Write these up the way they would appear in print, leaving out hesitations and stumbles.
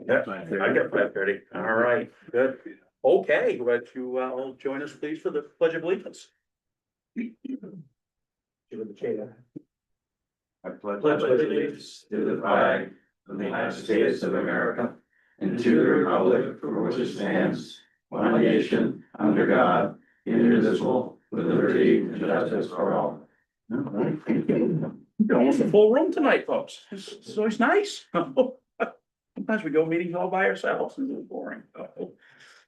Yeah, I got 5:30. All right, good. Okay, would you all join us, please, for the Pledge of Allegiance? Give it the chair. I pledge allegiance to the flag of the United States of America and to the republic for which it stands, one nation, under God, indivisible, with liberty and justice for all. All right, thank you. Almost a full room tonight, folks. It's always nice. Sometimes we go meetings all by ourselves and it's boring.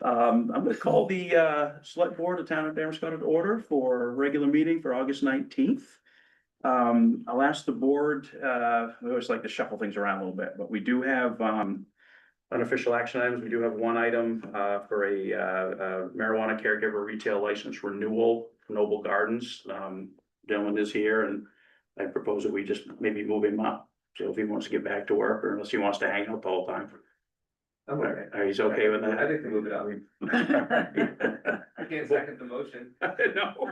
I'm gonna call the select board of town of Damariscotta to order for a regular meeting for August 19th. I'll ask the board, I always like to shuffle things around a little bit, but we do have unofficial action items. We do have one item for a marijuana caregiver retail license renewal for Noble Gardens. Dylan is here and I propose that we just maybe move him up. So if he wants to get back to work or unless he wants to hang out the whole time. I'm okay. Are you okay with that? I think we move it up. I can't second the motion. No.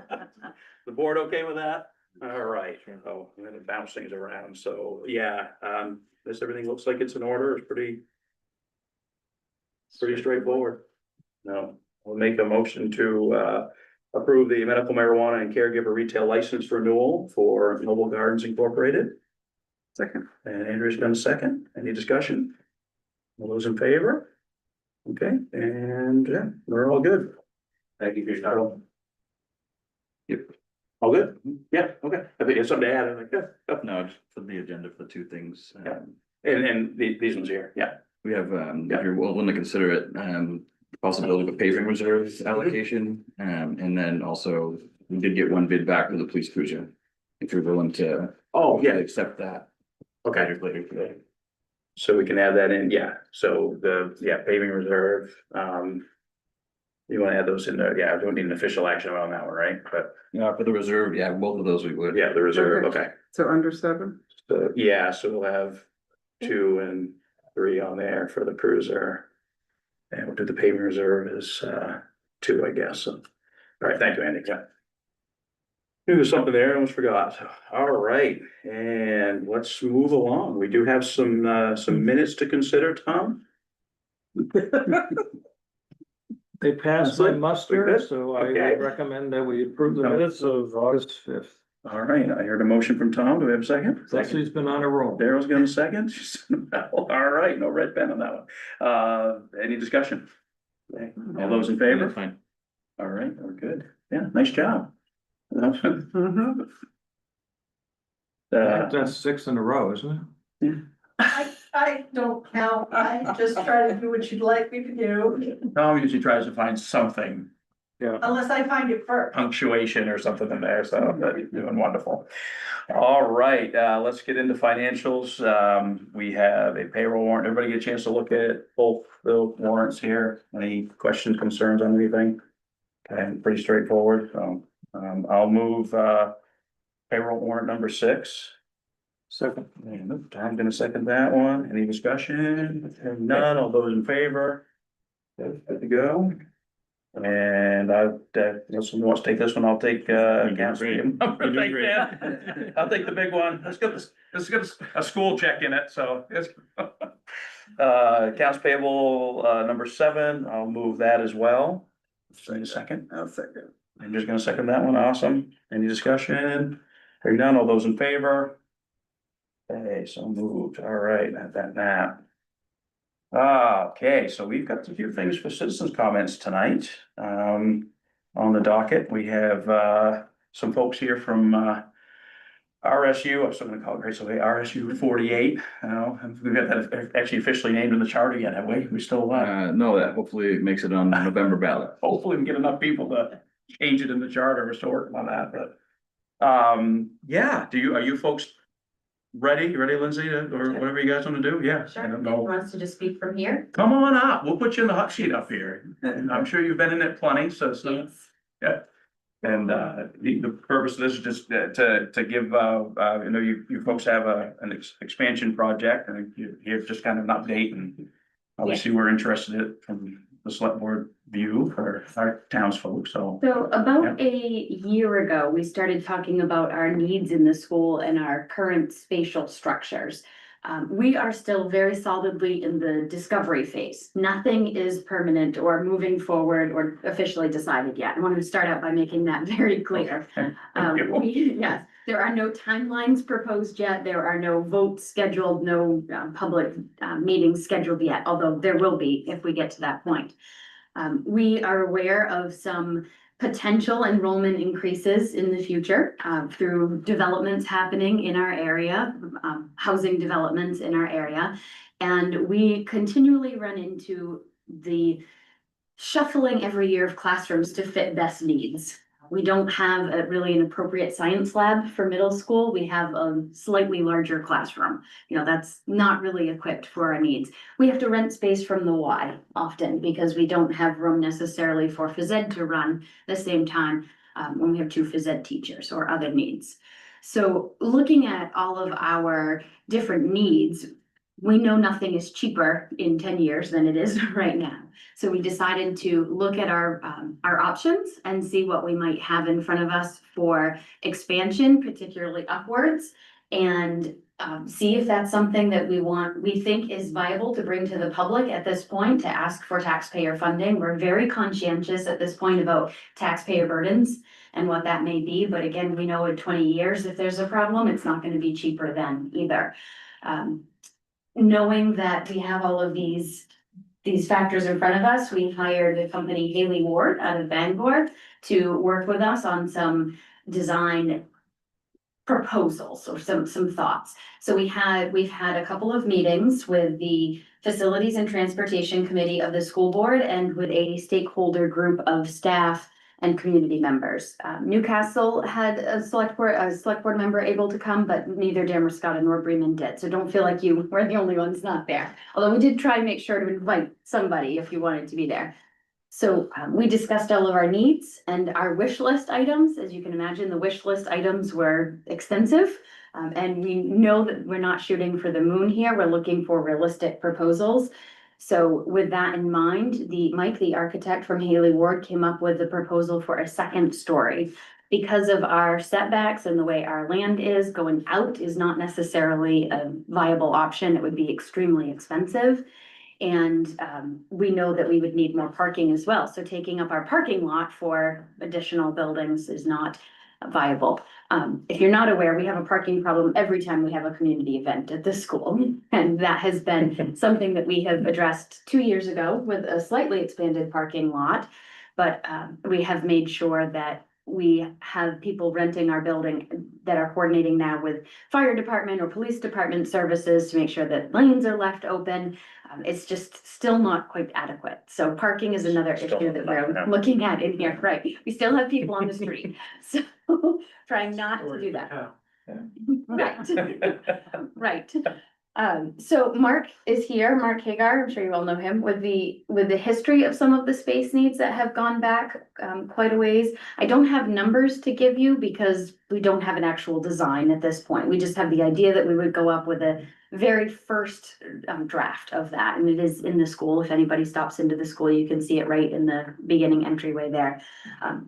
The board okay with that? All right, so I'm gonna bounce things around. So, yeah, this, everything looks like it's in order. It's pretty straightforward. No, we'll make a motion to approve the medical marijuana and caregiver retail license renewal for Noble Gardens Incorporated. Second. And Andrew's done a second. Any discussion? All those in favor? Okay, and yeah, we're all good. Thank you for your time. Yep. All good? Yeah, okay. I think it's something to add. I'm like, yeah. No, just for the agenda for the two things. Yeah. And these ones here, yeah. We have, if you're willing to consider it, the possibility of a paving reserve allocation. And then also, we did get one bid back for the police cruiser. If you're willing to. Oh, yeah, Accept that. okay. Later today. So we can add that in, yeah. So paving reserve, you wanna add those in there? Yeah, I don't need an official action on that one, right? But Yeah, for the reserve, yeah, both of those we would. yeah, the reserve, Okay. okay. So under 7? So, yeah, so we'll have 2 and 3 on there for the cruiser. And we'll do the paving reserve as 2, I guess. So, all right, thank you, Andy. Yeah. There was something there, I almost forgot. All right, and let's move along. We do have some minutes to consider, Tom. They passed That's my it? muster, We're good? so I Okay. recommend that we approve the minutes of August 5th. All right, I heard a motion from Tom. Do we have a second? Leslie's been on a roll. Daryl's gonna second. All right, no red pen on that one. Any discussion? All those in favor? Fine. All right, we're good. Yeah, nice job. Mm-hmm. That's 6 in a row, isn't it? I don't count, I just try to do what you'd like me to do, Tom usually tries to find something, unless I find it first. punctuation or something in there, so you're doing wonderful. All right, let's get into financials. We have a payroll warrant. Everybody get a chance to look at both the warrants here. Any questions, concerns on anything? Okay, pretty straightforward, so, I'll move, payroll warrant number 6. Second. And I'm gonna second that one. Any discussion? If none, all those in favor? Good to go. And unless someone wants to take this one, I'll take accounts payable. You're doing great. I'll take the big one. Let's get a school check in it, so. Accounts payable, number 7, I'll move that as well. Say a second. I'll second. I'm just gonna second that one. Awesome. Any discussion? Hearing none, all those in favor? Okay, so moved. All right, that. Okay, so we've got a few things for citizens' comments tonight. On the docket, we have some folks here from RSU, I'm still gonna call it Graceville, RSU 48. We've got that actually officially named in the charter yet, have we? We still No, that hopefully makes it on the November ballot. hopefully we can get enough people to change it in the charter. We're still working on that, but. Yeah, are you folks ready? You ready, Lindsay, or whatever you guys wanna do? Yeah. I Sure, don't who know. wants to just speak from here? Come on up. We'll put you in the hot seat up here. And I'm sure you've been in it plenty, so it's not, yeah. And the purpose of this is just to give, you folks have an expansion project and here's just kind of an update and obviously we're interested in it from the select board view for our townsfolk, so. So about a year ago, we started talking about our needs in the school and our current spatial structures. We are still very solidly in the discovery phase. Nothing is permanent or moving forward or officially decided yet. I wanted to start out by making that very clear. Yes, there are no timelines proposed yet. There are no votes scheduled, no public meetings scheduled yet, although there will be if we get to that point. We are aware of some potential enrollment increases in the future through developments happening in our area, housing developments in our area. And we continually run into the shuffling every year of classrooms to fit best needs. We don't have really an appropriate science lab for middle school. We have a slightly larger classroom. That's not really equipped for our needs. We have to rent space from the Y often because we don't have room necessarily for phys ed to run the same time when we have two phys ed teachers or other needs. So looking at all of our different needs, we know nothing is cheaper in 10 years than it is right now. So we decided to look at our options and see what we might have in front of us for expansion, particularly upwards, and see if that's something that we think is viable to bring to the public at this point, to ask for taxpayer funding. We're very conscientious at this point about taxpayer burdens and what that may be. But again, we know in 20 years, if there's a problem, it's not going to be cheaper then either. Knowing that we have all of these factors in front of us, we hired the company Haley Ward out of Bangor to work with us on some design proposals or some thoughts. So we've had a couple of meetings with the Facilities and Transportation Committee of the school board and with a stakeholder group of staff and community members. Newcastle had a select board member able to come, but neither Damariscotta nor Bremen did. So don't feel like you were the only ones not there. Although we did try and make sure to invite somebody if you wanted to be there. So we discussed all of our needs and our wish list items. As you can imagine, the wish list items were extensive. And we know that we're not shooting for the moon here. We're looking for realistic proposals. So with that in mind, Mike, the architect from Haley Ward, came up with the proposal for a second story. Because of our setbacks and the way our land is, going out is not necessarily a viable option. It would be extremely expensive. And we know that we would need more parking as well. So taking up our parking lot for additional buildings is not viable. If you're not aware, we have a parking problem every time we have a community event at the school. And that has been something that we have addressed 2 years ago with a slightly expanded parking lot. But we have made sure that we have people renting our building that are coordinating now with fire department or police department services to make sure that lanes are left open. It's just still not quite adequate. So parking is another issue that we're looking at in here, right? We still have people on the street, so trying not to do that. Right, right. So Mark is here, Mark Hagar, I'm sure you all know him, with the history of some of the space needs that have gone back quite a ways. I don't have numbers to give you because we don't have an actual design at this point. We just have the idea that we would go up with a very first draft of that, and it is in the school. If anybody stops into the school, you can see it right in the beginning entryway there.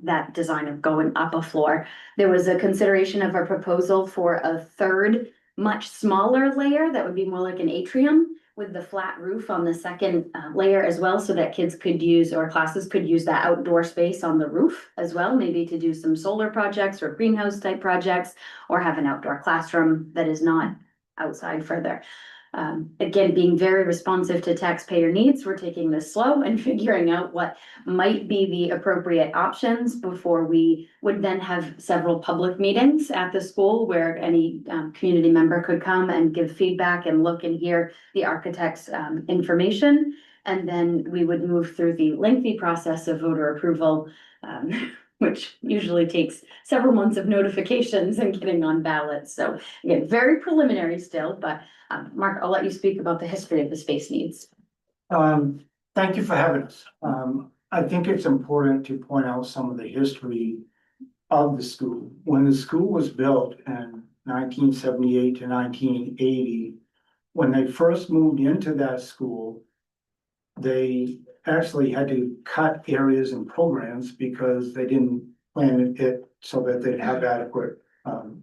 That design of going up a floor. There was a consideration of a proposal for a third, much smaller layer that would be more like an atrium with the flat roof on the second layer as well, so that kids could use, or classes could use, that outdoor space on the roof as well, maybe to do some solar projects or greenhouse type projects, or have an outdoor classroom that is not outside further. Again, being very responsive to taxpayer needs, we're taking this slow and figuring out what might be the appropriate options before we would then have several public meetings at the school where any community member could come and give feedback and look and hear the architect's information. And then we would move through the lengthy process of voter approval, which usually takes several months of notifications and getting on ballots. So again, very preliminary still, but Mark, I'll let you speak about the history of the space needs. Thank you for having us. I think it's important to point out some of the history of the school. When the school was built in 1978 to 1980, when they first moved into that school, they actually had to cut areas and programs because they didn't plan it so that they'd have adequate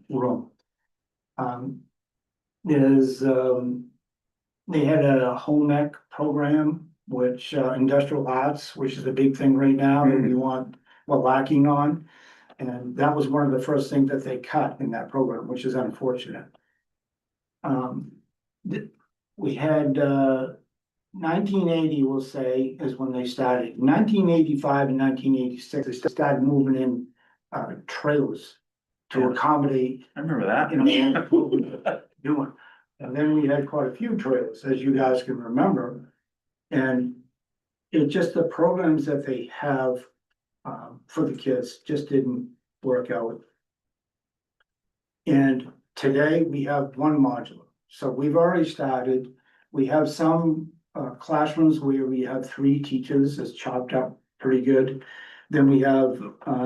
room. There's, they had a home ec program, which, industrial arts, which is a big thing right now that we're lacking on. And that was one of the first things that they cut in that program, which is unfortunate. We had, 1980, we'll say, is when they started. 1985 and 1986, they started moving in, trailers to accommodate, I remember that. you know, what we were doing. And then we had quite a few trailers, as you guys can remember. And it just, the programs that they have, for the kids just didn't work out. And today we have one modular, so we've already started. We have some, classrooms where we have 3 teachers, it's chopped up pretty good. Then we have,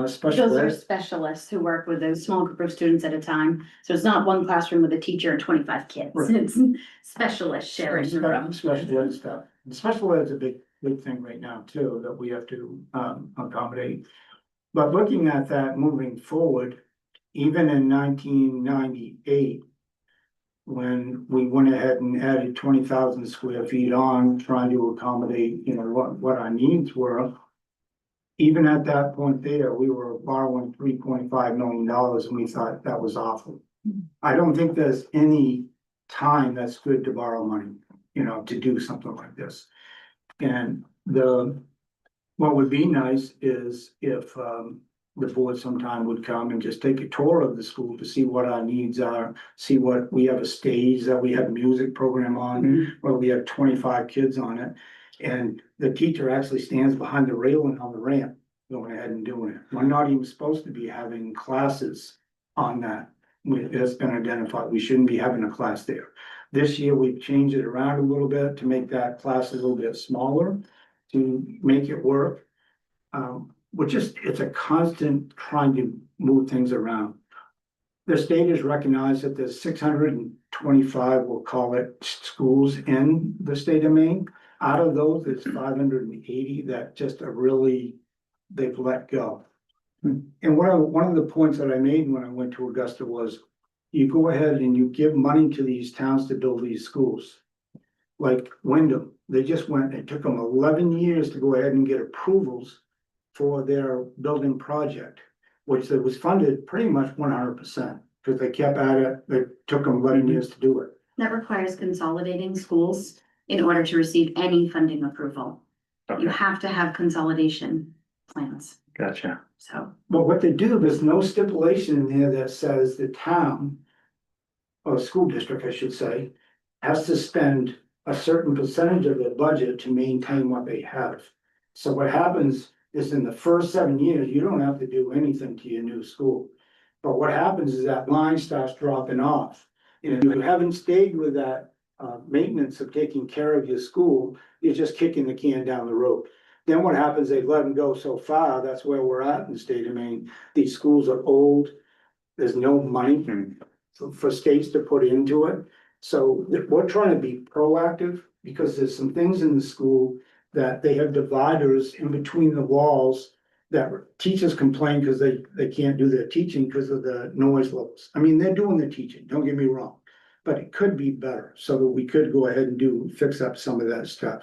special Those are ed. specialists who work with a small group of students at a time. So it's not one classroom with a teacher and 25 kids. Right. It's specialists sharing the room. Special ed stuff. And special ed is a big thing right now too, that we have to, accommodate. But looking at that moving forward, even in 1998, when we went ahead and added 20,000 square feet on, trying to accommodate, you know, what our needs were. Even at that point there, we were borrowing $3.5 million and we thought that was awful. I don't think there's any time that's good to borrow money, you know, to do something like this. And what would be nice is if, the board sometime would come and just take a tour of the school to see what our needs are, see what, we have a stage that we have a music program on, where we have 25 kids on it. And the teacher actually stands behind the railing on the ramp, going ahead and doing it. We're not even supposed to be having classes on that. It's been identified, we shouldn't be having a class there. This year, we've changed it around a little bit to make that class a little bit smaller, to make it work. It's a constant trying to move things around. The state has recognized that there's 625, we'll call it, schools in the state of Maine. Out of those, there's 580 that just are really, they've let go. And one of the points that I made when I went to Augusta was, you go ahead and you give money to these towns to build these schools. Like Wyndham, they just went, it took them 11 years to go ahead and get approvals for their building project, which was funded pretty much 100%, because they kept at it. It took them 11 years to do it. That requires consolidating schools in order to receive any funding approval. You Okay, have to have consolidation plans, gotcha. so. But what they do, there's no stipulation in there that says the town, or school district, I should say, has to spend a certain percentage of their budget to maintain what they have. So what happens is in the first 7 years, you don't have to do anything to your new school. But what happens is that line starts dropping off. And if you haven't stayed with that, maintenance of taking care of your school, you're just kicking the can down the road. Then what happens, they let them go so far, that's where we're at in the state of Maine. These schools are old, there's no money for states to put into it. So we're trying to be proactive, because there's some things in the school that they have dividers in between the walls that teachers complain because they can't do their teaching because of the noise levels. I mean, they're doing the teaching, don't get me wrong, but it could be better so that we could go ahead and fix up some of that stuff.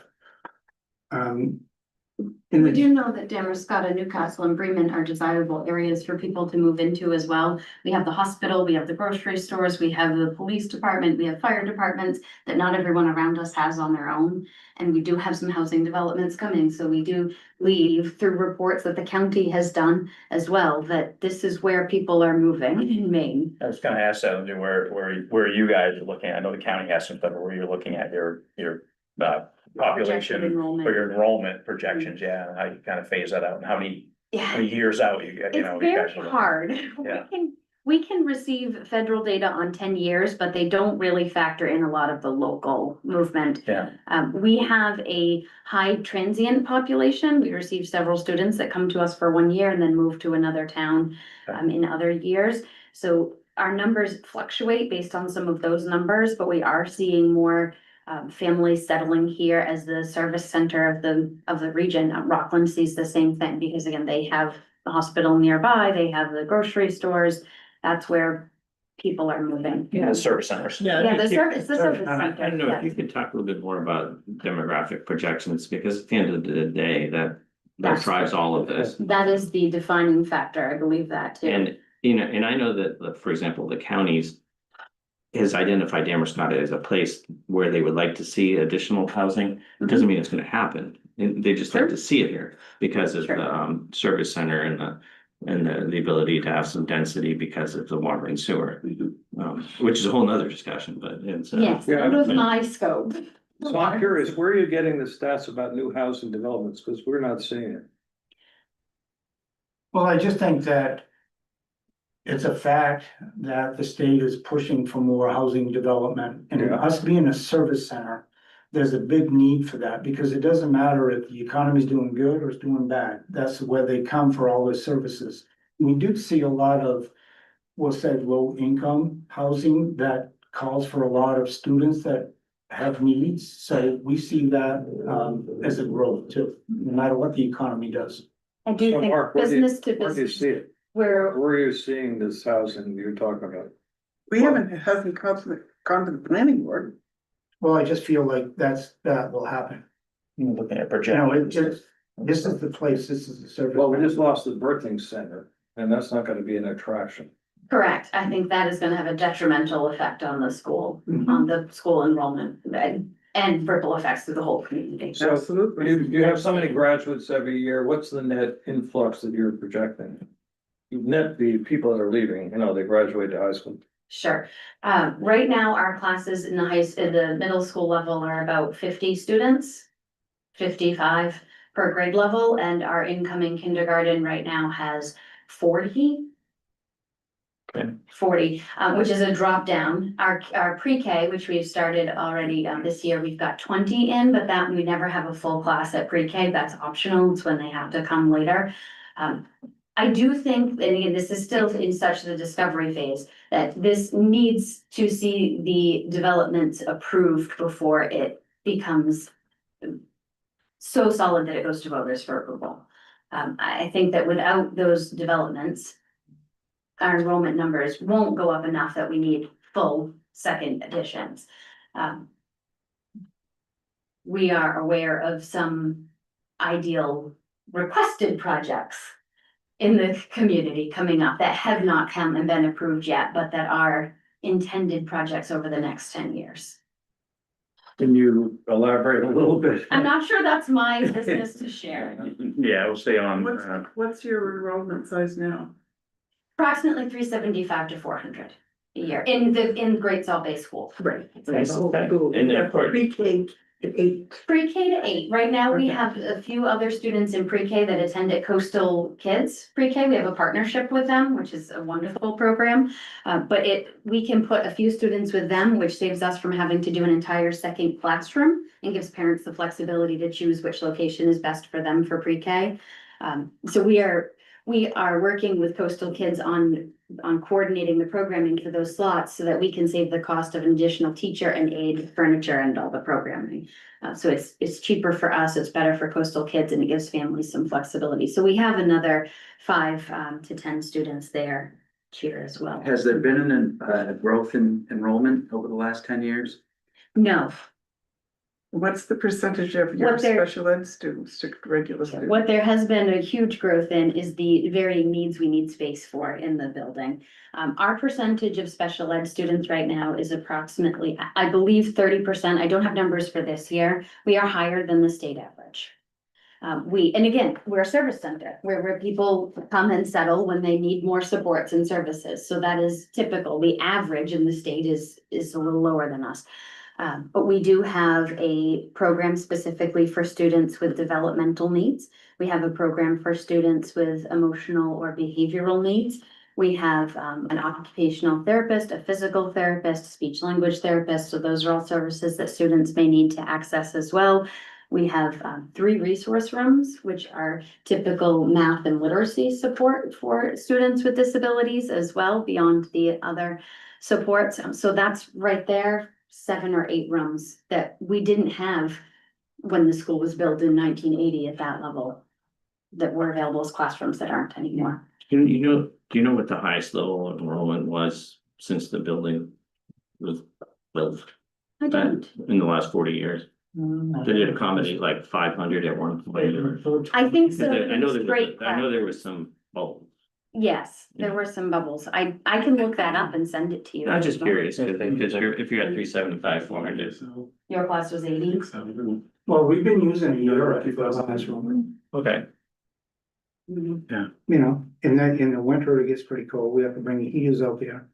In We the, do know that Damariscotta, Newcastle and Bremen are desirable areas for people to move into as well. We have the hospital, we have the grocery stores, we have the police department, we have fire departments that not everyone around us has on their own. And we do have some housing developments coming, so we do believe through reports that the county has done as well, that this is where people are moving in Maine. I was gonna ask that, where you guys are looking at. I know the county has some stuff where you're looking at your population Projected enrollment. or your enrollment projections, yeah, and how you kind of phase that out and how many Yeah. years out you know. It's you guys very are looking. hard. Yeah. We can receive federal data on 10 years, but they don't really factor in a lot of the local movement. Yeah, We have a high transient population. We receive several students that come to us for 1 year and then move to another town in other years. So our numbers fluctuate based on some of those numbers, but we are seeing more families settling here as the service center of the region. Rockland sees the same thing because again, they have the hospital nearby, they have the grocery stores. That's where people are moving. Yeah, service centers. Yeah, the service, the service I center. don't know if you yes. could talk a little bit more about demographic projections, because at the end of the day, that That's drives all of this. That is the defining factor, I believe that too. And, and I know that, for example, the counties has identified Damariscotta as a place where they would like to see additional housing. It doesn't mean it's gonna happen. They just like to see it here because of Sure. the service center and the ability to have some density because of the water and sewer. Which is a whole nother discussion, but it's. Yes, Yeah, out of my scope. So I'm curious, where are you getting the stats about new housing developments? Because we're not seeing it. Well, I just think that it's a fact that the state is pushing for more housing development, and Yeah. us being a service center, there's a big need for that, because it doesn't matter if the economy's doing good or it's doing bad. That's where they come for all their services. We do see a lot of, we'll say, low income housing that calls for a lot of students that have needs. So we see that as a growth too, no matter what the economy does. I do So think Mark, where do you- business to Where do you business, see it? where Where are you seeing this housing you're talking about? We hasn't gone to the planning board. Well, I just feel like that will happen. Looking at You know, it projections. just, this is the place, this is the service. Well, we just lost the birthing center, and that's not gonna be an attraction. correct, I think that is gonna have a detrimental effect on the school, Mhm. on the school enrollment, and ripple effects through the whole community. So Absolutely. you have so many graduates every year, what's the net influx that you're projecting? Net the people that are leaving, they graduate to high school. Sure. Right now, our classes in the middle school level are about 50 students. 55 per grade level, and our incoming kindergarten right now has 40. Okay. 40, which is a drop down. Our pre-K, which we've started already, this year, we've got 20 in, but that we never have a full class at pre-K. That's optional. It's when they have to come later. I do think, and again, this is still in such the discovery phase, that this needs to see the developments approved before it becomes so solid that it goes to voters for approval. I think that without those developments, our enrollment numbers won't go up enough that we need full second additions. We are aware of some ideal requested projects in the community coming up that have not come and been approved yet, but that are intended projects over the next 10 years. Can you elaborate a little bit? I'm not sure that's my business to share. Yeah, I will stay on, What's your enrollment size now? Approximately 375 to 400 a year in Great Salt Bay School. Right. Okay. And of course- Pre-K to 8. Pre-K to 8. Right now, we Okay. have a few other students in pre-K that attend at Coastal Kids Pre-K. We have a partnership with them, which is a wonderful program. But we can put a few students with them, which saves us from having to do an entire second classroom and gives parents the flexibility to choose which location is best for them for pre-K. So we are working with Coastal Kids on coordinating the programming for those slots so that we can save the cost of an additional teacher and aid, furniture and all the programming. So it's cheaper for us, it's better for Coastal Kids, and it gives families some flexibility. So we have another 5 to 10 students there here as well. Has there been a growth in enrollment over the last 10 years? No, What's the percentage of your What they're- special ed students to regular students? what there has been a huge growth in is the varying needs we need space for in the building. Our percentage of special ed students right now is approximately, I believe 30%. I don't have numbers for this year. We are higher than the state average. And again, we're a service center where people come and settle when they need more supports and services. So that is typical. The average in the state is a little lower than us. But we do have a program specifically for students with developmental needs. We have a program for students with emotional or behavioral needs. We have an occupational therapist, a physical therapist, speech language therapist. So those are all services that students may need to access as well. We have 3 resource rooms, which are typical math and literacy support for students with disabilities as well, beyond the other supports. So that's right there. 7 or 8 rooms that we didn't have when the school was built in 1980 at that level that were available as classrooms that aren't anymore. Do you know what the highest level of enrollment was since the building was built I don't. in the last 40 years? Did it accommodate like 500 at one point? I think so. I know Straight I know there was some bubbles. Yes, there were some bubbles. I can look that up and send it to you. I'm just curious, because if you're at 375, 400. Your class was 80. Well, we've been using a year for the classroom, Okay. Mhm. you know, in the winter it gets pretty cold, we have to bring the heaters out there.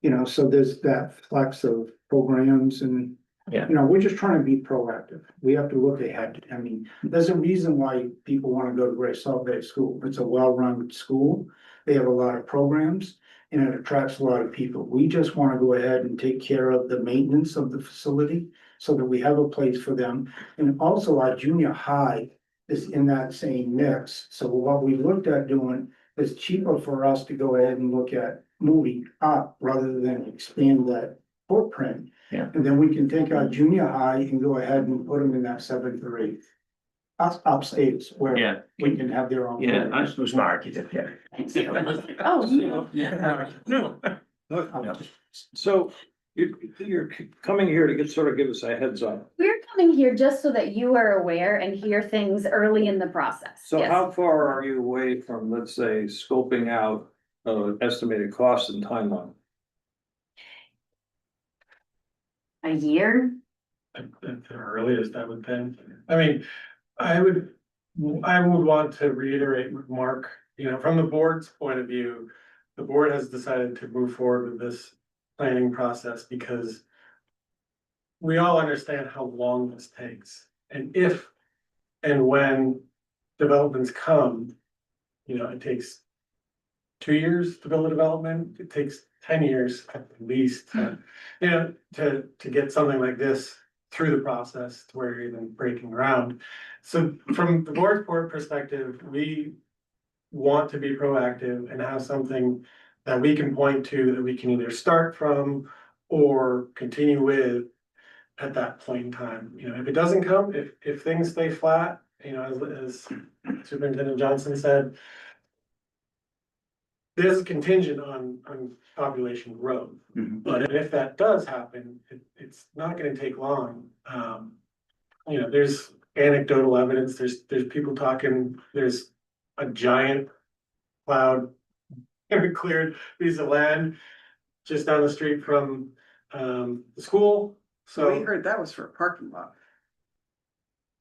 You know, so there's that flex of programs and, Yeah. you know, we're just trying to be proactive. We have to look ahead. I mean, there's a reason why people want to go to Great Salt Bay School. It's a well-run school. They have a lot of programs and it attracts a lot of people. We just want to go ahead and take care of the maintenance of the facility so that we have a place for them. And also our junior high is in that same mix. So what we looked at doing is cheaper for us to go ahead and look at moving up rather than expand that footprint. Yeah. And then we can take our junior high and go ahead and put them in that 7th or 8th. Upstate where Yeah. we can have their own. Yeah, I Who's my architect? Yeah. Oh, yeah. No. So you're coming here to sort of give us a heads up. We're coming here just so that you are aware and hear things early in the process. So Yes. how far are you away from, let's say, scoping out estimated costs and timeline? A year? At the earliest, I would think. I mean, I would want to reiterate with Mark, you know, from the board's point of view, the board has decided to move forward with this planning process because we all understand how long this takes. And if and when developments come, you know, it takes 2 years to build a development, it takes 10 years at least, you know, to get something like this through the process to where you're even breaking ground. So from the board's perspective, we want to be proactive and have something that we can point to that we can either start from or continue with at that point in time. You know, if it doesn't come, if things stay flat, you know, as Superintendent Johnson said, there's a contingent on population growth. Mhm. But if that does happen, it's not gonna take long. You know, there's anecdotal evidence, there's people talking, there's a giant plowed, cleared piece of land just down the street from the school, So we so. heard that was for a parking lot.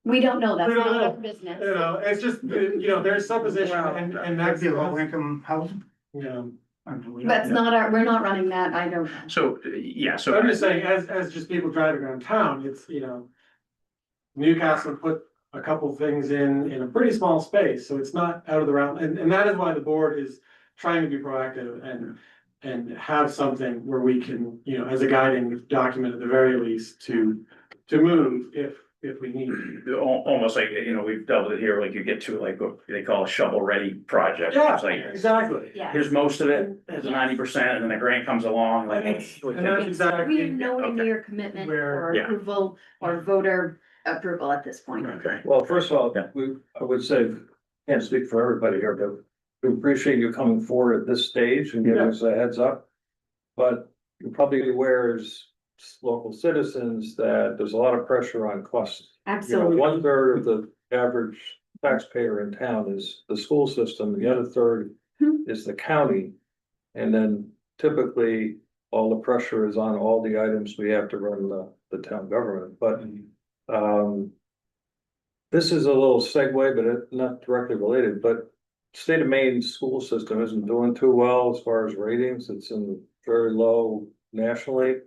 We don't know. That's We don't not know. our business. You know, it's just, you know, there's supposition Wow. and That'd that's, be a you low income housing. know. I mean, we That's don't- not we're not running that. I don't know. So, yeah, So so. I'm just saying, as just people driving around town, it's, you know. Newcastle put a couple things in a pretty small space, so it's not out of the realm, and that is why the board is trying to be proactive and have something where we can, you know, as a guiding document at the very least to move if we need. Almost like, you know, we've dealt with it here, like you get to like what they call a shovel-ready project. Yeah, It's like, exactly. Yeah. here's most of it, here's 90%, and then the grant comes along, like. And that's exactly. We have no Okay. near commitment Where- or Yeah. approval or voter approval at this point. Okay. Well, first of all, Yeah. I would say, can't speak for everybody here, but we appreciate you coming forward at this stage and giving Yeah. us a heads up. But you're probably aware as local citizens that there's a lot of pressure on costs. You know, Absolutely. 1/3 of the average taxpayer in town is the school system, the other third Hmm. is the county. And then typically, all the pressure is on all the items we have to run the town government, but. This is a little segue, but it's not directly related, but state of Maine school system isn't doing too well as far as ratings. It's in very low nationally.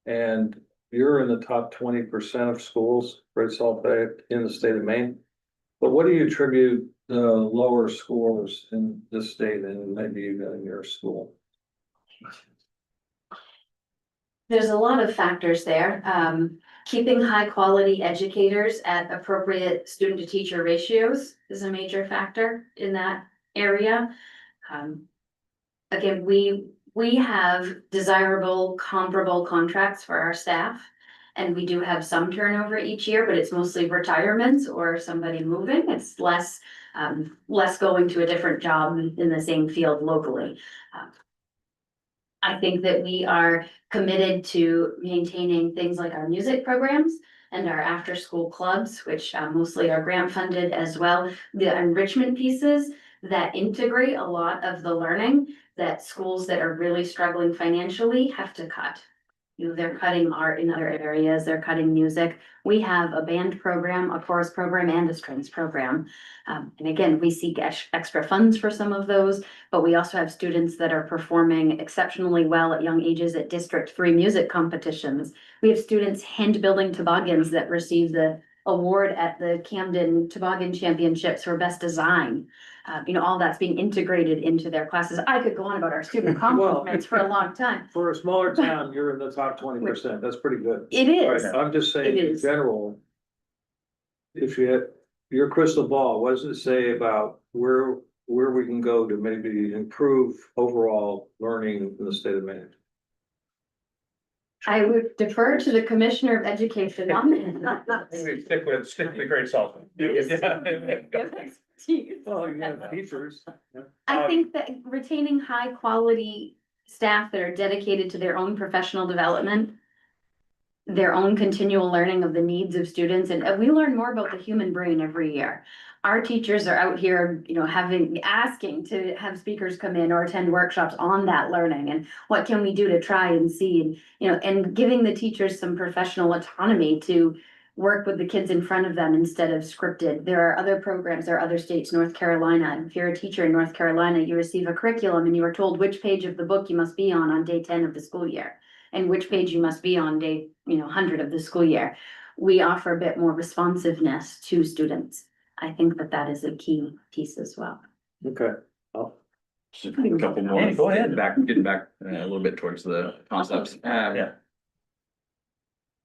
And you're in the top 20% of schools, Great Salt Bay in the state of Maine. But what do you attribute the lower scores in this state and maybe even in your school? There's a lot of factors there. Keeping high quality educators at appropriate student to teacher ratios is a major factor in that area. Again, we have desirable comparable contracts for our staff. And we do have some turnover each year, but it's mostly retirements or somebody moving. It's less going to a different job in the same field locally. I think that we are committed to maintaining things like our music programs and our after-school clubs, which mostly are grant funded as well. The enrichment pieces that integrate a lot of the learning that schools that are really struggling financially have to cut. You know, they're cutting art in other areas, they're cutting music. We have a band program, a chorus program, and a strings program. And again, we seek extra funds for some of those, but we also have students that are performing exceptionally well at young ages at District 3 music competitions. We have students hand building toboggans that receive the award at the Camden Toboggan Championships for best design. You know, all that's being integrated into their classes. I could go on about our student accomplishments for a long time. For a smaller town, you're in the top 20%. That's pretty good. It is. I'm just saying, It in is. general, if you had your crystal ball, what does it say about where we can go to maybe improve overall learning in the state of Maine? I would defer to the Commissioner of Education on that. Stick with great salt. Give expertise. Well, you have teachers. I think that retaining high quality staff that are dedicated to their own professional development, their own continual learning of the needs of students, and we learn more about the human brain every year. Our teachers are out here, you know, asking to have speakers come in or attend workshops on that learning and what can we do to try and see, and, you know, and giving the teachers some professional autonomy to work with the kids in front of them instead of scripted. There are other programs, there are other states, North Carolina. If you're a teacher in North Carolina, you receive a curriculum and you are told which page of the book you must be on day 10 of the school year, and which page you must be on day, 100 of the school year. We offer a bit more responsiveness to students. I think that is a key piece as well. Okay. Just a couple more. Yeah, go ahead. Getting back a little bit towards the concepts. Yeah.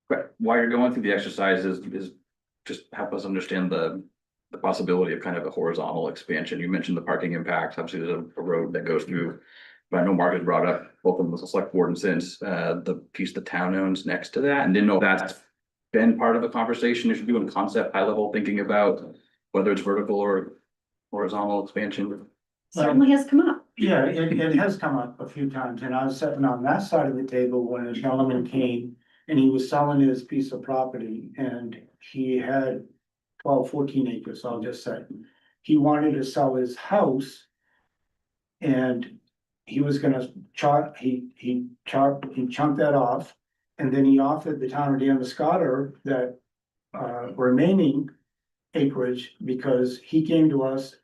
But while you're going through the exercises, is just help us understand the possibility of kind of a horizontal expansion. You mentioned the parking impacts. Obviously, there's a road that goes through. But I know Mark has brought up both of them as a select board and since the piece the town owns next to that, and didn't know if that's been part of the conversation. If you're doing concept high level thinking about whether it's vertical or horizontal expansion. Certainly has come up. Yeah, it has come up a few times, and I was sitting on that side of the table when a gentleman came and he was selling his piece of property, and he had 12, 14 acres, I'll just say. He wanted to sell his house, and he was gonna he chunked that off, and then he offered the town of Damariscotta that remaining acreage, because he came to us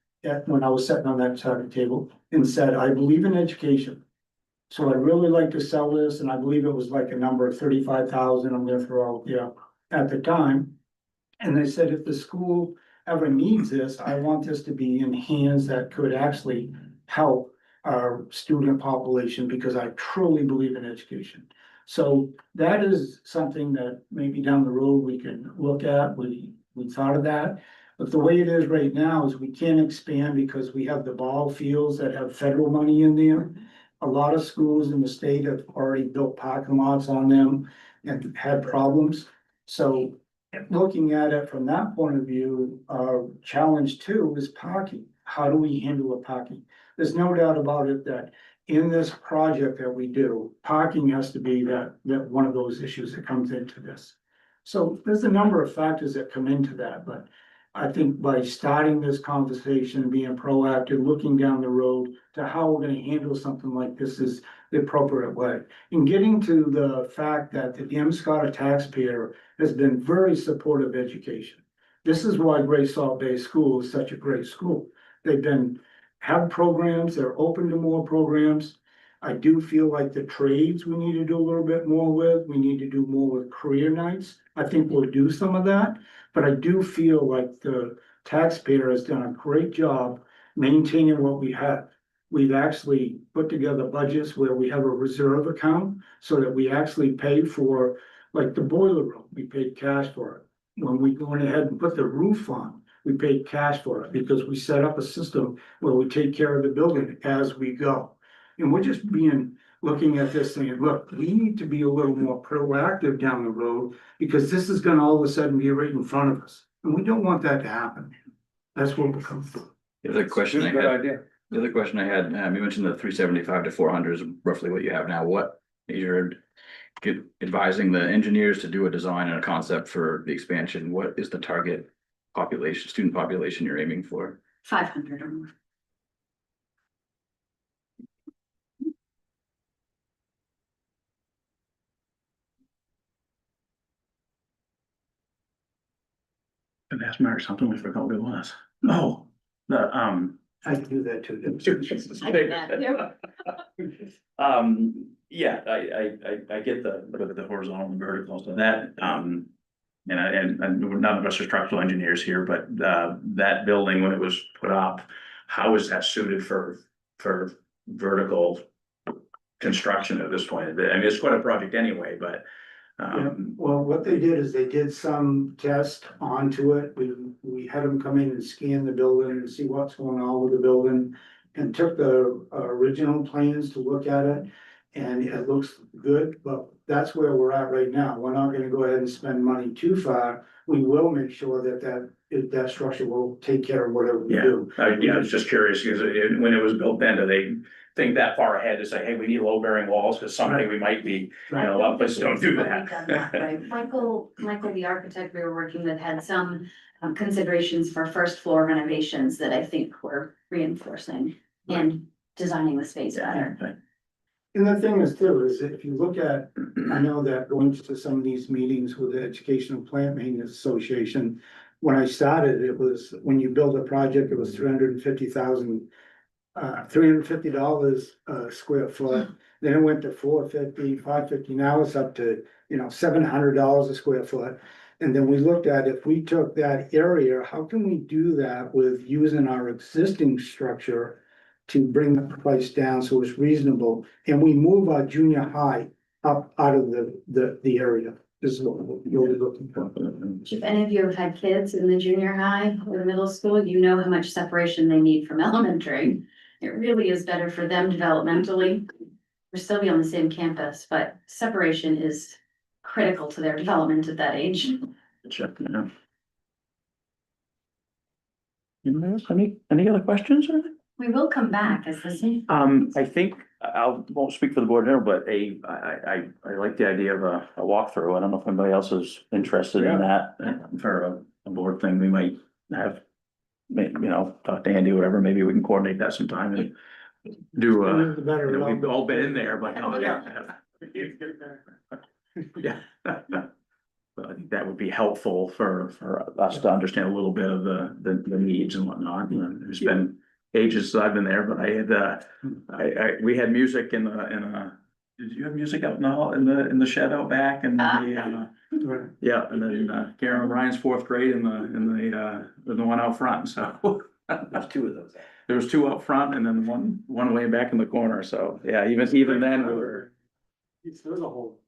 when I was sitting on that side of the table and said, I believe in education. So I'd really like to sell this, and I believe it was like a number of 35,000, I'm gonna throw out there at the time. And they said, if the school ever needs this, I want this to be in hands that could actually help our student population, because I truly believe in education. So that is something that maybe down the road we can look at. We thought of that. But the way it is right now is we can't expand because we have the ball fields that have federal money in there. A lot of schools in the state have already built parking lots on them and had problems. So looking at it from that point of view, challenge two is parking. How do we handle the parking? There's no doubt about it that in this project that we do, parking has to be that one of those issues that comes into this. So there's a number of factors that come into that, but I think by starting this conversation, being proactive, looking down the road to how we're gonna handle something like this is the appropriate way. And getting to the fact that the Damariscotta taxpayer has been very supportive of education. This is why Great Salt Bay School is such a great school. They've have programs, they're open to more programs. I do feel like the trades we need to do a little bit more with. We need to do more with career nights. I think we'll do some of that, but I do feel like the taxpayer has done a great job maintaining what we have. We've actually put together budgets where we have a reserve account so that we actually pay for, like the boiler room, we paid cash for it. When we went ahead and put the roof on, we paid cash for it because we set up a system where we take care of the building as we go. And we're just looking at this saying, look, we need to be a little more proactive down the road because this is gonna all of a sudden be right in front of us. And we don't want that to happen. That's what we're coming for. The other question I Good had, idea. The other question I had, you mentioned the 375 to 400 is roughly what you have now. What you're advising the engineers to do a design and a concept for the expansion. What is the target population, student population you're aiming for? 500 or more. And ask Mary something, we forgot what it was. Oh, the, I can do that too. I did that, yeah. Yeah, I get the horizontal and vertical, so that, and none of us are structural engineers here, but, that building, when it was put up, how is that suited for vertical construction at this point? I mean, it's quite a project anyway, but, Yeah, well, what they did is they did some test onto it. We had them come in and scan the building and see what's going on with the building. And took the original plans to look at it, and it looks good, but that's where we're at right now. We're not gonna go ahead and spend money too far. We will make sure that structure will take care of whatever we yeah, do. I was just curious, because when it was built then, do they think that far ahead to say, hey, we need load bearing walls, because someday we might be, you know, a lot of places don't do We've done that, that. right? Michael, the architect we were working with, had some considerations for first floor renovations that I think were reinforcing and designing the space better. And the thing is too, is if you look at, I know that going to some of these meetings with the Educational Plant Maintenance Association. When I started, it was, when you build a project, it was $350,000 a square foot. Then it went to $450, $550, now it's up to, $700 a square foot. And then we looked at, if we took that area, how can we do that with using our existing structure to bring the price down so it's reasonable, and we move our junior high up out of the area, is what we're looking for. If any of you have had kids in the junior high or the middle school, you know how much separation they need from elementary. It really is better for them developmentally. We're still be on the same campus, but separation is critical to their development at that age. Any other questions or? We will come back as the same. I think, won't speak for the board now, but I like the idea of a walkthrough. I don't know if anybody else is interested in that. For a board thing, we might have, talk to Andy, whatever, maybe we can coordinate that sometime and do, we've all been in there, but. Yeah. But I think that would be helpful for us to understand a little bit of the needs and whatnot. And there's been ages since I've been there, but we had music in did you have music out in the hall, in the shed out back, and yeah, and then Karen O'Brien's fourth grade in the one out front, so. There's two of those. There was two up front and then one way back in the corner, so, yeah, even then we were. There's a whole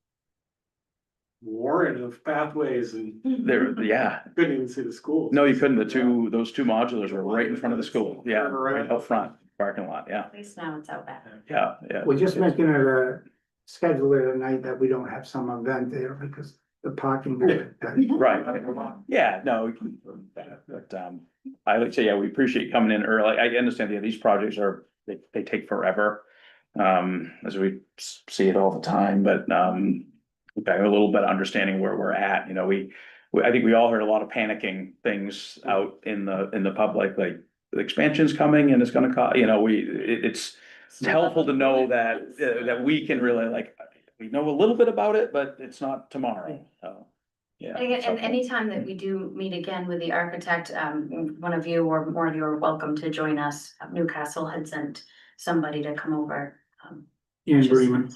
warren of pathways and There, yeah, couldn't even see the school. no, you couldn't, those two modulars were right in front of the school, yeah, right out front, parking lot, yeah, At least now it's out back. yeah. We're just making it schedule it a night that we don't have some event there because the parking. Right, yeah, no, we can, but, I would say, yeah, we appreciate you coming in early. I understand, yeah, these projects they take forever. As we see it all the time, but, we've got a little bit of understanding where we're at, I think we all heard a lot of panicking things out in the public, like the expansion's coming and it's gonna cost, it's helpful to know that we can really we know a little bit about it, but it's not tomorrow, so. Yeah. And anytime that we do meet again with the architect, one of you or more of you are welcome to join us. Newcastle had sent somebody to come over. In Bremen.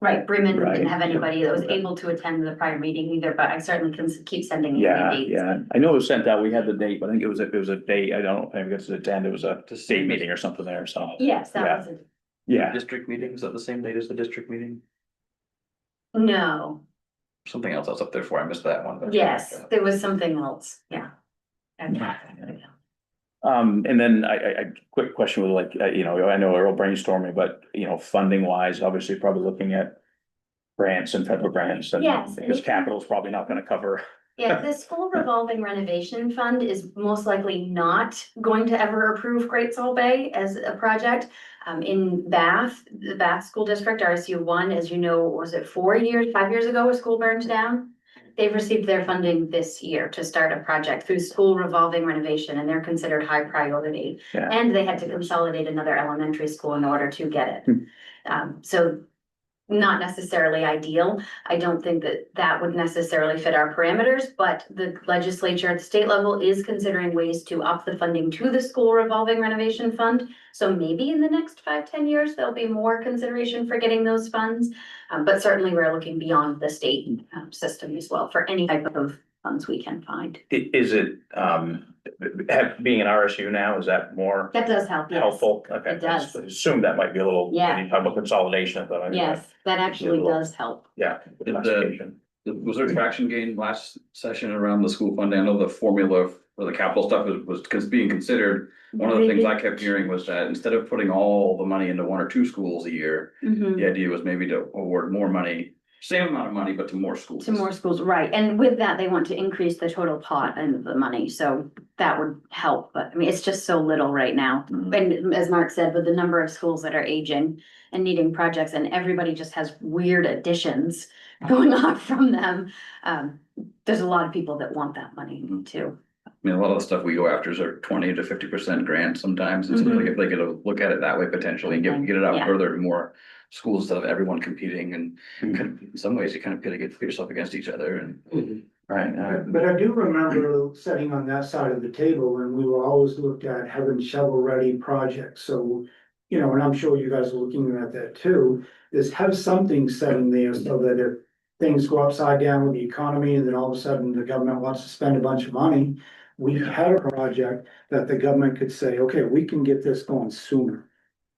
Right, Bremen Right. didn't have anybody that was able to attend the prior meeting either, but I certainly can keep sending you Yeah, dates. yeah, I know it was sent out, we had the date, but I think it was a date, I don't know if I guess to attend, it was a state meeting or something there, so. Yes, Yeah. that was it. Yeah, District meeting, is that the same date as the district meeting? No, Something else I was up there for, I missed that one. but- yes, there was something else, yeah. and then quick question with I know we're all brainstorming, but funding wise, obviously probably looking at grants and federal grants and Yes. because capital is probably not gonna cover. Yeah, the school revolving renovation fund is most likely not going to ever approve Great Salt Bay as a project. In Bath, the Bath School District, RSU one, as you know, was it 5 years ago, a school burned down? They've received their funding this year to start a project through school revolving renovation, and they're considered high priority. Yeah. And they had to consolidate another elementary school in order to get it. So not necessarily ideal. I don't think that that would necessarily fit our parameters, but the legislature at the state level is considering ways to up the funding to the school revolving renovation fund. So maybe in the next 5-10 years, there'll be more consideration for getting those funds. But certainly we're looking beyond the state system as well for any type of funds we can find. Is it, being an RSU now, is that more That does help, yes. helpful? Okay, It does. I assume that might be a little, Yeah. any type of consolidation, but I mean. Yes, that actually does help. Yeah. Did was there traction gain last session around the school fund? I know the formula for the capital stuff was being considered. One of the things I kept hearing was that instead of putting all the money into 1 or 2 schools a year, Mhm. the idea was maybe to award more money, same amount of money, but to more schools. To more schools, right, and with that, they want to increase the total pot and the money, so that would help, but I mean, it's just so little right now. Mhm. And as Mark said, with the number of schools that are aging and needing projects, and everybody just has weird additions going on from them. There's a lot of people that want that money too. I mean, a lot of the stuff we go after is are 20 to 50% grants sometimes, and so Mhm. like if they could look at it that way potentially and get it out Yeah. further to more schools instead of everyone competing and Mhm. kind of, in some ways you kind of put yourself against each other and. Right. But I do remember sitting on that side of the table and we were always looked at having shovel-ready projects, so. You know, and I'm sure you guys are looking at that too, is have something set in there so that if things go upside down with the economy and then all of a sudden the government wants to spend a bunch of money. We had a project that the government could say, okay, we can get this going sooner.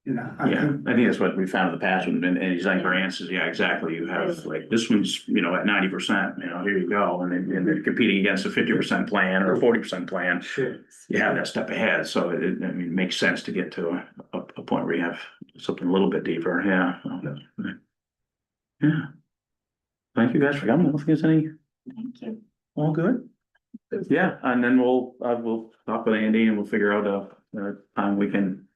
You know, I Yeah, think, I think that's what we found in the past, and these like grants is, yeah, exactly, you have like, this one's, at 90%, here you go, and then they're competing against a 50% plan or a 40% plan. sure. You have that step ahead, so it makes sense to get to a point where you have something a little bit deeper, yeah. Yeah. Thank you guys for coming, I don't think there's any, Thank you. all good? Yeah, and then we'll talk with Andy and we'll figure out a time we can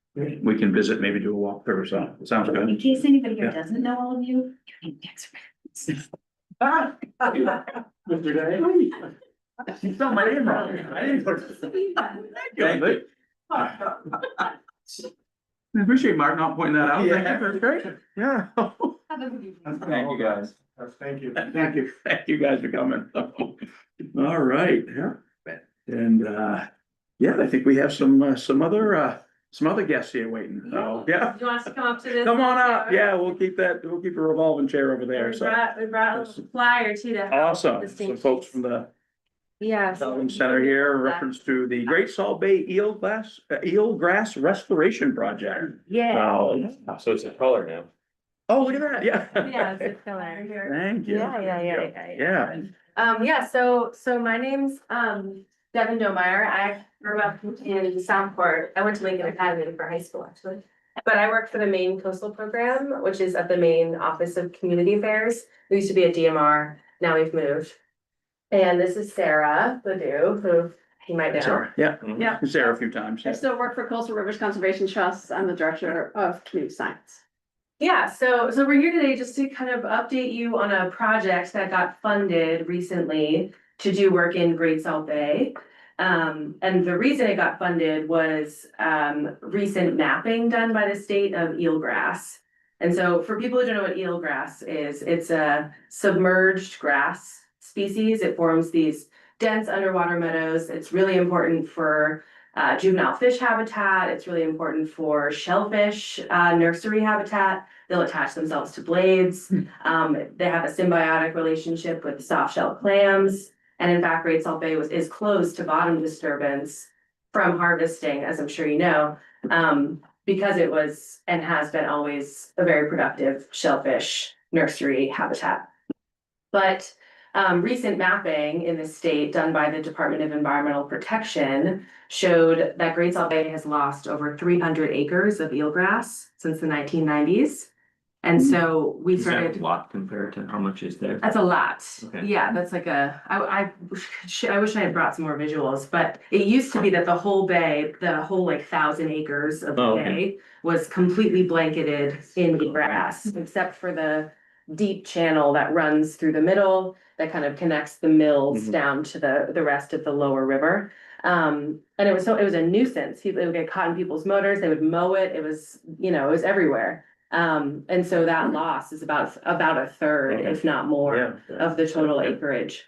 visit, maybe do a walkthrough, so it sounds good. In case anybody here Yeah. doesn't know all of you, your name tags Mr. Day. You spelled my name wrong. I didn't put. Thank you. I appreciate Mark not pointing that out. Thank you, that's great. Yeah. Thank you, guys. Thank you. Thank you. Thank you guys for coming. All right, yeah. And, yeah, I think we have some other guests here waiting. So, yeah. Do you want us to come up to this? Come on up. Yeah, we'll keep a revolving chair over there, We so. brought a little flyer too to. help Awesome. the Some folks from the Yes. Development Center here, in reference to the Great Salt Bay eelgrass restoration project. Yeah. So it's a color now. Oh, look at that, yeah. Yeah, it's a color here. Thank you. Yeah, so my name's Devin Domeyer. I grew up in Southport. I went to Lincoln Academy for high school actually. But I work for the Maine Coastal Program, which is at the Maine Office of Community Affairs. We used to be at DMR, now we've moved. And this is Sarah Ledoux, who you might know. Sarah, yeah. Yeah. Sarah a few times. I still work for Coastal Rivers Conservation Trust. I'm the director of community science. Yeah, so we're here today just to kind of update you on a project that got funded recently to do work in Great Salt Bay. And the reason it got funded was recent mapping done by the state of eelgrass. And so for people who don't know what eelgrass is, it's a submerged grass species. It forms these dense underwater meadows. It's really important for juvenile fish habitat. It's really important for shellfish nursery habitat. They'll attach themselves to blades. They have a symbiotic relationship with soft shell clams. And in fact, Great Salt Bay is closed to bottom disturbance from harvesting, as I'm sure you know, because it was and has been always a very productive shellfish nursery habitat. But recent mapping in the state done by the Department of Environmental Protection showed that Great Salt Bay has lost over 300 acres of eelgrass since the 1990s. And so we Is that started. a lot compared to how much is there? That's a lot. Okay. Yeah, that's like I wish I had brought some more visuals, but it used to be that the whole bay, the whole like 1,000 acres of the Oh, okay. bay was completely blanketed in grass, except for the deep channel that runs through the middle that kind of connects the mills Mhm. down to the rest of the lower river. And it was a nuisance. It would get caught in people's motors, they would mow it. It was, it was everywhere. And so that loss is about a third, Okay. if not more, of the total acreage.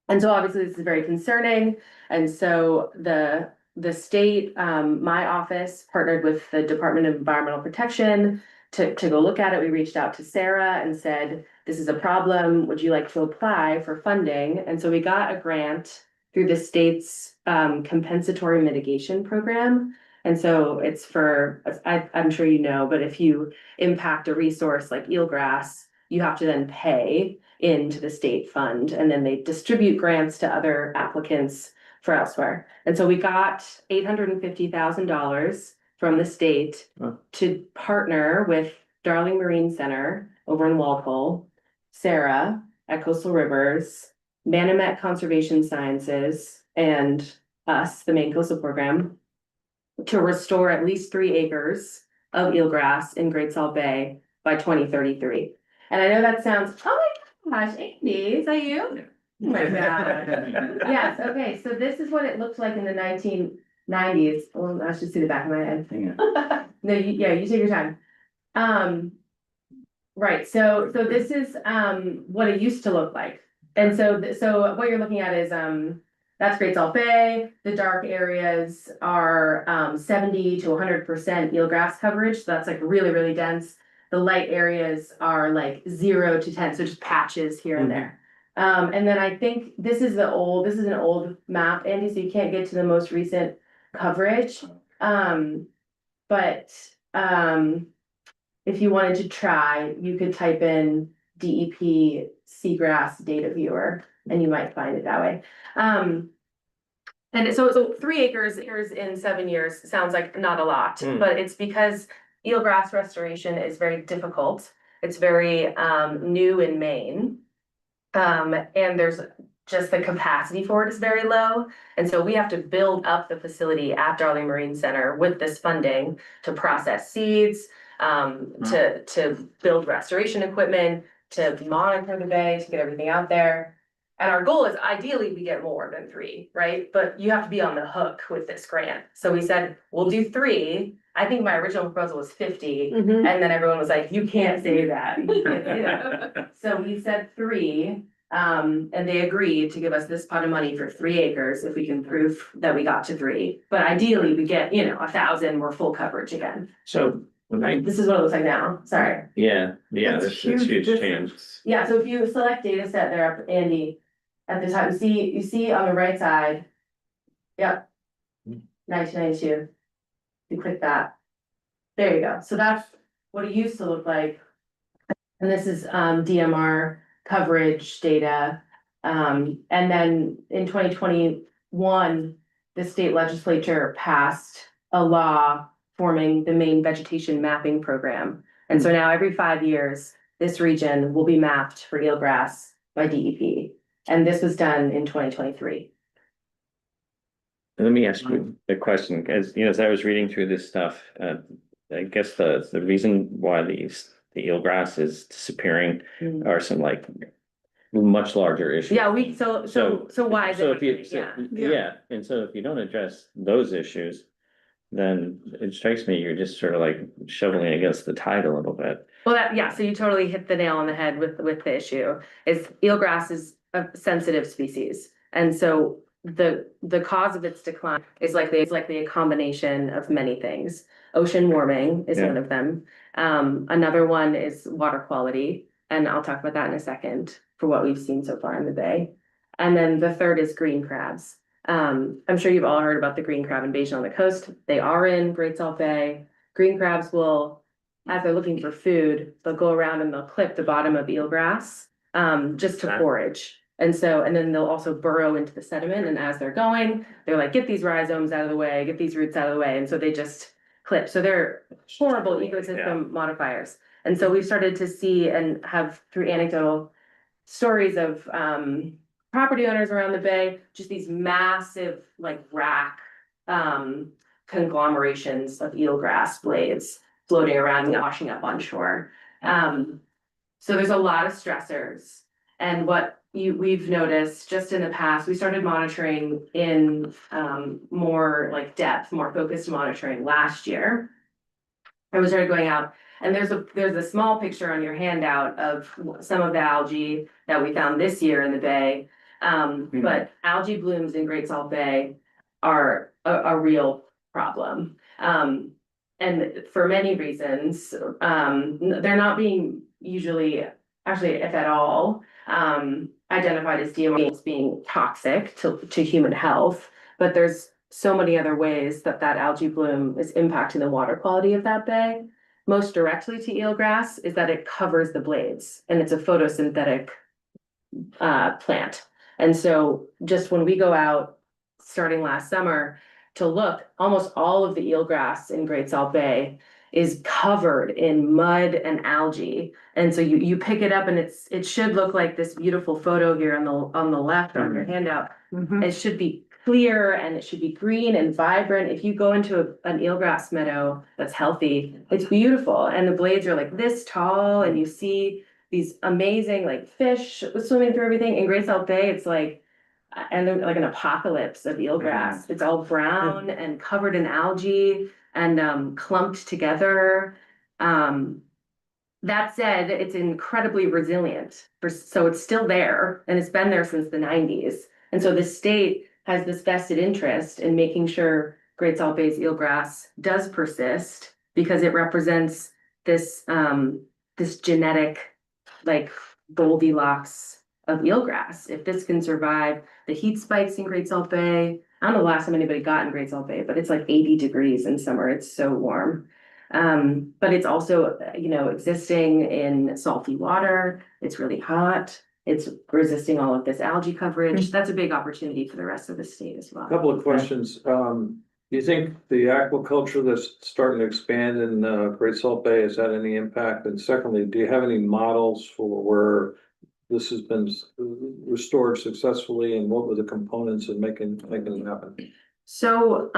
And so obviously this is very concerning. And so the state, my office partnered with the Department of Environmental Protection to go look at it. We reached out to Sarah and said, this is a problem. Would you like to apply for funding? And so we got a grant through the state's compensatory mitigation program. And so it's for, I'm sure you know, but if you impact a resource like eelgrass, you have to then pay into the state fund, and then they distribute grants to other applicants for elsewhere. And so we got $850,000 from the state to partner with Darling Marine Center over in Walpole, Sarah at Coastal Rivers, Manomet Conservation Sciences, and us, the Maine Coastal Program, to restore at least 3 acres of eelgrass in Great Salt Bay by 2033. And I know that sounds, oh my gosh, Andy, is that you? Oh my God. Yes, okay, so this is what it looked like in the 1990s. Well, I should see the back of my head. No, you take your time. Right, so this is what it used to look like. And so what you're looking at is that's Great Salt Bay. The dark areas are 70 to 100% eelgrass coverage. So that's like really, really dense. The light areas are like 0 to 10, so just patches here and there. And then I think this is an old map, Andy, so you can't get to the most recent coverage. But if you wanted to try, you could type in DEP seagrass data viewer and you might find it that way. And so 3 acres in 7 years sounds like not a lot, but it's because eelgrass restoration is very difficult. It's very new in Maine. And there's just the capacity for it is very low. And so we have to build up the facility at Darling Marine Center with this funding to process seeds, to build restoration equipment, to monitor the bay, to get everything out there. And our goal is ideally we get more than 3, right? But you have to be on the hook with this grant. So we said, we'll do 3. I think my original proposal was 50. And then everyone was like, you can't say that. You can't say that. So we said 3. And they agreed to give us this pot of money for 3 acres if we can prove that we got to 3. But ideally we get, 1,000, we're full coverage again. So, This is what it looks like now. Sorry. yeah, That's that's huge difference. change. Yeah, so if you select data set there, up, Andy, at the top, you see on the right side. Yep. 1992. You click that. There you go. So that's what it used to look like. And this is DMR coverage data. And then in 2021, the state legislature passed a law forming the Maine Vegetation Mapping Program. And so now every 5 years, this region will be mapped for eelgrass by DEP. And this was done in 2023. Let me ask you a question, as I was reading through this stuff, I guess the reason why the eelgrass is disappearing are some like much larger issues. Yeah, so why is it? Yeah, and so if you don't address those issues, then it strikes me you're just sort of like shoveling against the tide a little bit. Well, so you totally hit the nail on the head with the issue. Is eelgrass is a sensitive species, and so the cause of its decline is likely a combination of many things. Ocean warming is one of them. Another one is water quality, and I'll talk about that in a second for what we've seen so far in the bay. And then the third is green crabs. I'm sure you've all heard about the green crab invasion on the coast. They are in Great Salt Bay. Green crabs will, as they're looking for food, they'll go around and they'll clip the bottom of eelgrass just to forage. And then they'll also burrow into the sediment. And as they're going, they're like, get these rhizomes out of the way, get these roots out of the way. And so they just clip. So they're horrible ecosystem modifiers. And so we've started to see and have through anecdotal stories of property owners around the bay, just these massive like rack conglomerations of eelgrass blades floating around and washing up on shore. So there's a lot of stressors. And what we've noticed just in the past, we started monitoring in more like depth, more focused monitoring last year. And we started going out, and there's a small picture on your handout of some of the algae that we found this year in the bay. But algae blooms in Great Salt Bay are a real problem. And for many reasons, they're not being usually, actually, if at all, identified as DMRs being toxic to human health. But there's so many other ways that algae bloom is impacting the water quality of that bay. Most directly to eelgrass is that it covers the blades, and it's a photosynthetic plant. And so just when we go out, starting last summer, to look, almost all of the eelgrass in Great Salt Bay is covered in mud and algae. And so you pick it up and it should look like this beautiful photo here on the left on your handout. It should be clear and it should be green and vibrant. If you go into an eelgrass meadow that's healthy, it's beautiful. And the blades are like this tall and you see these amazing like fish swimming through everything. In Great Salt Bay, it's like, and they're like an apocalypse of eelgrass. It's all brown and covered in algae and clumped together. That said, it's incredibly resilient. So it's still there and it's been there since the 90s. And so the state has this vested interest in making sure Great Salt Bay's eelgrass does persist because it represents this this genetic like Goldilocks of eelgrass. If this can survive the heat spikes in Great Salt Bay, I don't know the last time anybody got in Great Salt Bay, but it's like 80 degrees in summer. It's so warm. But it's also, existing in salty water. It's really hot. It's resisting all of this algae coverage. That's a big opportunity for the rest of the state as well. Couple of questions. Do you think the aquaculture that's starting to expand in Great Salt Bay, has had any impact? And secondly, do you have any models for where this has been restored successfully, and what were the components of making it happen? So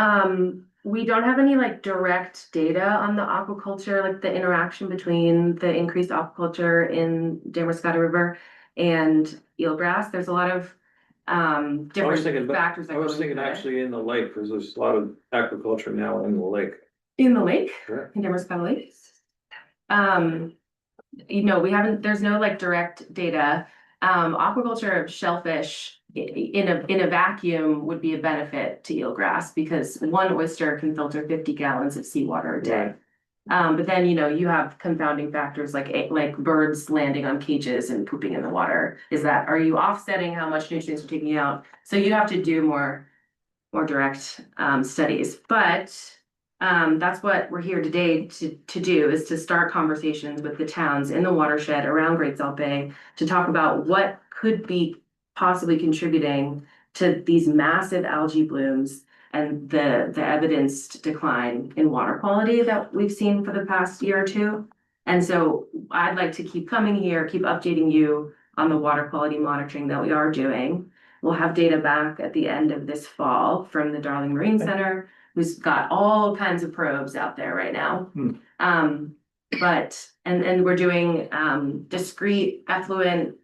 we don't have any like direct data on the aquaculture, like the interaction between the increased aquaculture in Damariscotta River and eelgrass. There's a lot of different factors that I was go thinking into it. actually in the lake, because there's a lot of aquaculture now in the lake. In the lake, Correct. in Damariscotta Lake. There's no like direct data. Aquaculture of shellfish in a vacuum would be a benefit to eelgrass because one oyster can filter 50 gallons of seawater a day. Right. But then, you have confounding factors like birds landing on cages and pooping in the water. Are you offsetting how much nutrients you're taking out? So you have to do more direct studies. But that's what we're here today to do, is to start conversations with the towns in the watershed around Great Salt Bay to talk about what could be possibly contributing to these massive algae blooms and the evidenced decline in water quality that we've seen for the past year or two. And so I'd like to keep coming here, keep updating you on the water quality monitoring that we are doing. We'll have data back at the end of this fall from the Darling Marine Center, who's got all kinds of probes out there right now. But we're doing discrete effluent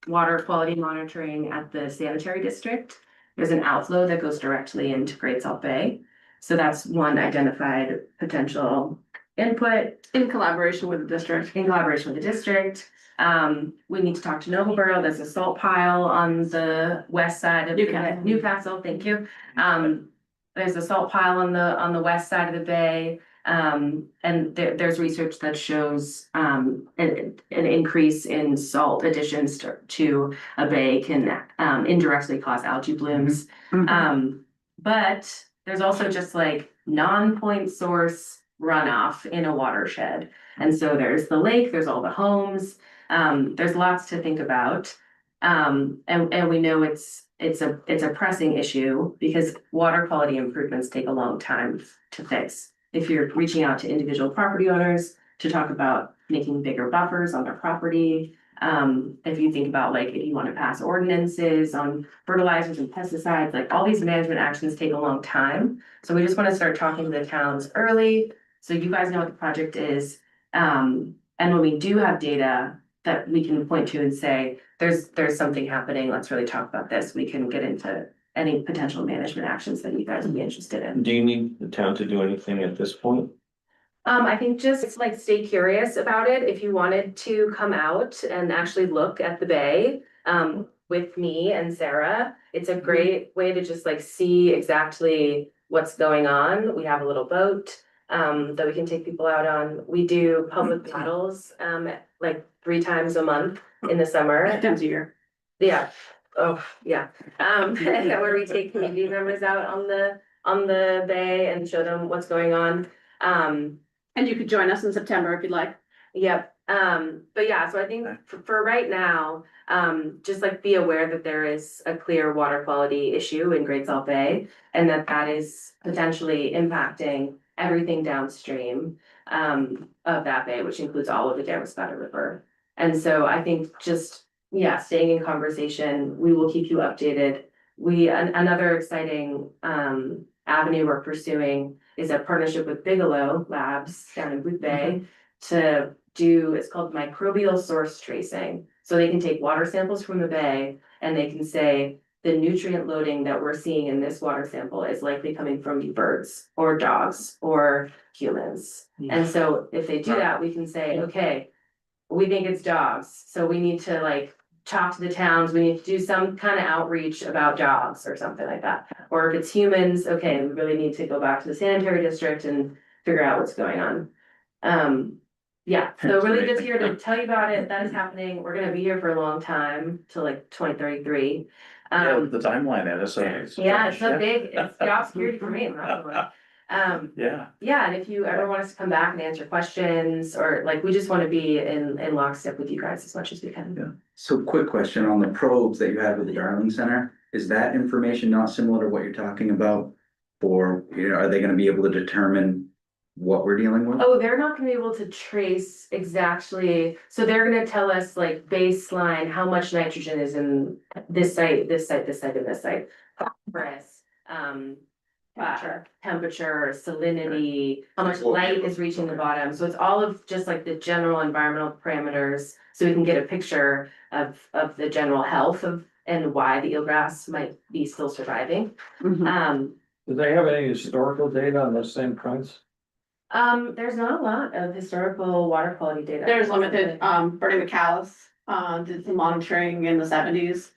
water quality monitoring at the sanitary district. There's an outflow that goes directly into Great Salt Bay. So that's one identified potential input. In collaboration with the district. In collaboration with the district. We need to talk to Nobleboro. There's a salt pile on the west side of Newcastle, thank you. There's a salt pile on the west side of the bay. And there's research that shows an increase in salt additions to a bay can indirectly cause algae blooms. But there's also just like non-point source runoff in a watershed. And so there's the lake, there's all the homes, there's lots to think about. And we know it's a pressing issue because water quality improvements take a long time to fix. If you're reaching out to individual property owners, to talk about making bigger buffers on their property. If you think about like, if you want to pass ordinances on fertilizers and pesticides, like all these management actions take a long time. So we just want to start talking to the towns early, so you guys know what the project is. And when we do have data that we can point to and say, there's something happening, let's really talk about this, we can get into any potential management actions that you guys would be interested in. Do you need the town to do anything at this point? I think just like stay curious about it. If you wanted to come out and actually look at the bay, with me and Sarah, it's a great way to just like see exactly what's going on. We have a little boat, that we can take people out on. We do public paddles, like 3 times a month in the summer. Times a year. Yeah, oh, yeah, where we take community members out on the bay and show them what's going on. And you could join us in September if you'd like. Yep, but yeah, so I think for right now, just like be aware that there is a clear water quality issue in Great Salt Bay. And that is potentially impacting everything downstream, of that bay, which includes all of the Damariscotta River. And so I think just, yeah, staying in conversation, we will keep you updated. Another exciting, avenue we're pursuing is a partnership with Bigelow Labs down in Booth Bay to do, it's called microbial source tracing. So they can take water samples from the bay and they can say the nutrient loading that we're seeing in this water sample is likely coming from birds or dogs or humans. And so if they do that, we can say, okay, we think it's dogs, so we need to like talk to the towns, we need to do some kind of outreach about dogs or something like that. Or if it's humans, okay, we really need to go back to the sanitary district and figure out what's going on. Yeah, so really just here to tell you about it, that is happening, we're gonna be here for a long time, till like 2033. Yeah, the timeline there, that's Yeah, it's so big, it's job security for me, probably. Yeah. Yeah, and if you ever want us to come back and answer questions, or like, we just wanna be in lockstep with you guys as much as we can. Yeah. So quick question on the probes that you had with the Darling Center, is that information not similar to what you're talking about? Or, are they gonna be able to determine what we're dealing with? Oh, they're not gonna be able to trace exactly, so they're gonna tell us like baseline, how much nitrogen is in this site, this site, this site, and this site. Phosphorus, temperature, salinity, how much light is reaching the bottom, so it's all of just like the general environmental parameters. So we can get a picture of the general health of, and why the eelgrass might be still surviving. Do they have any historical data on those same points? There's not a lot of historical water quality data. There's limited, Bernie McAllis, did some monitoring in the 70s.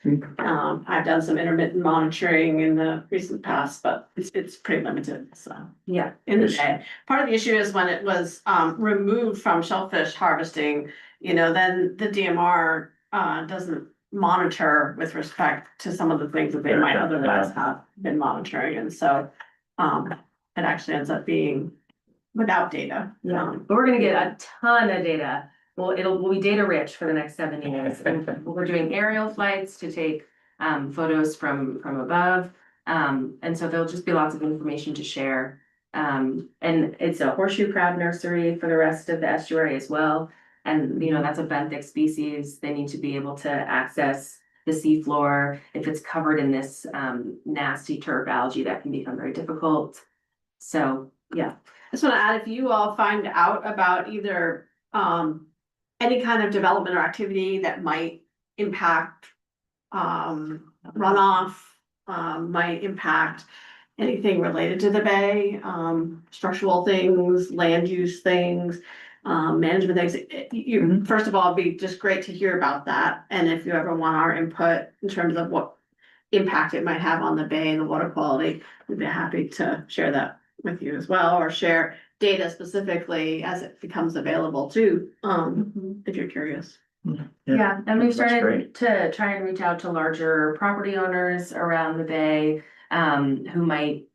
I've done some intermittent monitoring in the recent past, but it's pretty limited, so. Yeah. In the day, part of the issue is when it was, removed from shellfish harvesting, then the DMR, doesn't monitor with respect to some of the things that they might otherwise have been monitoring, and so, it actually ends up being without data. Yeah, but we're gonna get a ton of data. Well, we'll be data rich for the next 7 years. And we're doing aerial flights to take photos from above. And so there'll just be lots of information to share. And it's a horseshoe crab nursery for the rest of the estuary as well. And that's a benthic species. They need to be able to access the seafloor. If it's covered in this nasty turf algae, that can become very difficult. So, yeah. I just want to add, if you all find out about either any kind of development or activity that might impact runoff, might impact anything related to the bay, structural things, land use things, management things, you first of all, it'd be just great to hear about that. And if you ever want our input in terms of what impact it might have on the bay and the water quality, we'd be happy to share that with you as well, or share data specifically as it becomes available too, if you're curious. Yeah, and we've That's started great. to try and reach out to larger property owners around the bay, who might,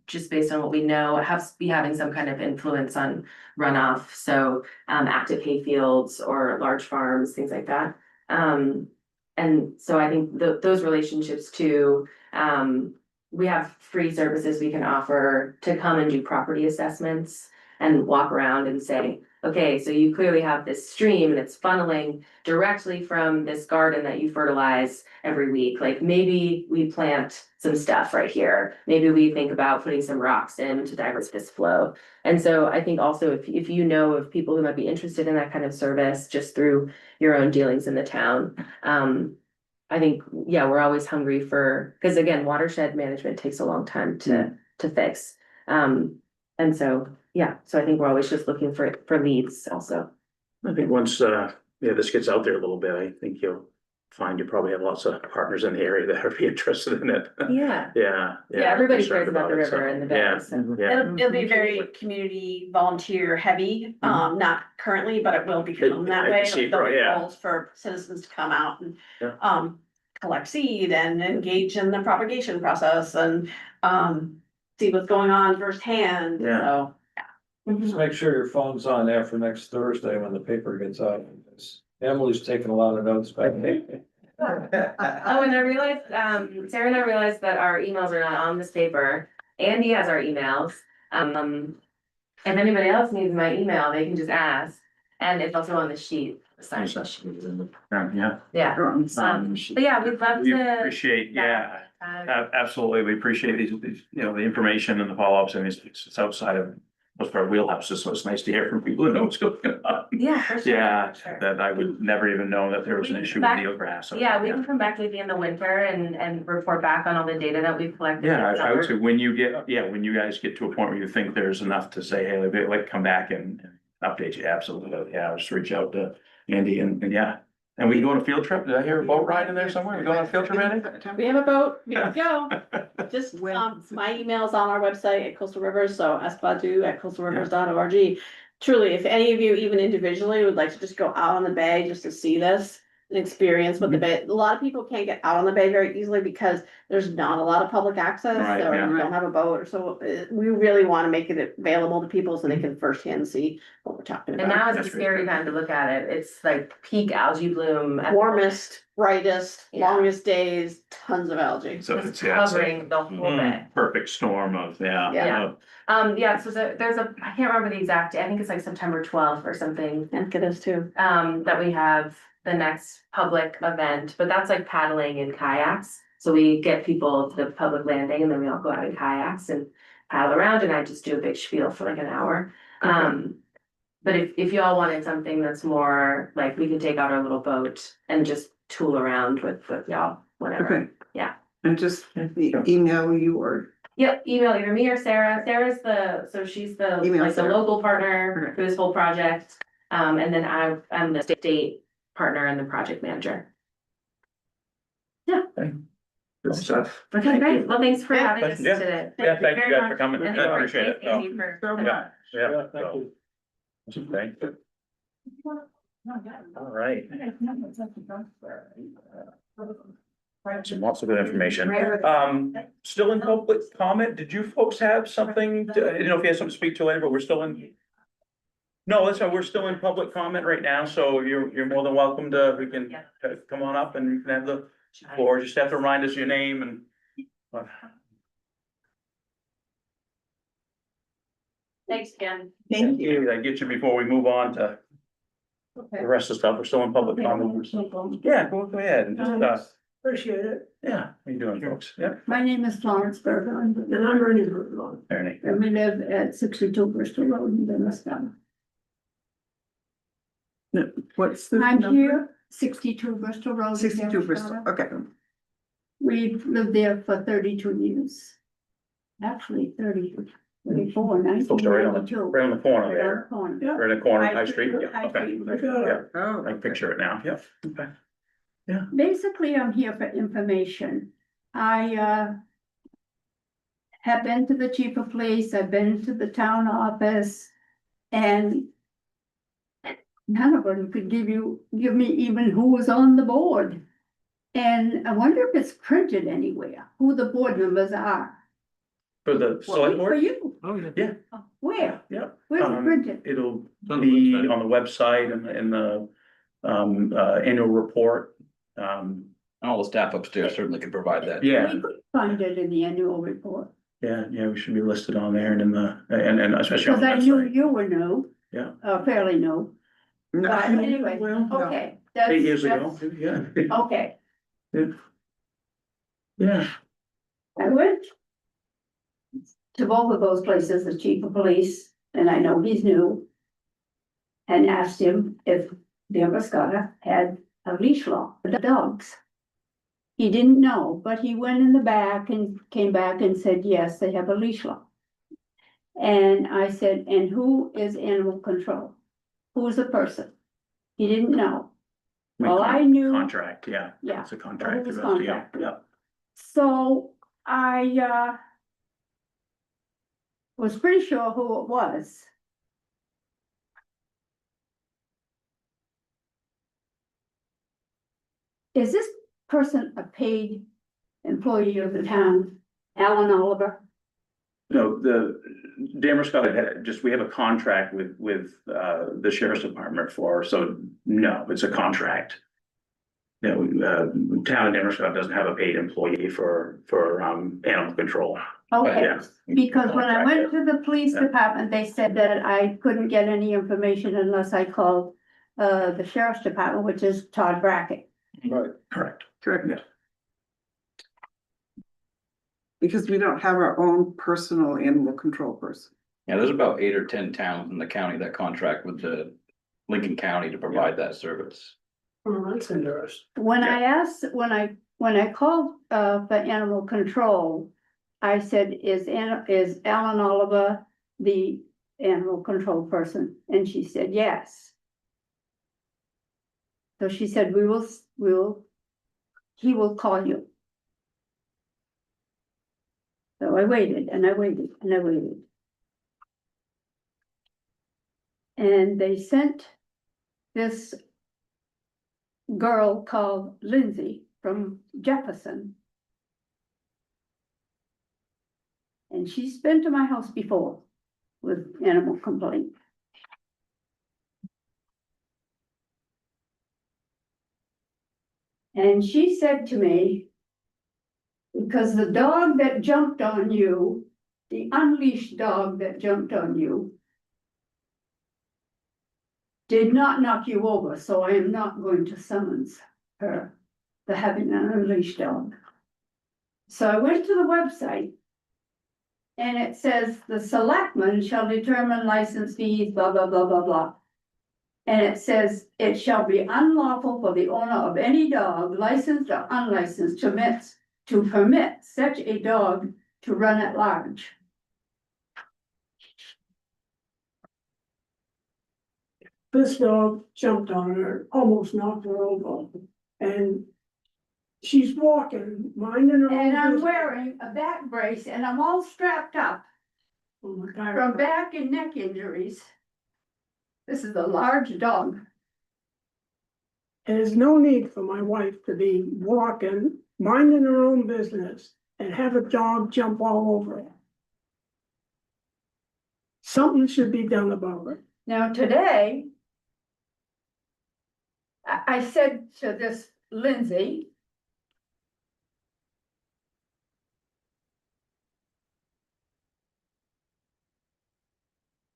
just based on what we know, be having some kind of influence on runoff. So, active hay fields or large farms, things like that. And so I think those relationships too, we have free services we can offer to come and do property assessments. and walk around and say, okay, so you clearly have this stream and it's funneling directly from this garden that you fertilize every week. Like maybe we plant some stuff right here. Maybe we think about putting some rocks in to divert this flow. And so I think also if you know of people who might be interested in that kind of service just through your own dealings in the town, I think, yeah, we're always hungry for, because again, watershed management takes a long time to fix. And so, yeah, so I think we're always just looking for leads also. I think once, this gets out there a little bit, I think you'll find you probably have lots of partners in the area that are interested in it. Yeah. Yeah. Yeah, everybody cares concerned about the it, so, river and the yeah, bay, so. Yeah. It'll be very community volunteer heavy, not currently, but it will become that I way. see, There'll be yeah. calls for citizens to come out and, Yeah. collect seed and engage in the propagation process and, see what's going on firsthand, Yeah. so. Just make sure your phone's on there for next Thursday when the paper gets out. Emily's taking a lot of notes back there. Oh, and I realized, Sarah and I realized that our emails are not on this paper. Andy has our emails. If anybody else needs my email, they can just ask. And it's also on the sheet. the sign sheet. Yeah. Yeah, but yeah, we'd love We to. appreciate, absolutely. We appreciate these, the information and the follow-ups, and it's outside of most of our wheelhouses, so it's nice to hear from people who know what's going on. Yeah, for sure. Yeah, for sure. that I would never even know that there was an issue with eelgrass. So, Yeah, we can come back maybe in the winter and report back on all the data that we've collected. Yeah, this I would summer. say when you guys get to a point where you think there's enough to say, hey, like come back and update you, absolutely, yeah, just reach out to Andy and yeah. And we can go on a field trip, did I hear a boat ride in there somewhere, we going on a field trip, Andy? We have a boat, here we go. Just, my email's on our website at Coastal Rivers, so espadu@coastalrivers.org. Truly, if any of you, even individually, would like to just go out on the bay just to see this and experience what the bay, a lot of people can't get out on the bay very easily because there's not a lot of public access, Right, or yeah. you don't have a boat, or so we really want to make it available to people so they can firsthand see what we're talking And about. now is That's a scary time to look at it. It's like peak algae bloom. at the Warmest, brightest, Yeah. longest days, tons of algae. So moment. it's, Just yeah, it's covering the whole bay. perfect storm of, Yeah. Yeah, so there's I can't remember the exact, I think it's like September 12th or something. I think it is too. That we have the next public event, but that's like paddling in kayaks. So we get people to the public landing and then we all go out in kayaks and paddle around and I just do a big spiel for like an hour. But if y'all wanted something that's more like we could take out our little boat and just tool around with y'all, whatever. Okay. Yeah. And just email you or. Yep, email either me or Sarah. She's the Email like the Sarah. local partner Okay. for this whole project. And then I'm the state partner and the project manager. Good stuff. Okay, great. Well, thanks for having us Yeah. today. Yeah, thank you very guys much. for coming, And I appreciate it. thank you for. Yeah, Yeah, thank so, you. thank you. All right. Some lots of good information. Still in public comment, did you folks have something, I didn't know if you had something to speak to later, but we're still in. No, that's why we're still in public comment right now, so you're more than welcome to, we can come on up and you can have the floor, just have to remind us your name and. Thanks, Ken. Thank you. I get you before we move on to the rest of the stuff, we're still in public comment. Yeah, go ahead and just, Appreciate it. yeah, how you doing, folks? Yeah, My name is Florence Berger, and I'm Ernie Berger, Ernie. and we live at 62 Bristol Road in Damariscotta. What's the I'm number? here, 62 Bristol Road. in 62 Bristol, Damariscotta. okay. We've lived there for 32 years. Actually, 34, Folks are right on the 1992. corner there, Corner. right in the corner, of High Street, yeah, High okay. Street. Yeah, Oh. I can picture it now, yeah, okay. Basically, I'm here for information. I have been to the chief of police, I've been to the town office, and none of them could give me even who was on the board. And I wonder if it's printed anywhere, who the board members are. For the select For board, you. Oh, yeah. Yeah. Where? yeah, Where's it printed? it'll on the be website. on the website and in the annual report. All the staff upstairs certainly can provide that. Yeah, We could find it in the annual report. yeah, we should be listed on there and in the, and especially on Because the I knew website. you were new. Yeah. Fairly new, No, but anyway, Well, okay. that's- 8 years ago, that's- yeah. Okay, Yeah, I went to both of those places, the chief of police, and I know he's new, and asked him if Damariscotta had a leash law for the dogs. He didn't know, but he went in the back and came back and said, yes, they have a leash law. And I said, and who is animal control? Who's the person? He didn't know. Well, I knew. contract, yeah. Yeah. It's a contract. was yeah, contract. Yeah. So I was pretty sure who it was. Is this person a paid employee of the town, Alan Oliver? No, the Damariscotta had just, we have a contract with the sheriff's department so no, it's a contract. You know, town of Damariscotta doesn't have a paid employee for animal control. Okay, Yeah. because when I went to the police Yeah. department, they said that I couldn't get any information unless I called the sheriff's department, which is Todd Brackett. Right. Correct. correct. Because we don't have our own personal animal control person. Yeah, there's about 8 or 10 towns in the county that contract with the Lincoln County to provide that service. Oh, that's interesting. When I asked, when I called for animal control, I said, is Alan Oliver the animal control person? And she said, yes. So she said, he will call you. So I waited and I waited and I waited. And they sent this girl called Lindsay from Jefferson. And she's been to my house before with animal complaint. And she said to me, because the dog that jumped on you, the unleashed dog that jumped on you, did not knock you over, so I am not going to summons her for having an unleashed dog. So I went to the website and it says the selectmen shall determine license fees, blah, blah, blah, blah, blah. And it says it shall be unlawful for the owner of any dog, licensed or unlicensed, to permit such a dog to run at large. This dog jumped on her, almost knocked her over, and she's walking, minding her own And I'm business. wearing a back brace and I'm all strapped up Oh my God. from back and neck injuries. This is a large dog. There's no need for my wife to be walking, minding her own business, and have a dog jump all over her. Something should be done about it. Now today, I said to this Lindsay,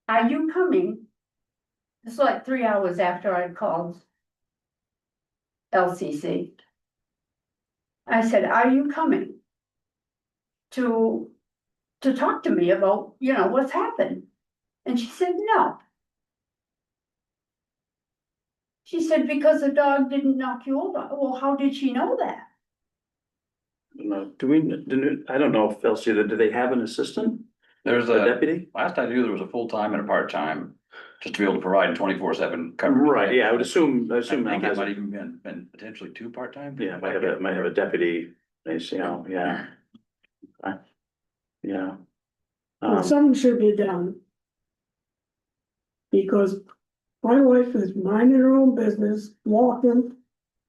are you coming? It's like 3 hours after I called LCC. I said, are you coming to talk to me about, what's happened? And she said, no. She said, because the dog didn't knock you over. Well, how did she know that? No, I don't know if Elsie, do they have an assistant? There's A a, deputy? last I knew, there was a full-time and a part-time, just to be able to provide 24/7 coverage. Right, yeah, I would assume, I Al think it has, might even been potentially 2 part-time. yeah, might have a deputy, yeah. Yeah. Well, something should be done. Because my wife is minding her own business, walking,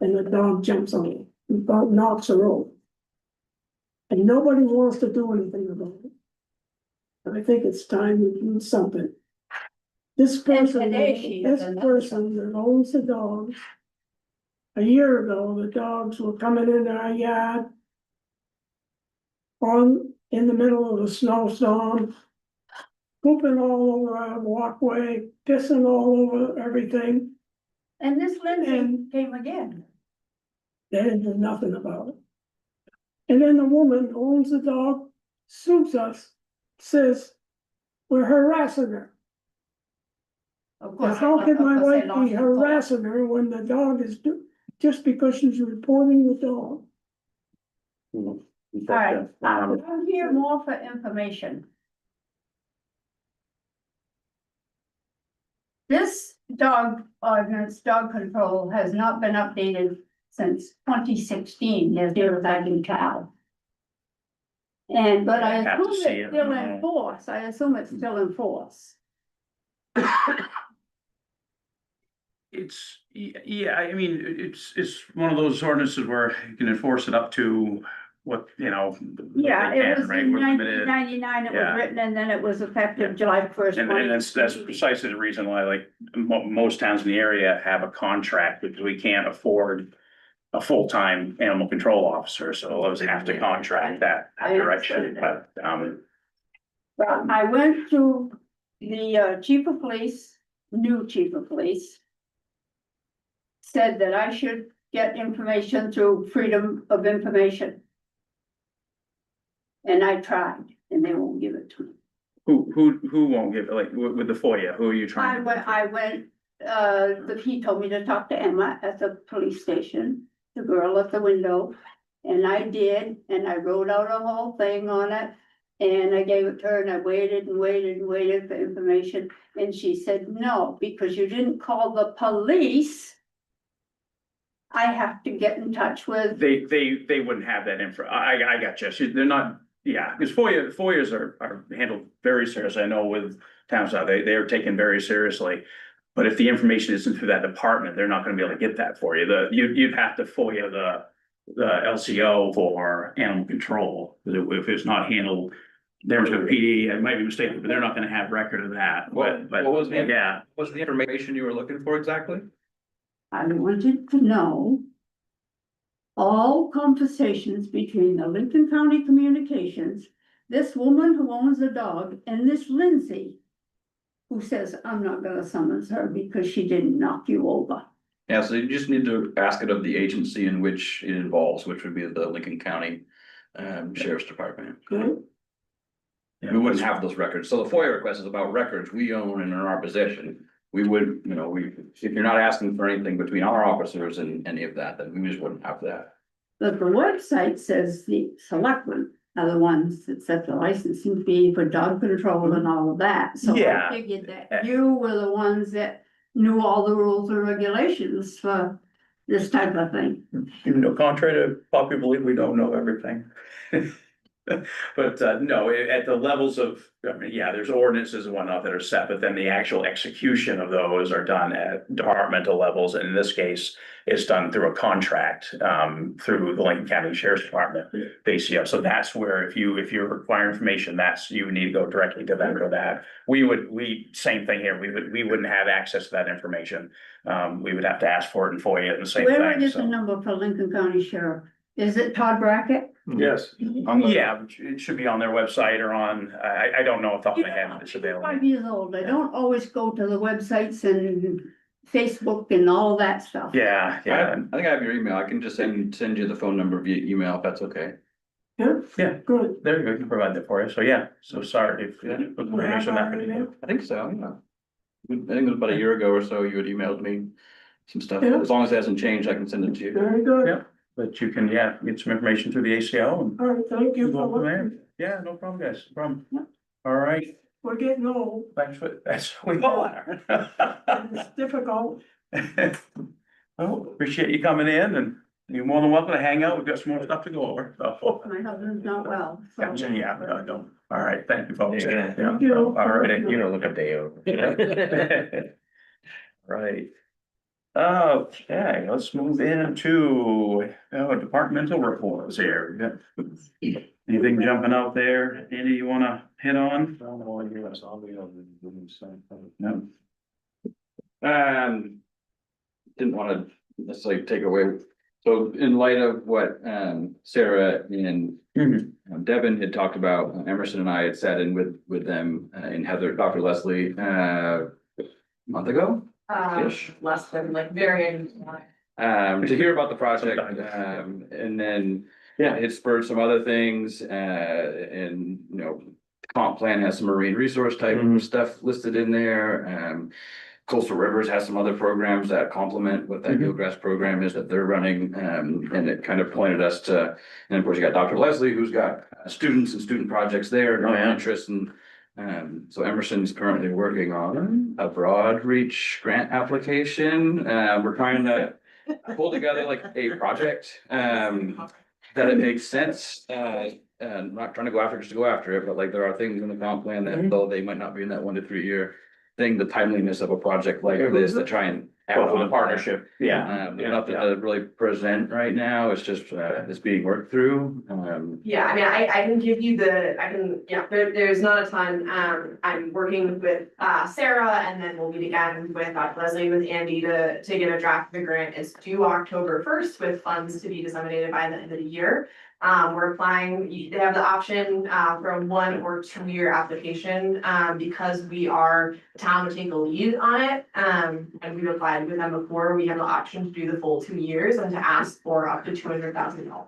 and the dog jumps on her, and about knocks her over. And nobody wants to do anything about it. I think it's time we do something. This person that owns the dogs. A year ago, the dogs were coming in our yard. On in the middle of a snowstorm, pooping all over our walkway, pissing all over everything. And this Lindsay And- came again. They didn't do nothing about it. And then the woman who owns the dog sues us, says we're harassing her. Of Now, course. how can my of course they wife lost be in court. harassing her when the dog is just because she's reporting the dog? All right, I'm here more for information. This dog ordinance, dog control has not been updated since 2016, as near as I can tell. And, but I Have to assume see it's it, still no. in force, I assume it's still in force. It's, yeah, I mean, it's one of those ordinances where you can enforce it up to what, you know. what Yeah, they it can, was right? in We're limited. 1999, it was Yeah. written, and then it was Yeah. effective July 1st. And that's 2020. precisely the reason why, like, most towns in the area have a contract, because we can't afford a full-time animal control officer, so those have to contract that I direction, understand but, Well, I went to the chief of police, new chief of police. Said that I should get information through Freedom of Information. And I tried, and they won't give it to me. who won't give, it? Like, with the FOIA, who are you trying? He told me to talk to Emma at the police station, the girl at the window. And I did, and I wrote out a whole thing on it. And I gave it to her, and I waited and waited and waited for information, and she said, no, because you didn't call the police. I have to get in touch with, They wouldn't have that info, I got you, they're not, yeah, because FOIAs are handled very seriously, I know with towns out, they're taken very seriously. But if the information isn't through that department, they're not gonna be able to get that for you, you'd have to FOIA the LCO for animal control, because if it's not handled. There's a PD, I might be mistaken, but they're not gonna have record of that, but, What was the- yeah. What's the information you were looking for exactly? I wanted to know. All conversations between the Lincoln County Communications, this woman who owns a dog, and this Lindsay. Who says, I'm not gonna summons her because she didn't knock you over. Yeah, so you just need to ask it of the agency in which it involves, which would be the Lincoln County Sheriff's Department. Good. We wouldn't have those records. So the FOIA request is about records we own and are in our possession. We would, if you're not asking for anything between our officers and any of that, then we just wouldn't have that. But the website says the selectmen are the ones that set the licensing fee for dog control and all of that. So Yeah. I figured that you were the ones that knew all the rules and regulations for this type of thing. Even though contrary to popular belief, we don't know everything. But no, at the levels of, I mean, yeah, there's ordinances and whatnot that are set, but then the actual execution of those are done at departmental levels. And in this case, it's done through a contract through the Lincoln County Sheriff's Department, the ACO. So that's where if you require information, you would need to go directly to them for that. Same thing here, we wouldn't have access to that information. We would have to ask for it in FOIA and the same Where thing. is the number for Lincoln County Sheriff? Is it Todd Brackett? Yes. Yeah, it should be on their website or on, I don't know if they have, it's available. 5 years old. I don't always go to the websites and Facebook and all that stuff. Yeah, I yeah, think I have your email. I can just send you the phone number via email if that's okay. yeah, Good. there you go, we can provide that for you. So yeah, so sorry if information that could be. I think so, yeah. I think it was about a year ago or so, you had emailed me some stuff. Yeah. As long as it hasn't changed, I can send it to you. Very good. Yeah. But you can, yeah, get some information through the ACO and All right, thank you. go from there. for Yeah, no problem, guys, no problem. Yeah. All right, We're getting old. thanks for, that's, we all are. It's difficult. Well, appreciate you coming in and you're more than welcome to hang out. We've got some more stuff to go over, so. My husband's not well, so. Gotcha, yeah, no, all right, thank you, folks. Yeah. Thank you. All right. You know, look up Dale. Right. Okay, let's move into departmental reports here. We got anything jumping out there? Andy, you wanna hit on? No. Didn't wanna necessarily take away, so in light of what Sarah and Devin had talked about, Emerson and I had sat in with them, and Heather, Dr. Leslie, a month ago. Ish. Less than like very. To hear about the project, and then, yeah, it spurred some other things, and, you know, the comp plan has some marine resource type stuff listed in there. Coastal Rivers has some other programs that complement what that Gilgrass program is that they're running, and it kind of pointed us to, and of course you got Dr. Leslie, who's got students and student projects there, and interest, and so Emerson's currently working on a broad reach grant application. We're trying to pull together like a project, that it makes sense, and not trying to go after just to go after it, but like there are things in the comp plan that though they might not be in that 1 to 3 year thing, the timeliness of a project like this to try and add Well, for on the partnership, yeah. There's nothing to really present right now. It's just, it's being worked through. Yeah, I mean, I can give you there's not a ton, I'm working with, Sarah, and then we'll meet again with Dr. Leslie, with Andy to get a draft of the grant. It's due October 1st with funds to be disseminated by the end of the year. We're applying, they have the option, for a 1 or 2 year application, because we are, the town would take the lead on it. And we've applied with them before, we have the option to do the full 2 years and to ask for up to $200,000.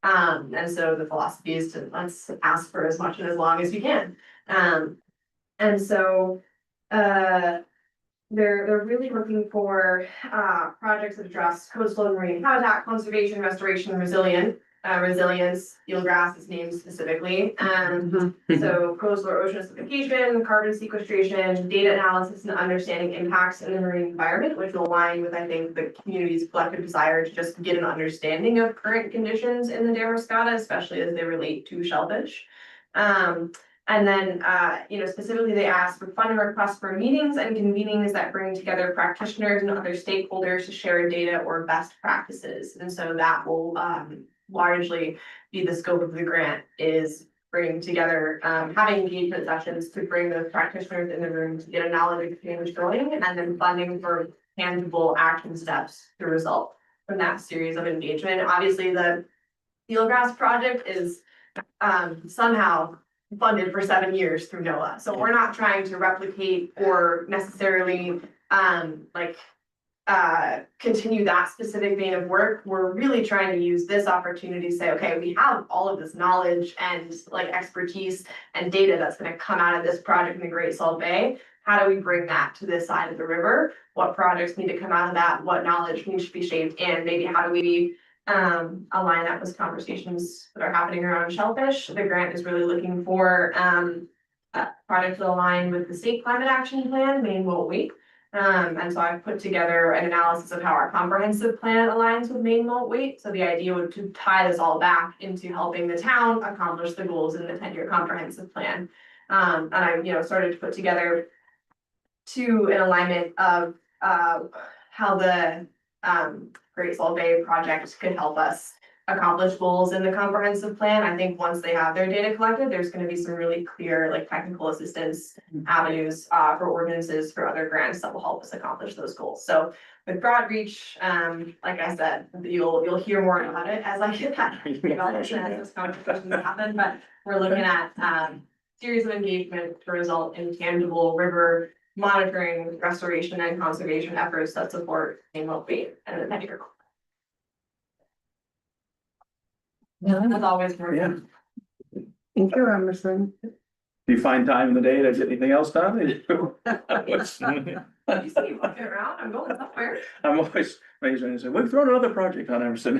And so the philosophy is to, let's ask for as much and as long as we can. And so, they're really looking for, projects that address coastal and marine habitat conservation, restoration, resilience, eelgrass is named specifically. So coastal or ocean acidification, carbon sequestration, data analysis and understanding impacts in the marine environment, which will align with, I think, the community's collective desire to just get an understanding of current conditions in the Damariscotta, especially as they relate to shellfish. And then, specifically they asked for funding requests for meetings and convenings that bring together practitioners and other stakeholders to share data or best practices. And so that will, largely be the scope of the grant, is bringing together, having engagement sessions to bring the practitioners in the room to get a knowledge exchange going, and then funding for tangible action steps to result from that series of engagement. Obviously, the Eelgrass project is somehow funded for 7 years through NOAA. So we're not trying to replicate or necessarily continue that specific vein of work. We're really trying to use this opportunity to say, okay, we have all of this knowledge and expertise and data that's going to come out of this project in the Great Salt Bay. How do we bring that to this side of the river? What projects need to come out of that? What knowledge needs to be shaped in? Maybe how do we align that with conversations that are happening around shellfish? The grant is really looking for projects that align with the state climate action plan, Maine Won't Wait. And so I've put together an analysis of how our comprehensive plan aligns with Maine Won't Wait. So the idea would to tie this all back into helping the town accomplish the goals in the 10-year comprehensive plan. And I, started to put together to an alignment of how the Great Salt Bay project could help us accomplish goals in the comprehensive plan. I think once they have their data collected, there's going to be some really clear technical assistance avenues for ordinances for other grants that will help us accomplish those goals. So with broad reach, like I said, you'll hear more about it as I get that development as this conversation happen. But we're looking at series of engagement to result in tangible river monitoring, restoration, and conservation efforts that support Maine Won't Wait and the 10-year goal. As always, Yeah. Thank you, Emerson. Do you find time in the day to get anything else done? You see me walking around, I'm going somewhere. I'm always amazed when you say, we've thrown another project on Emerson.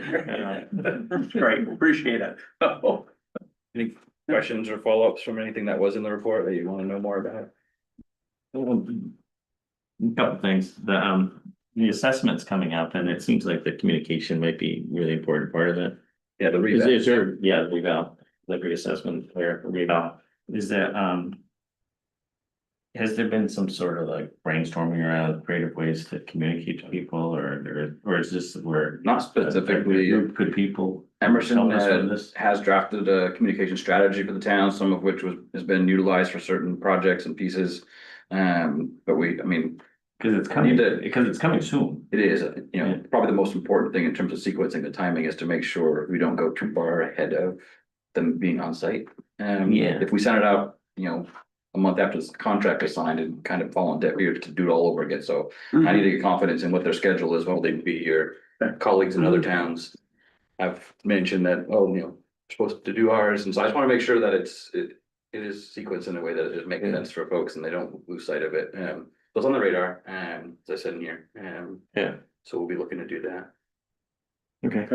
Great, appreciate it. Any questions or follow-ups from anything that was in the report that you want to know more about? A couple things, the assessment's coming up and it seems like the communication might be a really important part of it. Yeah, the Is there, reval, like reassessment or reval, is that, has there been some sort of brainstorming around creative ways to communicate to people or is this where? Not specifically. Could people? Emerson help us with this? has drafted a communication strategy for the town, some of which has been utilized for certain projects and pieces. But Because it's coming soon. it is, probably the most important thing in terms of sequencing the timing is to make sure we don't go too far ahead of them being on site. Yeah. If we send it out, a month after the contract is signed and kind of fall on deaf ears to do it all over again, so I need to get confidence in what their schedule is, when they be here. Colleagues in other towns have mentioned that, oh, supposed to do ours, and so I just wanna make sure that it is sequenced in a way that it makes sense for folks and they don't lose sight of it. So it's on the radar, as I said in here, Yeah. so we'll be looking to do that. Okay.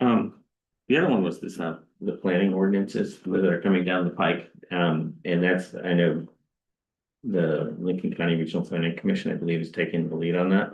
The other one was this, the planning ordinances that are coming down the pike, and that's, I know. The Lincoln County Regional Planning Commission, I believe, is taking the lead on that.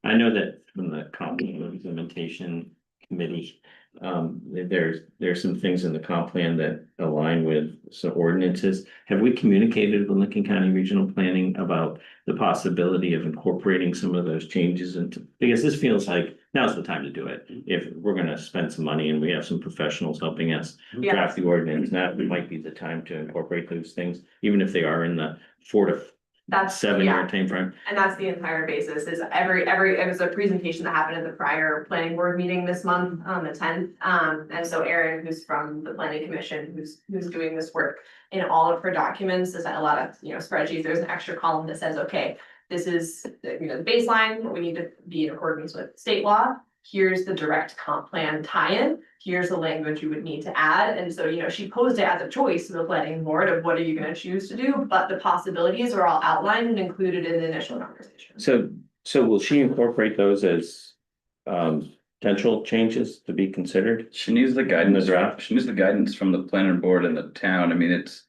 I know that from the comp plan implementation committee, there's some things in the comp plan that align with some ordinances. Have we communicated with Lincoln County Regional Planning about the possibility of incorporating some of those changes into, because this feels like now's the time to do it. If we're gonna spend some money and we have some professionals helping us Yeah. draft the ordinance, that might be the time to incorporate those things, even if they are in the 4 to That's 7 year timeframe. And that's the entire basis, is it was a presentation that happened at the prior planning board meeting this month on the 10th. And so Erin, who's from the planning commission, who's doing this work in all of her documents, there's a lot of, spreadsheets, there's an extra column that says, okay, this is, the baseline, we need to be in accordance with state law. Here's the direct comp plan tie-in, here's the language you would need to add, and so, she posed it as a choice to the planning board of what are you gonna choose to do, but the possibilities are all outlined and included in the initial conversation. So will she incorporate those as potential changes to be considered? She needs the In the guidance, draft? she needs the guidance from the planning board and the town. I mean, it's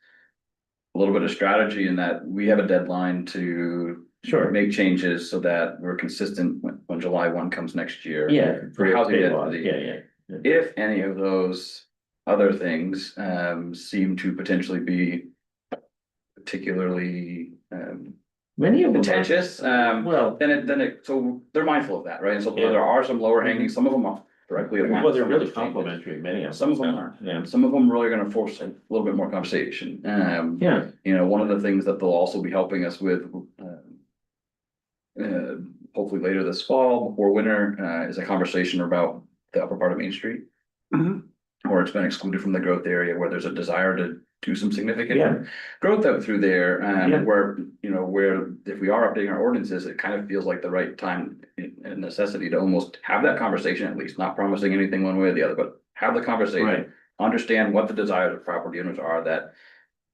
a little bit of strategy in that we have a deadline to Sure. make changes so that we're consistent when July 1 comes next year. Yeah. For housing state law. density. Yeah. If any of those other things seem to potentially be particularly Many of them. contentious, Well, so they're mindful of that, right? And so Yeah. there are some lower hanging, some of them are directly. aligned well, they're with really some of the changes. complimentary, many of them. Some of them are. Yeah. Some of them really are gonna force a little bit more conversation. Yeah. One of the things that they'll also be helping us with, hopefully later this fall, before winter, is a conversation about the upper part of Main Street. Where it's been excluded from the growth area, where there's a desire to do some Yeah. significant growth out through there, Yeah. where, where if we are updating our ordinances, it kind of feels like the right time and necessity to almost have that conversation, at least, not promising anything one way or the other, but have the conversation. Right. Understand what the desires of property owners are, that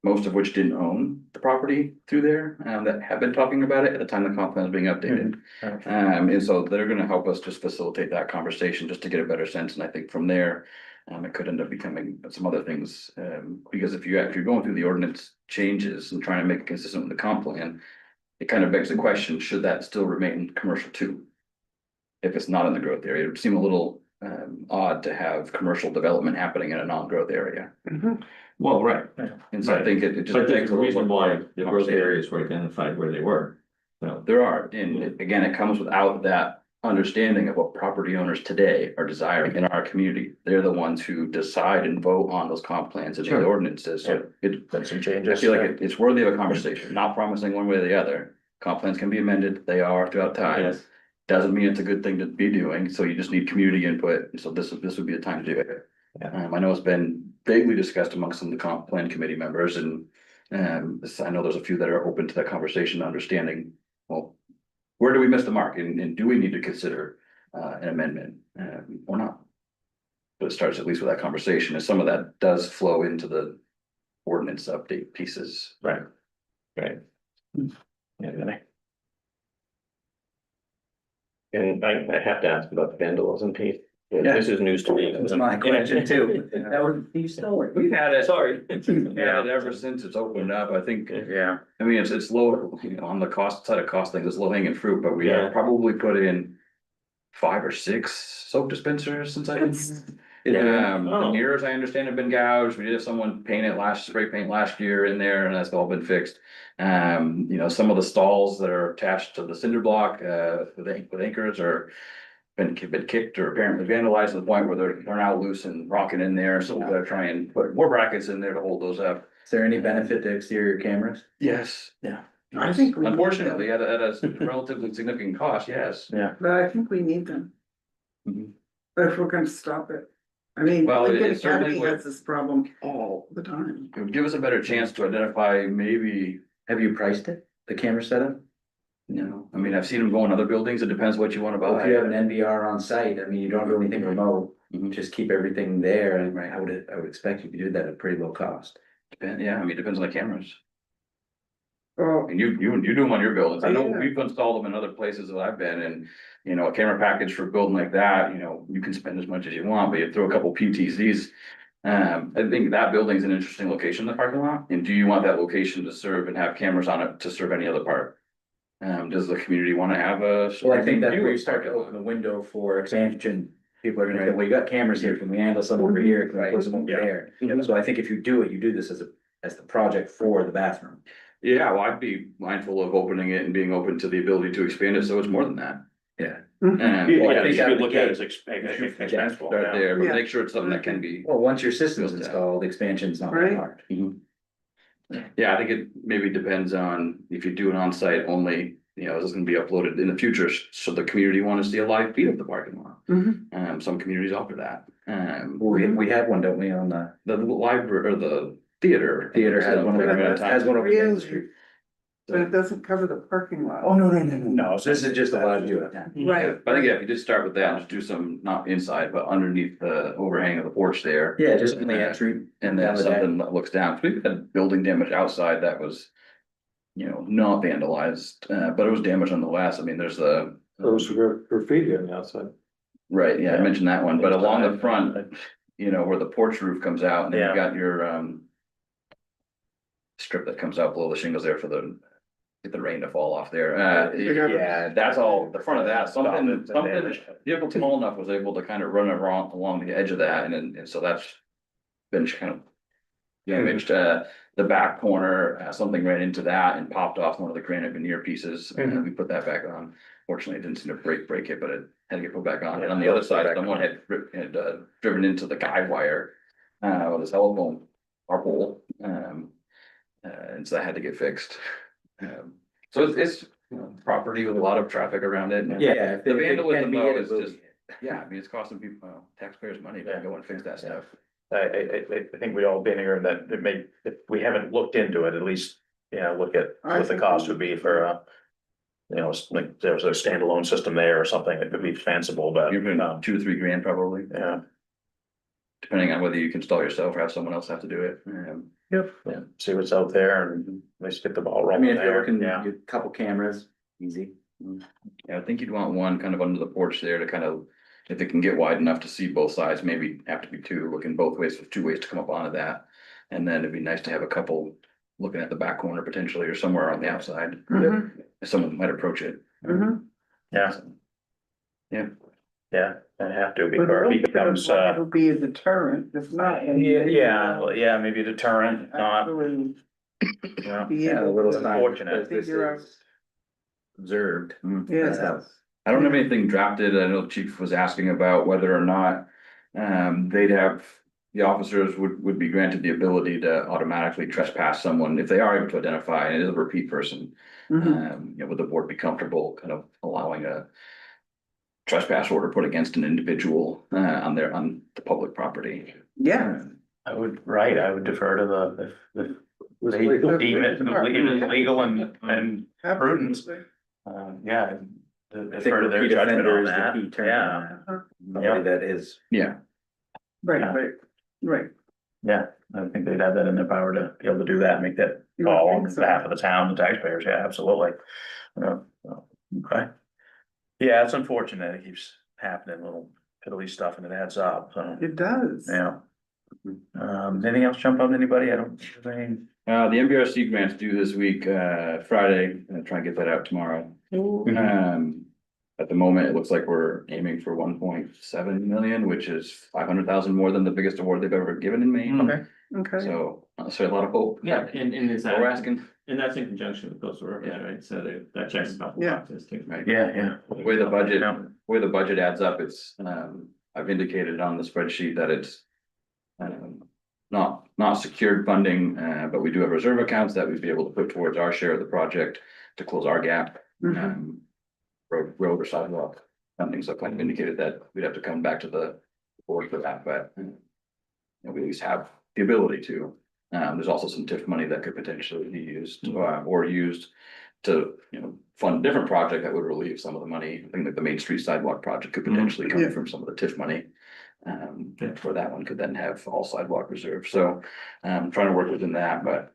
most of which didn't own the property through there, that have been talking about it at the time the comp plan is being updated. And so they're gonna help us just facilitate that conversation, just to get a better sense, and I think from there. It could end up becoming some other things, because if you're going through the ordinance changes and trying to make it consistent with the comp plan. It kind of begs the question, should that still remain commercial too? If it's not in the growth area, it would seem a little odd to have commercial development happening in a non-growth area. Well, right. And so I think it just. But there's begs a little reason bit why more the growth conversation. areas were identified where they were. So, There are, and again, it comes without that understanding of what property owners today are desiring in our community. They're the ones who decide and vote on those comp plans and the Sure. ordinances, so it, that's some I changes. feel like it's worthy of a conversation, not promising one way or the other. Comp plans can be amended, they are throughout time. Yes. Doesn't mean it's a good thing to be doing, so you just need community input, so this would be the time to do it. Yeah. I know it's been vaguely discussed amongst some of the comp plan committee members and, I know there's a few that are open to that conversation, understanding, well. Where do we miss the mark and do we need to consider an amendment or not? But it starts at least with that conversation, and some of that does flow into the ordinance update pieces. Right. Yeah. And I have to ask about the vandalism piece. Yeah. This is news to me. That's my question too. That would be stolen. We've had it. Sorry. Yeah, ever since it's opened up, I think, Yeah. I mean, it's low, on the cost side of cost things, it's low hanging fruit, but we Yeah. have probably put in 5 or 6 soap dispensers since I've been. Yeah. The Oh. mirrors, I understand, have been gouged. We did have someone paint it spray paint last year in there, and that's all been fixed. Some of the stalls that are attached to the cinder block, with anchors are been kicked or apparently vandalized to the point where they're now loose and rocking in there, so we gotta try and put more brackets in there to hold those up. Is there any benefit to exterior cameras? Yes. Yeah. I think we need Unfortunately, at a relatively significant cost, yes. But I think we need them. Mhm. If we're gonna stop it. I mean, Well, Lincoln it certainly Academy would. has this problem all the time. It would give us a better chance to identify maybe, Have you priced it, the camera setup? you know, I mean, I've seen them go in other buildings. It depends what you wanna Well, if you have an buy. NVR on site, I mean, you don't do anything remote, Mhm. just keep everything there, and I would expect you could do that at pretty low cost. Yeah, I mean, it depends on the cameras. Well, And you do them on your buildings. I know Yeah. we've installed them in other places that I've been and, you know, a camera package for a building like that, you know, you can spend as much as you want, but you throw a couple PTCs. I think that building's an interesting location in the parking lot. And do you want that location to serve and have cameras on it to serve any other part? Does the community want to have a? Well, I think that's view where of you start to parking open lot? the window for expansion. People are gonna say, Right. well, you got cameras here, can we handle some over here, can we put some over Yeah. there? Mhm. So I think if you do it, you do this as the project for the bathroom. Yeah, well, I'd be mindful of opening it and being open to the ability to expand it, so it's more than that. Yeah. Mhm. Well, I Yeah, think you out should of the look at it gate, as expensive. start there, but Yeah. make sure it's something that can be. Well, once your system's Built out. installed, expansion's not that Right. hard. Yeah, I think it maybe depends on if you do an on-site only, you know, is this gonna be uploaded in the future, so the community wanna see a live feed of the parking lot. Mhm. Some communities offer that, We have one, don't we, on the library or the theater. theater has one over, That's has one over Main really- Street. But it doesn't cover the parking lot. Oh, no. No, This is just allowed to do it. Right. But I think, yeah, if you did start with that, and just do some, not inside, but underneath the overhang of the porch there. Yeah, just in the entry. And down then the deck. something that looks down, we've had building damage outside that was, you know, not vandalized, but it was damaged nonetheless. I mean, there's the. There was graffiti on the outside. Right, yeah, I Yeah. mentioned that one, but along the front, Inside. you know, where the porch roof comes out, and then Yeah. you got your, strip that comes out below the shingles there for get the rain to fall off there. Yeah, that's all, the front of that, something, vehicle small enough was able to kind of run along the edge of that, and so that's been kind of damaged. The back corner, something ran into that and popped off one of the granite veneer pieces, and we put that back on. Fortunately, it didn't seem to break it, but it had to get put back on. And on the other side, someone had driven into the guide wire, with his telephone, our pole, and so that had to get fixed. So it's you know, property with a lot of traffic around it. and- Yeah. if The it- if it can vandalism be though hit, it is will just, be hit. yeah, I mean, it's costing people, taxpayers money to go and fix that stuff. I think we all been here that it may, if we haven't looked into it, at least, you know, look at what the cost would be for, you know, like there's a standalone system there or something that could be fanciful, but, You're putting $2 to $3 grand probably, yeah. depending on whether you can install yourself or have someone else have to do it. Yep. Yeah, see what's out there and let's get the ball I rolling mean, if you're there, looking, yeah. a couple cameras, easy. Yeah, I think you'd want one kind of under the porch there to kind of, if it can get wide enough to see both sides, maybe have to be two, looking both ways, with 2 ways to come up onto that. And then it'd be nice to have a couple looking at the back corner potentially, or somewhere on the outside, Mhm. if someone might approach it. Mhm. Yeah. Yeah. Yeah, I have to But before it becomes, It'll be a deterrent, if not. yeah, maybe a deterrent, not, Actually yeah. be Yeah, a able little to sign. Unfortunate. This figure out. is observed. Yes. I don't have anything drafted. I know the chief was asking about whether or not, they'd have, the officers would be granted the ability to automatically trespass someone if they are able to identify, and it is a repeat person. Mhm. You know, would the board be comfortable kind of allowing a trespass order put against an individual, on the public property? Yeah. I would defer to the they deem it legal and prudent. Yeah. I think Defer to their repeat judgment offender on is the that, key term. yeah, Somebody that is. Yeah, Right. yeah, I think they'd have that in their power to be able to do that, and make that You would call on think so. behalf of the town, the taxpayers, yeah, absolutely. Yeah, so, okay. Yeah, it's unfortunate, it keeps happening, little piddly stuff, and it adds up, so, It does. yeah. Anything else jump out at anybody? I don't, think. the MBRC grants due this week, Friday, try and get that out tomorrow. At the moment, it looks like we're aiming for 1.7 million, which is 500,000 more than the biggest award they've ever given in Maine. Okay. Okay. So, a lot of hope. Yeah, and it's What we're asking, and that's in conjunction with those rivers, Yeah. right? So that checks a couple Yeah. boxes too. right? Yeah. The way the budget, Yeah. way the budget adds up, it's, I've indicated on the spreadsheet that it's. Not secured funding, but we do have reserve accounts that we'd be able to put towards our share of the project to close our gap. Mhm. Road or sidewalk funding, so kind of indicated that we'd have to come back to the forward for that, but. We at least have the ability to. There's also some TIF money that could potentially be used, or used to, fund a different project that would relieve some of the money. I think that the Main Street sidewalk project could potentially come Yeah. from some of the TIF money. For that one could then have all sidewalk reserve, so, trying to work within that, but.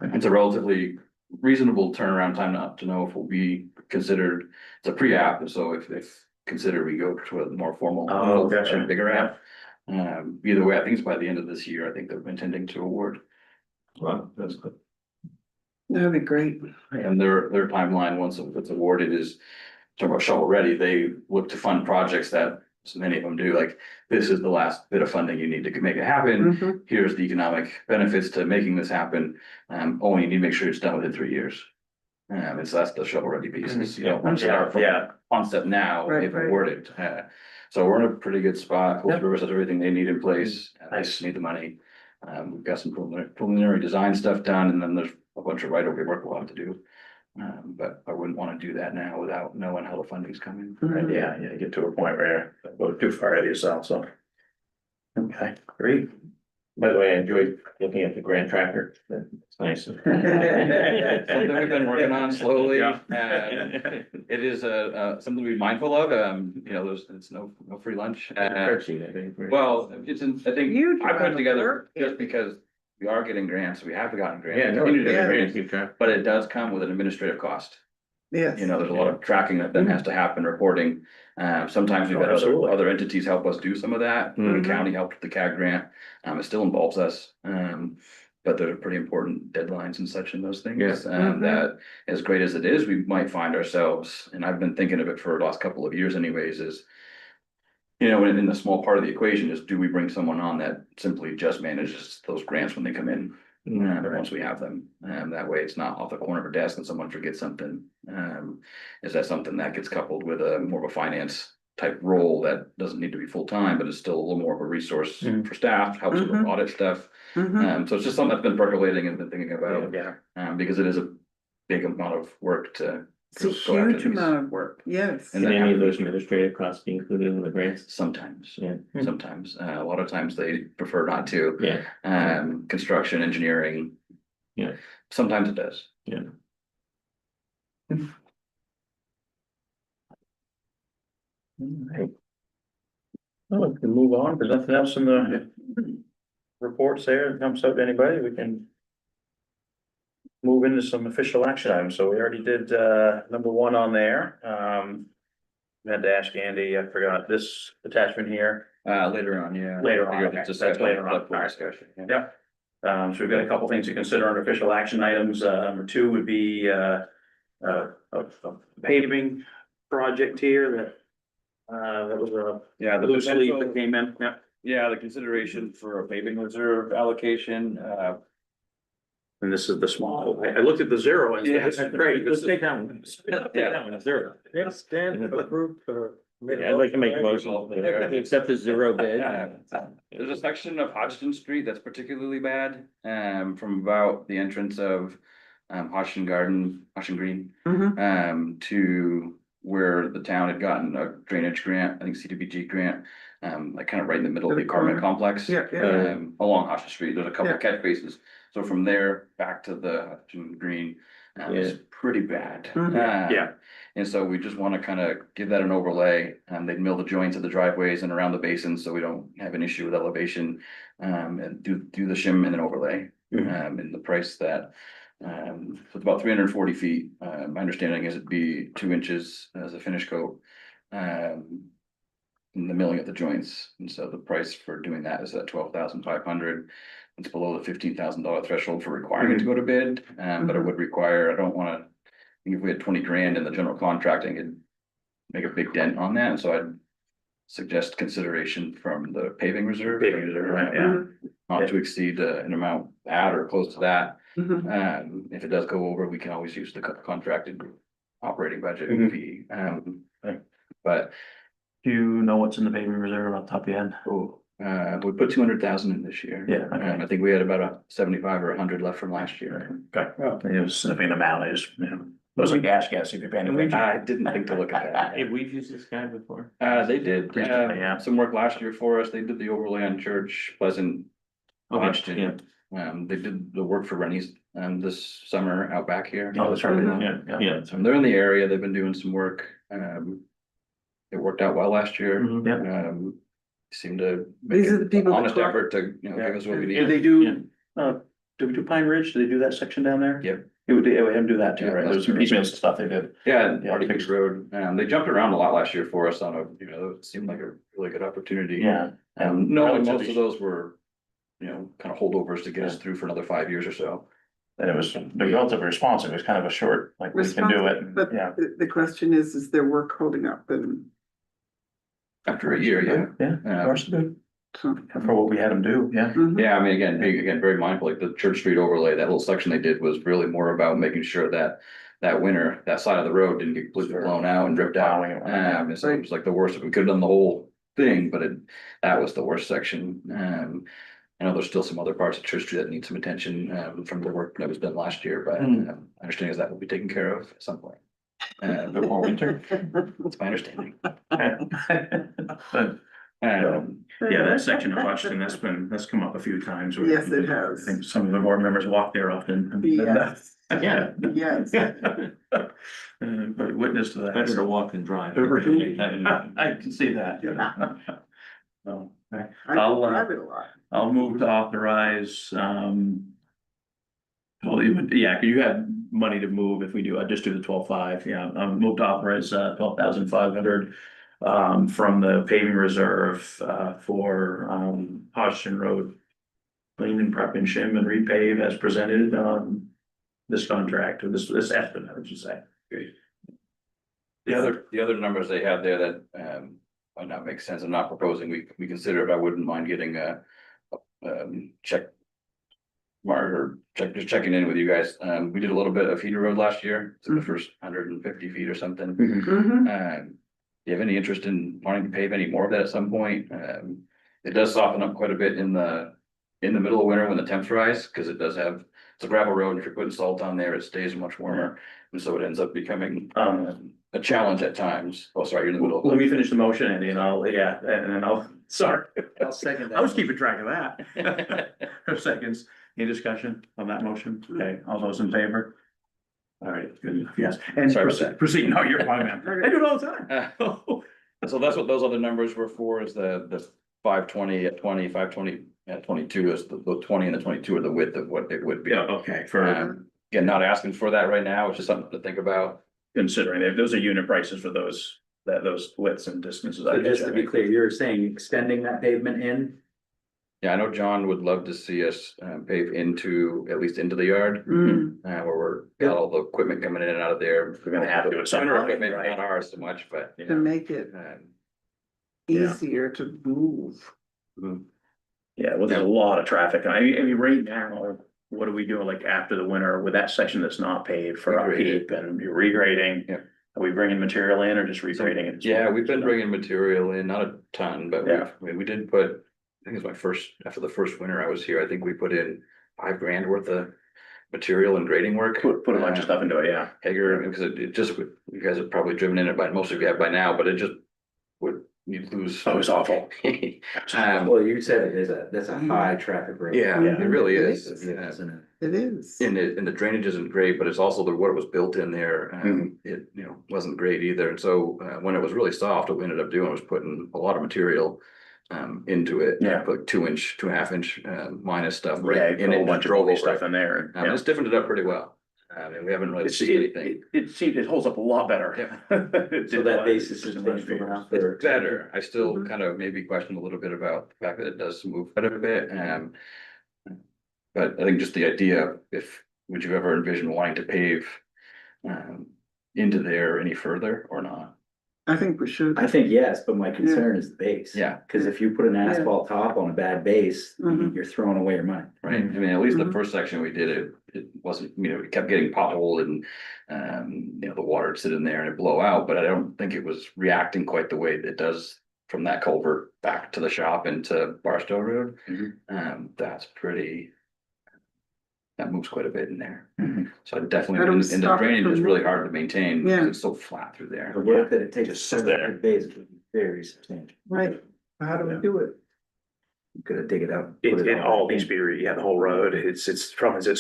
It's a relatively reasonable turnaround time to know if it will be considered, it's a pre-app, so if consider we go to a more formal. Oh, gotcha. and bigger app. Either way, I think it's by the end of this year, I think they're intending to award. Well, that's good. That'd be great. And their timeline, once it's awarded, is talk about shovel ready, they look to fund projects that, so many of them do, like, this is the last bit of funding you need to make it happen. Mhm. Here's the economic benefits to making this happen, you need to make sure it's done within 3 years. And so that's the shovel ready piece, is, once they are, concept now, Right, they've right. awarded, so we're in a pretty good spot, Coast Yep. Rivers has everything they need in place, they Nice. just need the money. We've got some preliminary design stuff done, and then there's a bunch of right-of-way work we'll have to do. But I wouldn't wanna do that now without knowing how the funding's coming. Mhm. Yeah, get to a point where you go too far ahead of yourself, so. Okay, great. By the way, I enjoyed looking at the Grand Tracker, it's nice. Something we've been working on slowly. Yeah. It is something to be mindful of, it's no free lunch. Spreadsheet, I think. Well, I think Huge I put amount it of together work. just because we are getting grants, we have gotten grants. Yeah, we no, continue to get yeah. grants, keep track. but it does come with an administrative cost. Yes. There's a lot of tracking that then has to happen, reporting. Sometimes we've Oh, had absolutely. other entities help us do some of that. The Mhm. county helped with the CAG grant. It still involves us. But there are pretty important deadlines and such in those things. Mhm. That as great as it is, we might find ourselves, and I've been thinking of it for the last couple of years anyways, is. In the small part of the equation is, do we bring someone on that simply just manages those grants when they come in? Once we have them, that way it's not off the corner of a desk and someone forgets something. Is that something that gets coupled with a more of a finance type role that doesn't need to be full-time, but is still a little more of a resource Mhm. for staff, helps with Mhm. audit stuff. Mhm. So it's just something that's been percolating and been thinking about, Yeah. because it is a big amount of work to. It's a go after huge these. amount of work, yes. And Can then any have of to those be- administrative costs be included in the grants? Sometimes, Yeah. sometimes, a lot of times they prefer not to. Yeah. Construction, engineering. Yeah. Sometimes it does. Yeah. Alright. Well, we can move on, there's nothing else in the reports there that comes up to anybody, we can. Move into some official action items, so we already did number one on there, had to ask Andy, I forgot this attachment here. Later on, yeah. Later on, Figured okay, it's just that's later on. select board Alright. discussion, yeah. Yep. So we've got a couple things to consider on official action items. Number two would be a paving project here that was Yeah, the loose leaf potential- that came in, yeah. Yeah, the consideration for a paving reserve allocation, And this is the small, I looked at the zero and Yeah. this is great, let's take that one. Yeah. Take that one, zero. Yeah, stand approved or. Yeah, I'd like to make a motion to accept the zero bid. There's a section of Hodgson Street that's particularly bad, from about the entrance of, Hodgson Green. To where the town had gotten a drainage grant, I think CDBG grant, like kind of right in the middle of the apartment complex. Yeah, yeah. Along Hodgson Street, there's a couple Yeah. of catch bases, so from there back to the Hodgson Green, is pretty bad. Mhm. Yeah. And so we just wanna kind of give that an overlay, they'd mill the joints of the driveways and around the basins, so we don't have an issue with elevation. And do the shim and an overlay, and the price that, so it's about 340 feet, my understanding is it'd be 2 inches as a finish coat. In the milling of the joints, and so the price for doing that is at 12,500. It's below the $15,000 threshold for requiring it to go to bid, but it would require, I don't wanna. I think if we had 20 grand in the general contracting, it'd make a big dent on that, and so I'd suggest consideration from the paving reserve. Right, yeah. Not to exceed an amount at or close to that. Mhm. If it does go over, we can always use the contracted operating budget Mhm. fee. But Do you know what's in the paving reserve off the top of your head? we put 200,000 in this year. Yeah, okay. I think we had about a 75 or 100 left from last year. Okay, well, it was a significant amount, I just, Those are gas, if you're paying attention. I didn't think to look at that. Hey, we've used this guy before. They did, Recently, yeah. some work last year for us. They did the overlay on Church, Pleasant. Okay, Hodgson. They did the work for Rennie's, this summer out back here. Oh, that's right, Mhm. Yeah. So they're in the area. They've been doing some work. It worked out well last year. Mhm, yeah. Seemed to. These are the people that Honest talk- effort to, give us what we Did need. they do, did we do Pine Ridge? Did they do that section down there? Yep. It would, it would have to do that too, Yeah, right? There's some that's- piecemeal stuff they did. Yeah, Yeah, Hardy fixed- Creek Road. They jumped around a lot last year for us on it seemed like a really good opportunity. Yeah. No, most relatively- of those were, kind of holdovers to get us through for another 5 years or so. And it was relatively responsive. It was kind of a short, like, we can do it. and- But Yeah. the question is their work holding up and After a year, yeah. Yeah, of course, good. so. For what we had them do, yeah. Mhm. Yeah, I mean, being very mindful, like the Church Street overlay, that little section they did was really more about making sure that that winter, that side of the road didn't get completely blown out and dripped out. Plowing it, yeah. And so it was like the worst, we could have done the whole thing, but that was the worst section. I know there's still some other parts of Church Street that need some attention, from the work that was done last year, but my understanding is that will be taken care of at some point. Before winter. That's my understanding. But, yeah, that section of Hodgson, that's come up a few times. where Yes, it has. I think some of the board members walk there often. Yes. Yeah. Yes. But witness to that. Better to walk than drive. I can see that, yeah. So, I I'll, drive it a lot. I'll move to authorize, well, yeah, you had money to move if we do, I just do the 12.5. Yeah, move to authorize, 12,500. From the paving reserve, for, Hodgson Road. Clean and prep and shim and repave as presented, this contract, or this estimate, I should say. The other numbers they had there that might not make sense. I'm not proposing we consider, but I wouldn't mind getting a check. Mark or just checking in with you guys. We did a little bit of feeder road last year, so the first 150 feet or something. Mhm. Do you have any interest in wanting to pave any more of that at some point? It does soften up quite a bit in the middle of winter when the temps rise, because it's a gravel road. If you're putting salt on there, it stays much warmer. And so it ends up becoming a challenge at times. Oh, sorry, you're in the middle. Let me finish the motion, Andy, and then I'll, sorry. I'll second that. I was keeping track of that. For seconds, any discussion on that motion? Okay, all those in favor? All right, good, yes, and Sorry about that. proceed, no, you're fine, man. I do it all the time. So that's what those other numbers were for, is the 520 at 20, 520 at 22 is the 20 and the 22 are the width of what it would be. Yeah, okay, for Again, not asking for that right now, it's just something to think about. considering, those are unit prices for those widths and distances. So just to be clear, you're saying extending that pavement in? Yeah, I know John would love to see us pave at least into the yard, Mm. where we're got all the equipment coming in and out of there. We're gonna have to at some Center point, equipment, right? not ours so much, but. To make it Yeah. easier to move. Yeah, well, there's a lot of traffic. I mean, right now, what are we doing like after the winter with that section that's not paved for our Regrade it. heap and you're regrading? Yeah. Are we bringing material in or just regrading it? Yeah, we've been bringing material in, not a ton, but Yeah. we did put, I think it's after the first winter I was here, I think we put in $5,000 worth of material and grading work. Put a bunch of stuff into it, yeah. Hager, because it just, you guys have probably driven in it, but most of you have by now, but it just you'd lose. Oh, it's awful. Well, you said that's a high traffic road. Yeah, Yeah. it really It is. is. Yeah. Isn't it? It is. And the drainage isn't great, but it's also what it was built in there, it, wasn't great either, and so, when it was really soft, what we ended up doing was putting a lot of material. Into it. Yeah. Put 2-inch, 2.5-inch, minus stuff Yeah, right in put it. a bunch of drove movie over it. stuff in there. And it's stiffened it up pretty well, and we haven't really It's, seen it, anything. it seems, it holds up a lot better. So that basis has been around for. It's better. I still Mhm. kind of maybe question a little bit about the fact that it does move quite a bit, but I think just the idea, would you ever envision wanting to pave into there any further or not? I think we should. I think yes, but my concern is the base. Yeah. Cause if you put an asphalt top on a bad base, Mhm. you're throwing away your money. Right, I mean, at least the Mhm. first section we did, it wasn't, it kept getting potholed and, the water would sit in there and it'd blow out, but I don't think it was reacting quite the way it does from that culvert back to the shop into Barstow Road. Mhm. That's pretty that moves quite a bit in there. Mhm. So How do definitely, we and the stop it drainage is from- really hard to maintain, Yeah. because it's so flat through there. The work that it takes to Just set there. the base would be very substantial. Right, how do we do it? You gotta dig it out. It, put it all all back needs in. to be, yeah, the whole road, it's it's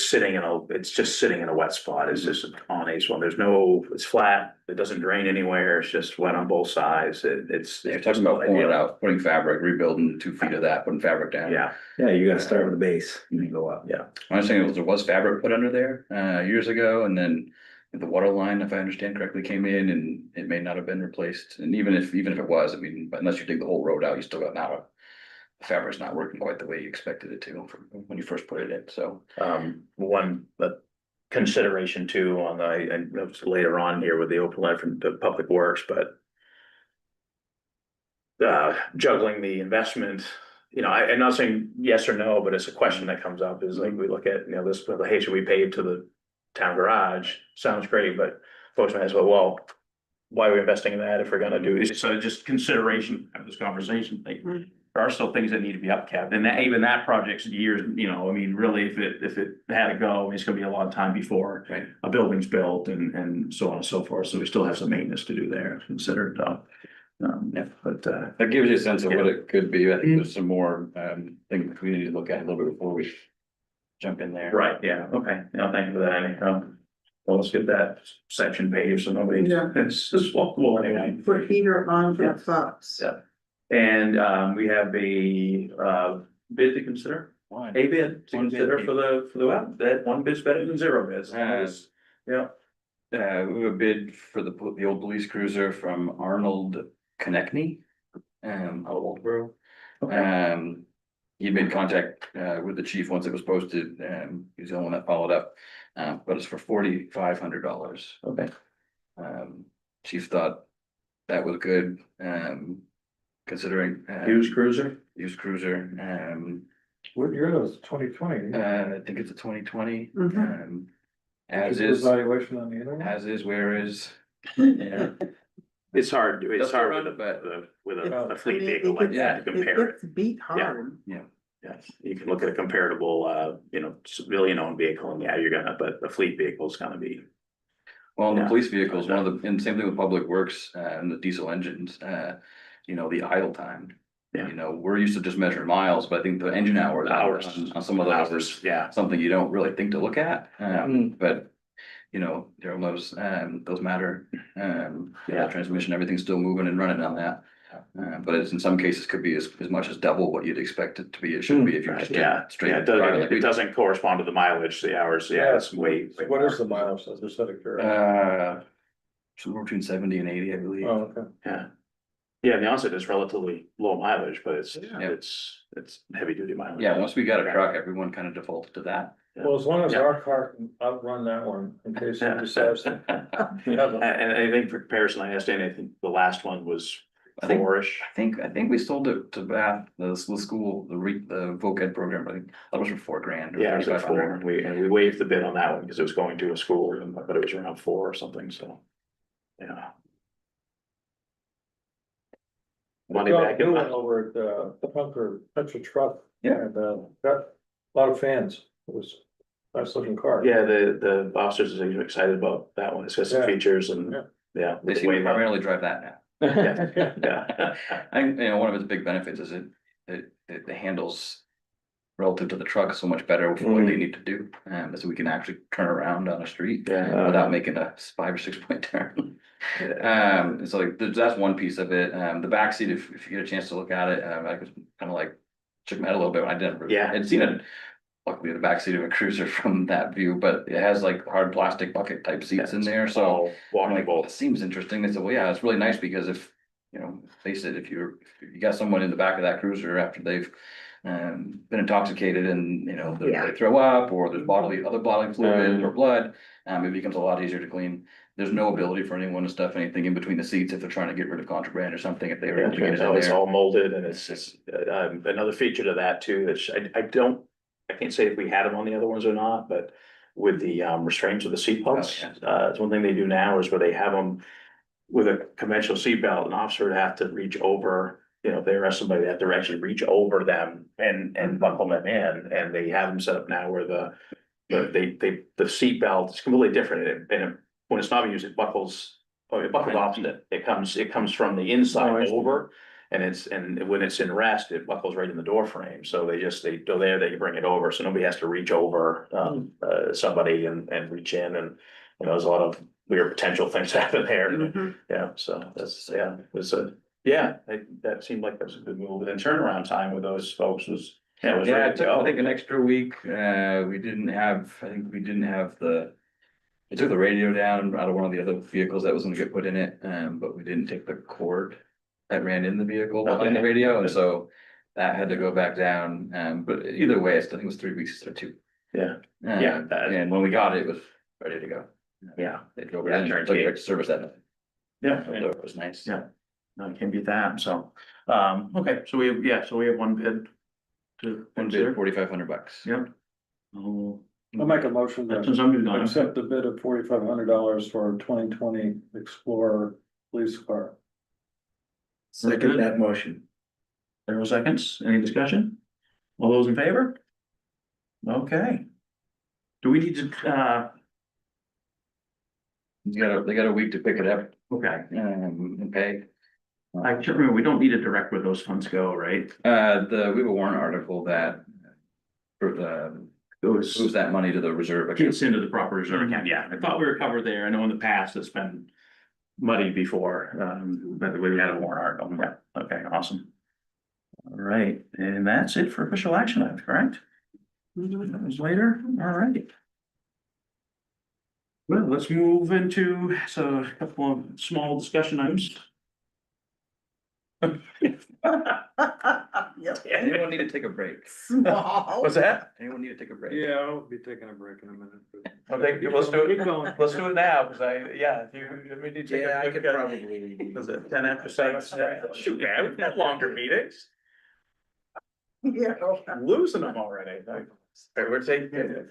sitting in it's just sitting in a wet spot, it's just on H1, there's no, it's flat, it doesn't drain anywhere, it's just wet on both sides, it's. You're talking about pulling it out, putting fabric, rebuilding 2 feet of that, putting fabric down. Yeah, Yeah, you gotta start with the base and then go up. yeah. My understanding was there was fabric put under there, years ago, and then the water line, if I understand correctly, came in and it may not have been replaced. And even if it was, I mean, but unless you dig the whole road out, you still got now. The fabric's not working quite the way you expected it to from when you first put it in, so. One, consideration too on the, and it was later on here with the open letter from the Public Works, but. Juggling the investment, I'm not saying yes or no, but it's a question that comes up is like, we look at, this, hey, should we pave to the town garage? Sounds great, but folks might as well, why are we investing in that if we're gonna do this? So just consideration of this conversation, like, there are still things that need to be upkept, and that, even that project's years, I mean, really, if it had to go, it's gonna be a long time before Right. a building's built and so on and so forth, so we still have some maintenance to do there, considered, Yeah. but, That gives you a sense of what it could be. I think there's some more, things we need to look at a little bit before we jump in there. right, yeah, okay, thank you for that, Andy. Well, let's get that section paved, so nobody, Yeah. it's just walkable anyway. Put heater on Yeah. the box. Yeah. And, we have a, bid to consider, One. a bid to One bid. consider for the well, that one bid's better than 0 bids. Yeah, We have a bid for the old police cruiser from Arnold Konechny, out of Waldboro. okay, He made contact, with the chief once it was posted, he's the only one that followed up, but it's for $4,500. okay. Chief thought that was good, considering. Used cruiser? Used cruiser, What year was 2020? I think it's a 2020, Mhm. as is, Evaluation on the internet? as is, where is. Yeah. It's hard That's with around a, it, but- with I a fleet mean, vehicle like that to It compare it. gets beat hard. Yes, you can look at a comparable, civilian owned vehicle and yeah, you're gonna, but a fleet vehicle is gonna be. Well, and the Yeah. police vehicles, one of the, and same thing with public works, and the diesel engines, the idle time. Yeah. We're used to just measuring miles, but I think the engine hours. Hours. On some of those Hours, is yeah. something you don't really think to look at, but. There those matter, Yeah. transmission, everything's still moving and running on that. But it's in some cases could be as much as double what you'd expect it to be, it should be if you're just Yeah, straight. yeah, driving like we it do. doesn't correspond to the mileage, the hours, yeah, it's way. What is the miles, as a set of curiosity? Somewhere between 70 and 80, I believe. Oh, okay. Yeah. Yeah, the onset is relatively low mileage, but it's Yeah. heavy duty mileage. Yeah, once we got a truck, everyone kind of defaulted to that. Well, as long as Yeah. our car can outrun that one, in case it decides. to- Yeah, And I think for comparison, I asked Andy, I think the last one was I think- 4-ish. I think we sold it to Bath, the school, the voc ed program, I think that was for $4,000 or Yeah, it was at 4, $3,500. and we waived the bid on that one because it was going to a school, but it was around 4 or something, so. Yeah. Money back in New my. one over at Punker, Petra Truck. Yeah. And got a lot of fans. It was a nice looking car. Yeah, the officers are excited about that one. It's got some Yeah. features and, Yeah. yeah. They seem to primarily drive that now. Yeah, yeah. I think, one of its big benefits is it handles relative to the truck so much better for what they need to do. So we can actually turn around on a street Yeah. without making a 5 or 6 point turn. So like, that's one piece of it. The backseat, if you get a chance to look at it, I was kind of like shook my head a little bit when I didn't. Yeah. I'd seen it. Luckily, the backseat of a cruiser from that view, but it has like hard plastic bucket type seats in there, so. all I'm like, well, walkable. it seems interesting. They said, well, yeah, it's really nice because if, face it, if you got someone in the back of that cruiser after they've been intoxicated and, Yeah. they throw up or there's other bodily fluid or blood, it becomes a lot easier to clean. There's no ability for anyone to stuff anything in between the seats if they're trying to get rid of contraband or something, if they were able to get it in It's there. all molded and it's just, another feature to that too, that I can't say if we had them on the other ones or not, but with the restraints of the seat belts. Oh, It's one thing they do now is where they have them with a conventional seat belt, an officer would have to reach over, if they arrest somebody, they have to actually reach over them and buckle them in, and they have them set up now where the the seat belt is completely different, and when it's not used, it buckles. Oh, it buckles opposite, it comes from the inside over, and when it's in rest, it buckles right in the door frame, so they go there, they bring it over, so nobody has to reach over, somebody and reach in, and. There's a lot of weird potential things happen there, Mhm. yeah, so that's, yeah, it was that seemed like that was a good move, and turnaround time with those folks was. Yeah, it was Yeah, ready it to took, go. I think, an extra week, we didn't have, I think we didn't have they took the radio down out of one of the other vehicles that was gonna get put in it, but we didn't take the cord that ran in the vehicle behind the Okay. radio, and so that had to go back down, but either way, I still think it was 3 weeks instead of 2. Yeah. Yeah, And when we got it, it was ready to go. Yeah. They drove it Yeah, in, took it back to service that night. Yeah. So it was nice. Yeah. No, you can't beat that, so, okay, so we have one bid. To One consider. bid, $4,500. Yep. Oh, I'll make a motion that's to something done. accept the bid of $4,500 for 2020 Explorer police car. Second that motion. Several seconds, any discussion? All those in favor? Okay. Do we need to, They got a week to pick it up, okay, and pay. I can't remember, we don't need to direct where those funds go, right? We have a warrant article that moves that money to the reserve account. Gets into the proper reserve account, yeah, I thought we were covered there, I know in the past it's been muddy before, but we had a warrant article, yeah, okay, awesome. All right, and that's it for official action items, correct? That was later, all right. Well, let's move into, so a couple of small discussion items. Anyone need to take a break? Small. What's that? Anyone need to take a break? Yeah, I'll be taking a break in a minute. I think, let's do Keep it, going. let's do it now, cause we need to take Yeah, a I quick, could probably. was it 10 after 6? Shoot, yeah, we've got longer meetings. Yeah. I'm losing them already. Okay, we're taking,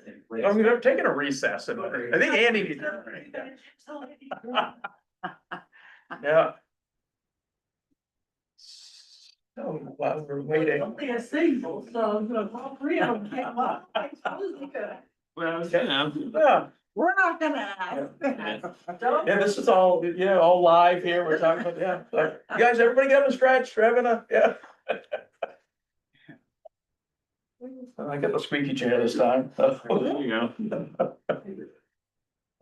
I'm taking a recess, and I think Andy needs. Yeah. So while we're waiting. Only a single, so all three of them came up. I suppose they could. Well, yeah. We're not gonna ask. Yeah, this is all, all live here, we're talking about, yeah, so, you guys, everybody get up and stretch, we're having a, yeah. I got the squeaky chair this time. There you go.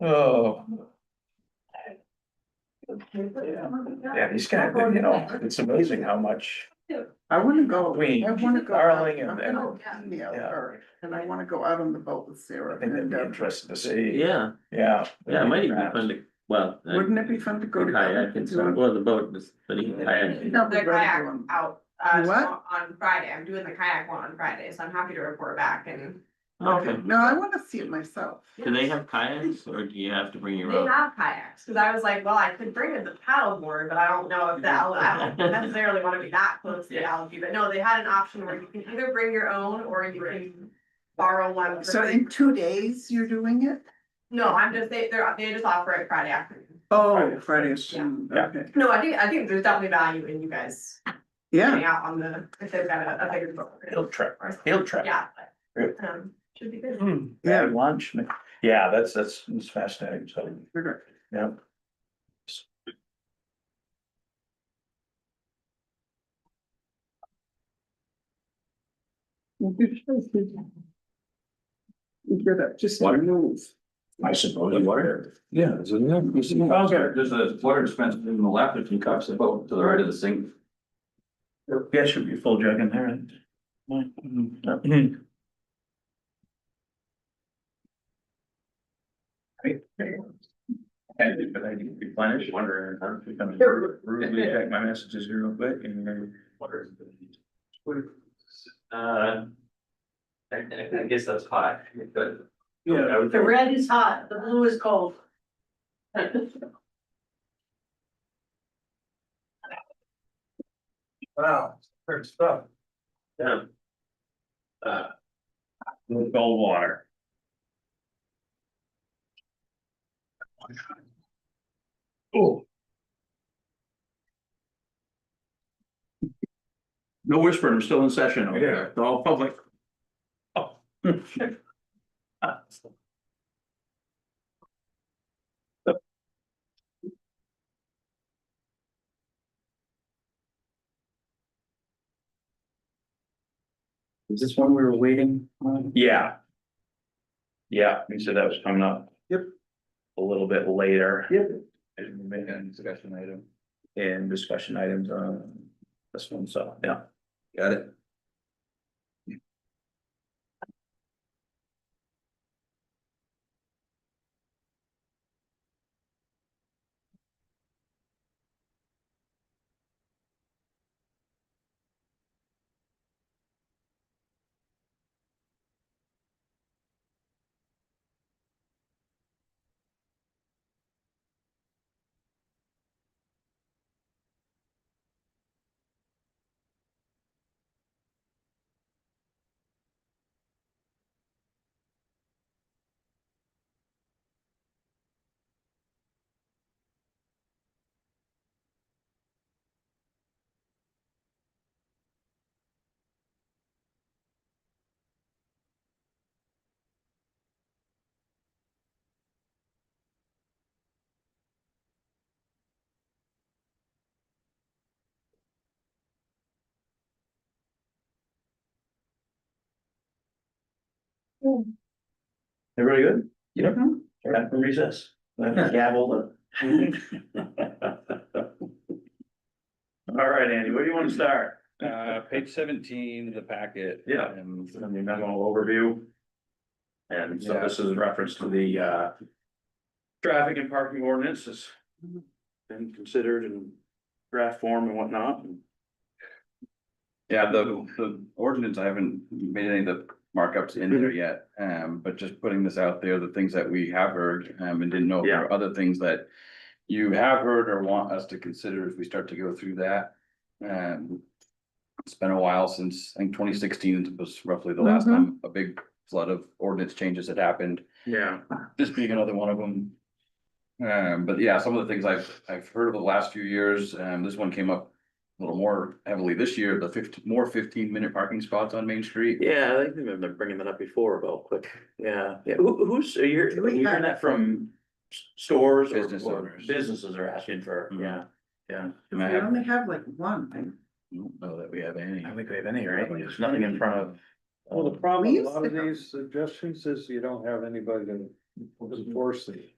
Oh. Yeah, these guys, it's amazing how much I wanna go, we, I wanna go. Darling, out. and, I'm gonna email her, and I wanna go out on the boat with Sarah. I think they'd and, be interested to see. Yeah, Yeah. yeah, it might even be fun to, well. Wouldn't it be fun to go to? Kayak and stuff, well, the boat is, but you can kayak. No, The we'd rather kayak go on- out, What? on Friday, I'm doing the kayak one on Friday, so I'm happy to report back and. Okay, no, I wanna see it myself. Do they have kayaks or do you have to bring your They own? have kayaks, cause I was like, well, I could bring in the paddleboard, but I don't know if I don't necessarily wanna be that close to the algae, but no, they had an option where you can either bring your own or you can borrow one. for So free. in 2 days, you're doing it? No, I'm just, they just offer it Friday afternoon. Oh, Friday afternoon, Yeah. okay, No, I think there's definitely value in you guys yeah. getting out on if they've got a bigger boat. Field trip, field trip. Yeah. Good. Should be good. Yeah. Bad lunch, yeah, that's fascinating, so, yeah. You get up, just to move. I suppose water. Yeah, it's in there. Okay, there's a water dispenser in the left, if you cups the boat to the right of the sink. Yeah, should be a full jug in there. But I need to replenish, wondering how to come rudely check my messages here real quick and then. I guess that's hot, but. Yeah. The red is hot, the blue is cold. Wow, good stuff. Yeah. Cold water. Oh. No whispering, I'm still in session over here, it's all public. Oh. Is this one we were waiting on? Yeah. Yeah, you said that was coming up. Yep. A little bit later. Yep. And make a discussion item. In discussion items on this one, so, yeah. Got it. Everybody good? Yep. Time for recess. Gavel. All right, Andy, where do you want to start? Page 17 of the packet. Yeah. Um, On the memo overview. And so this is in reference to the traffic and parking ordinance has been considered in draft form and whatnot. Yeah, the ordinance, I haven't made any of the markups in there yet, but just putting this out there, the things that we have heard, and didn't know if there are other things that you have heard or want us to consider as we start to go through that. It's been a while since, I think 2016 was roughly the last time a big flood of ordinance changes had happened, Yeah. this being another one of them. But yeah, some of the things I've heard over the last few years, this one came up a little more heavily this year, the 15-minute parking spots on Main Street. Yeah, I think they've been bringing that up before about quick, yeah. Who's, are you hearing that from stores or? Business or owners. Businesses are asking for, Mhm. yeah. We only have like one. I don't know that we have any. I don't think we have any, right? There's nothing in front of. Well, the problem We with a lot of used to- these suggestions is you don't have anybody to enforce it.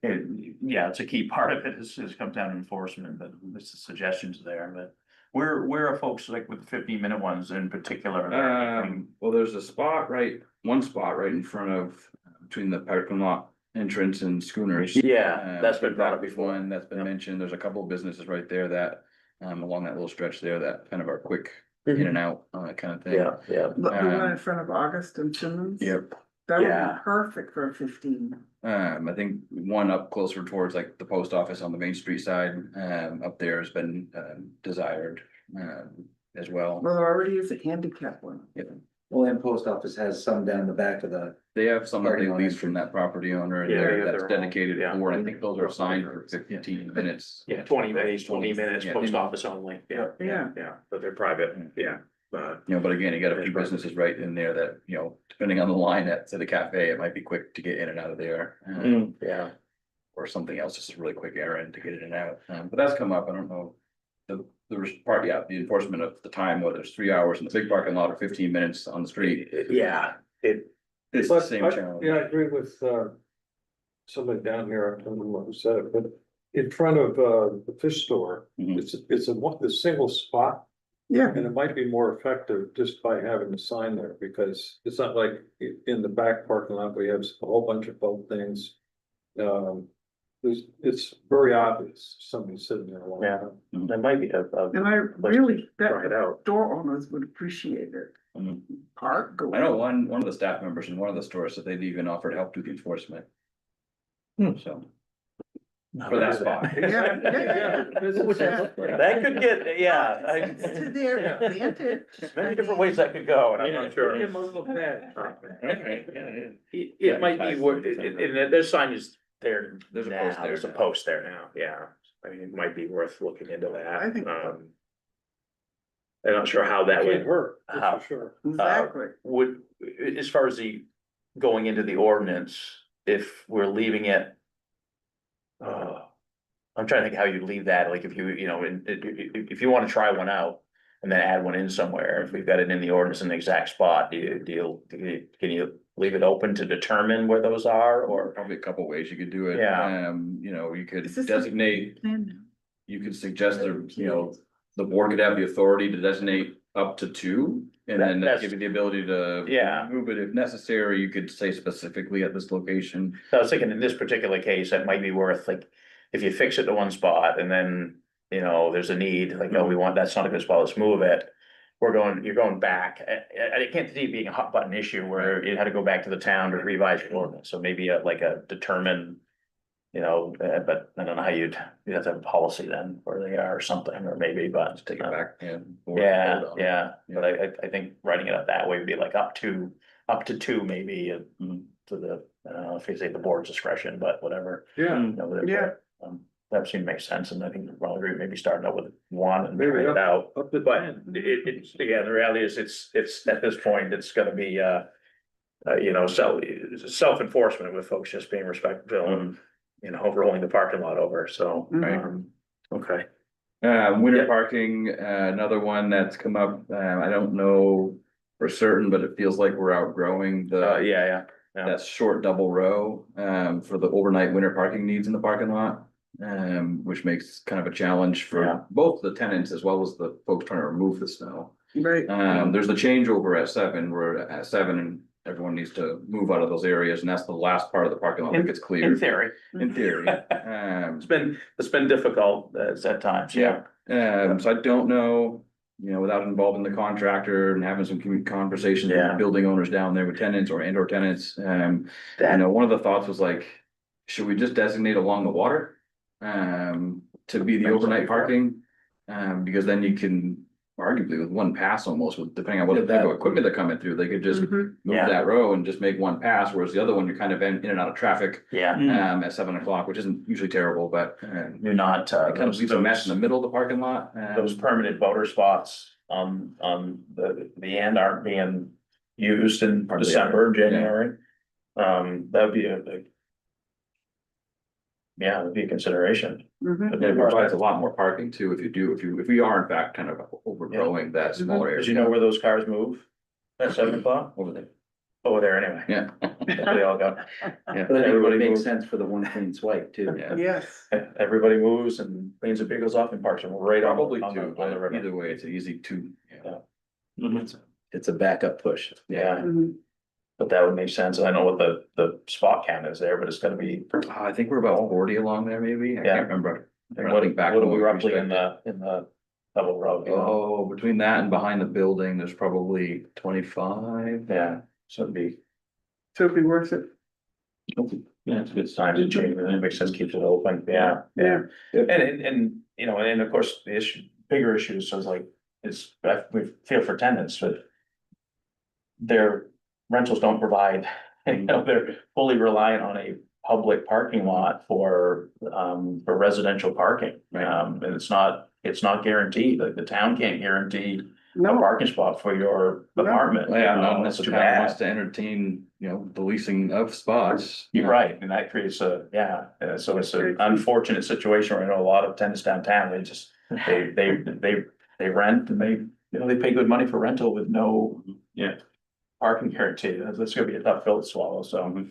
Yeah, it's a key part of it is comes down to enforcement, but it's the suggestions there, but where are folks like with the 15-minute ones in particular? Well, there's one spot right in front of, between the parking lot entrance and Schooners. Yeah, that's been brought up That before. one that's been mentioned, there's a couple of businesses right there that, along that little stretch there, that kind of are quick in and out, kind of thing. Yeah, yeah. The one in front of August and Simmons? Yep. That would Yeah. be perfect for 15. I think one up closer towards like the post office on the Main Street side, up there has been, desired, as well. Well, there already is a handicap one. Well, and post office has some down the back of the. They have some that they Parking lot lease from that property owner, and Yeah, they there have that's their own, dedicated yeah. for, and I think those are assigned for 15 minutes. Yeah, 20 minutes, Yeah. post office only, yeah, Yeah. yeah, but they're private, yeah. You know, but again, you got a few businesses right in there that, you know, depending on the line at, say, the cafe, it might be quick to get in and out of there. Yeah. Or something else, just a really quick errand to get in and out, but that's come up, I don't know. The part, yeah, the enforcement of the time, whether it's 3 hours in the big parking lot or 15 minutes on the street. Yeah, It's the But same challenge. Yeah, I agree with, somebody down here, I don't know who said it, but in front of, the fish store, Mhm. it's a single spot. Yeah. And it might be more effective just by having a sign there, because it's not like in the back parking lot, we have a whole bunch of boat things. It's very obvious, somebody's sitting there a long Yeah. time. that might be And I really, try it bet out. store owners would appreciate it. Mhm. Park, go. I know one of the staff members in one of the stores said they'd even offered help do the enforcement. So, for that spot. Yeah, yeah. That could get, yeah, It's to their advantage. many different ways that could go, and I'm not sure. Give 'em a little pad. It might be, and there's signage there. There's a now. post there There's a now. post there now, yeah, I mean, it might be worth looking into that. I think- I'm not sure how that Can't would, hurt, How? that's for sure. Exactly. would, as far as the going into the ordinance, if we're leaving it. I'm trying to think how you leave that, like if if you wanna try one out. And then add one in somewhere, if we've got it in the ordinance in the exact spot, can you leave it open to determine where those are, or? Probably a couple ways you could do it. Yeah. You could Is this designate, you could suggest the board could have the authority to designate up to two. And then That's- give you the ability to. Yeah. Move it if necessary, you could say specifically at this location. So I was thinking in this particular case, that might be worth, like, if you fix it to one spot and then, there's a need, like, oh, that's not a good spot, let's move it. You're going back, I can't see it being a hot button issue where you had to go back to the town to revise your ordinance, so maybe like a determine. But I don't know how you'd have to have a policy then where they are or something, or maybe, but. Take it back and. Yeah, but I think writing it up that way would be like up to two maybe, to the, I don't know if you say the board's discretion, but whatever. Yeah. That seemed to make sense, and I think we'll agree, maybe starting out with one and Maybe trying it out. Up to But 10. it's, again, the reality is, it's at this point, it's gonna be, self-enforcement with folks just being respectful and, rolling the parking lot over, so. Okay. Winter Yeah. parking, another one that's come up, I don't know for certain, but it feels like we're outgrowing Yeah. that short double row, for the overnight winter parking needs in the parking lot. Which makes kind of a challenge Yeah. for both the tenants as well as the folks trying to remove the snow. Right. There's the changeover at 7, where at 7 and everyone needs to move out of those areas, and that's the last part of the parking lot that gets In cleared. theory. In theory. It's been difficult at times, yeah. So I don't know, without involving the contractor and having some conversations with Yeah. the building owners down there with tenants or tenants. One of the thoughts was like, should we just designate along the water? To be the overnight parking? Because then you can arguably with one pass almost, depending on what type of equipment they're coming through, they could just move Yeah. that row and just make one pass, whereas the other one, you're kind of in and out of traffic. Yeah, At 7 o'clock, which isn't usually terrible, but you're not, it kind of leaves a mess in the middle of the parking lot. those permanent voter spots on the end aren't being used in Hardly December, ever, yeah. January. That'd be that'd be a consideration. Mhm. It provides a lot more parking too, if we are in fact kind of overgrowing that smaller area. Cause you know where those cars move at 7 o'clock? Over there. Over there anyway. Yeah. They all go. Yeah. But I think it Everybody would make moves. sense for the one clean swipe too. Yeah. Yes. Everybody moves and cleans the vehicles off and parks them right on Probably on the two, on the but river. either way, it's an easy two. It's a backup push. Yeah, Mhm. but that would make sense. I know what the spot count is there, but it's gonna be. I think we're about 40 along there, maybe. I Yeah. can't remember. I'm What looking back. what are on we what roughly in respected. the double row? Oh, between that and behind the building, there's probably 25. Yeah, so it'd be, So it'd be worth it. yeah, it's a good time to change, and it makes sense, keeps it open, yeah. Yeah. And of course, the bigger issues, so it's like, we feel for tenants, but. Their rentals don't provide, they're fully reliant on a public parking lot for residential parking. Right. And it's not guaranteed, like the town can't guarantee a No, parking spot for your apartment. Yeah, not That's unless the too town wants bad. to entertain, the leasing of spots. You're right, and that creates so it's an unfortunate situation where I know a lot of tenants downtown, they rent and they pay good money for rental with no. Yeah. Parking guarantee, that's gonna be a tough pill to swallow, so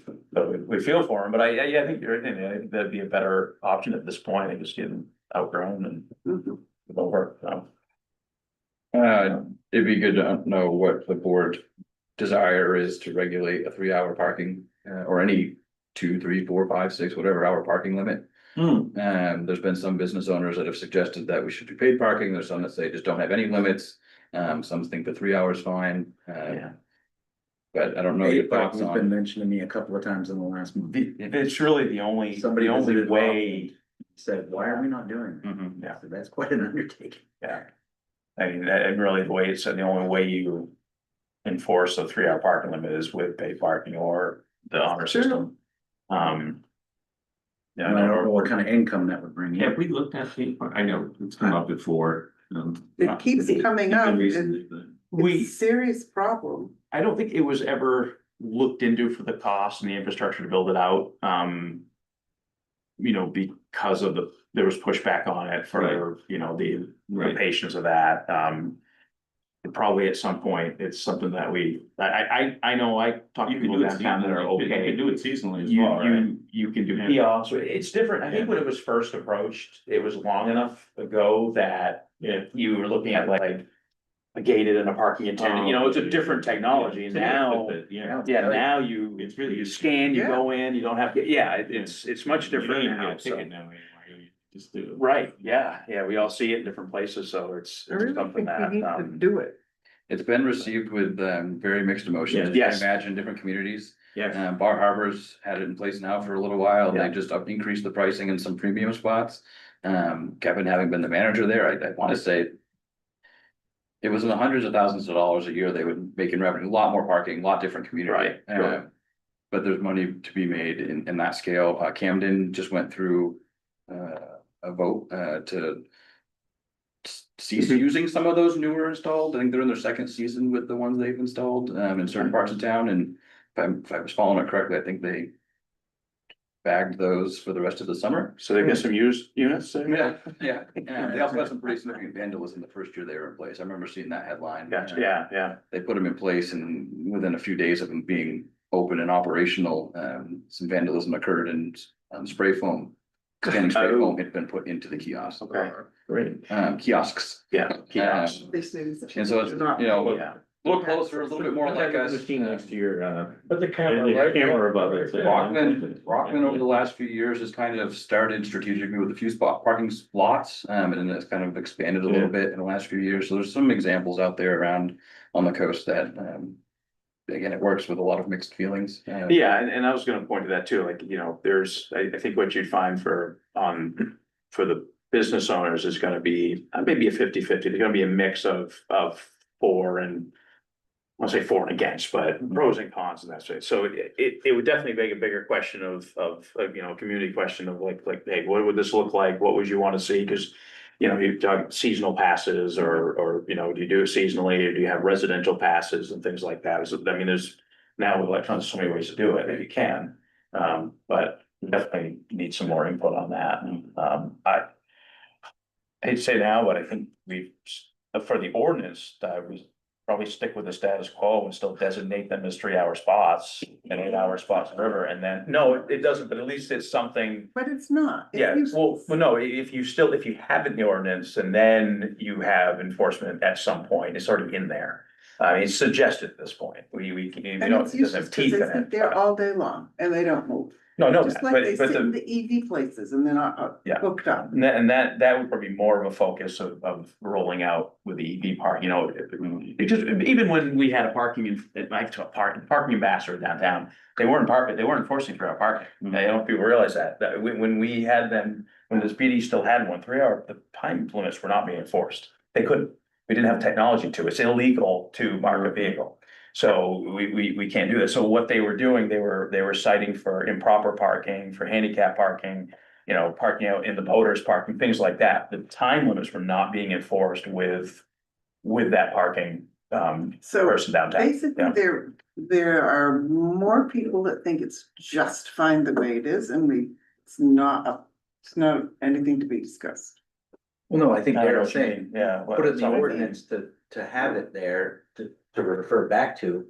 we feel for them, but I think you're, I think that'd be a better option at this point, I just getting outgrown and Mhm. over, so. It'd be good to know what the board desire is to regulate a 3-hour parking, or any 2, 3, 4, 5, 6, whatever hour parking limit. There's been some business owners that have suggested that we should do paid parking. There's some that say just don't have any limits. Some think the 3 hours fine. Yeah. But I don't know your thoughts It's been on. mentioned to me a couple of times in the last month. It's really the only Somebody visited way, Said, why are we not doing it? Mhm. Yeah. So that's quite an undertaking. yeah. I mean, and really the way it's, the only way you enforce a 3-hour parking limit is with paid parking or the honor Sure. system. Yeah, And I don't know what kind of income that would bring in. Have we looked at the, I know it's come up before. It keeps coming up and Recently, but- We- it's a serious problem. I don't think it was ever looked into for the cost and the infrastructure to build it out. You know, because of there was pushback on it for, you know, the patience of that. Probably at some point, it's something that I know I talk to You can people do it downtown that are seasonally, you okay. can do it seasonally as You, well, right? you can do Yeah. kiosks, it's different, I think when it was first approached, it was long enough ago that if you were looking at like. A gated and a parking attendant, you know, it's a different technology now. Yeah. Yeah, now you, It's really. you scan, you go in, you don't have to, yeah, it's much You don't different even now, get a so. ticket now anymore, you just do it. Right, yeah, we all see it in different places, so it's I really something think we need that, to do it. It's been received with very mixed emotions. You Yes. can imagine different communities. yeah. Bar Harbor's had it in place now for a little while, and Yeah. they just increased the pricing in some premium spots. Kevin, having been the manager there, I wanna say. It was in the hundreds of thousands of dollars a year they would make in revenue, a lot more parking, a lot different community. Right, sure. But there's money to be made in that scale. Camden just went through a vote to. Cease Mhm. using some of those newer installed. I think they're in their second season with the ones they've installed in certain parts of town, and if I was following it correctly, I think they. Bagged those for the rest of the summer. So they've got some used units there? Yeah. They also got some pretty significant vandalism the first year they were in place. I remember seeing that headline. Gotcha, yeah. They put them in place, and within a few days of them being open and operational, some vandalism occurred, and spray foam. Standing spray foam had been put into the kiosks. Okay, great. Kiosks. Yeah. Kiosks. And so it's, you know, Yeah. a little closer, a little bit more like us. Next to your, But the camera, the right? camera above it. Rockland over the last few years has kind of started strategically with a few parking lots, and then it's kind of expanded a little bit in the last few years. So there's some examples out there around on the coast that, again, it works with a lot of mixed feelings. Yeah, and I was gonna point to that too, like, you know, I think what you'd find for the business owners is gonna be, maybe a 50-50. There's gonna be a mix of for and. I won't say for and against, but pros and cons and that sort. So it would definitely make a bigger question of, you know, community question of like, hey, what would this look like? What would you wanna see? Cause. You know, you talk seasonal passes or, you know, do you do it seasonally or do you have residential passes and things like that? So, I mean, there's now with electronics, so many ways to do it if you can. But definitely need some more input on that. I hate to say now, but I think for the ordinance, we probably stick with the status quo and still designate them as 3-hour spots and 8-hour spots in the river. And then, no, it doesn't, but at least it's something. But it's not. It's Yeah, useless. well, no, if you have it in the ordinance and then you have enforcement at some point, it's already in there. It's suggested at this point, we And don't, it's it doesn't useless have because teeth they in sit it. there all day long and they don't move. No, no, Just but like they sit in the, the EV places and they're not Yeah. hooked up. and that would probably be more of a focus of rolling out with the EV park, you know. It just, even when we had a parking ambassador downtown, they weren't enforcing 3-hour parking. I don't know if people realize that when we had them, when this PD still had one, 3-hour, the time limits were not being enforced. They couldn't, we didn't have technology to, it's illegal to park a vehicle. So we can't do that. So what they were doing, they were citing for improper parking, for handicap parking, you know, parking out in the boaters parking, things like that. The time limits were not being enforced with that parking So person downtown. basically, Yeah. there are more people that think it's just fine the way it is and it's not anything to be discussed. Well, no, I think I know they're what you're saying, saying, yeah. put it in the Sorry. ordinance to have it there to refer back to.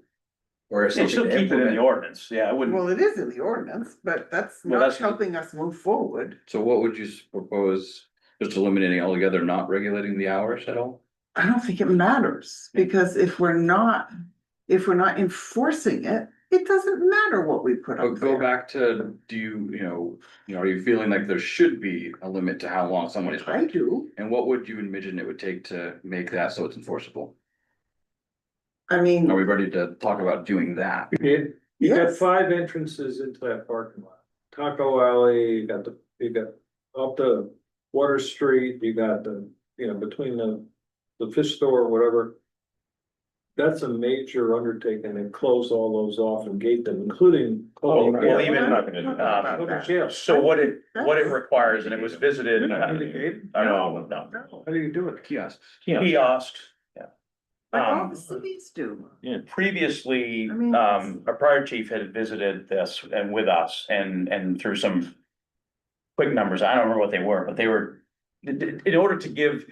Or They still something to keep it in the implement. ordinance, yeah, I wouldn't. Well, it is in the ordinance, but that's Well, not that's- helping us move forward. So what would you propose, just eliminating altogether, not regulating the hours at all? I don't think it matters, because if we're not enforcing it, it doesn't matter what we put But up go there. back to, do you know, are you feeling like there should be a limit to how long someone is? I do, And what would you envision it would take to make that so it's enforceable? I mean, Are we ready to talk about doing that? You got yes, 5 entrances into that parking lot. Taco Alley, you got up the Water Street, you got between the fish store or whatever. That's a major undertaking and close all those off and gate them, including. Well, even, I'm not gonna do that. Go to jail. so what it requires, and it was visited, You're not gonna gate? no. How do you do it? Kiosks. Kiosks, yeah. Like all the cities do. You know, previously, I mean, our prior chief had visited this and with us and through some quick numbers, I don't remember what they were, but they were, in order to give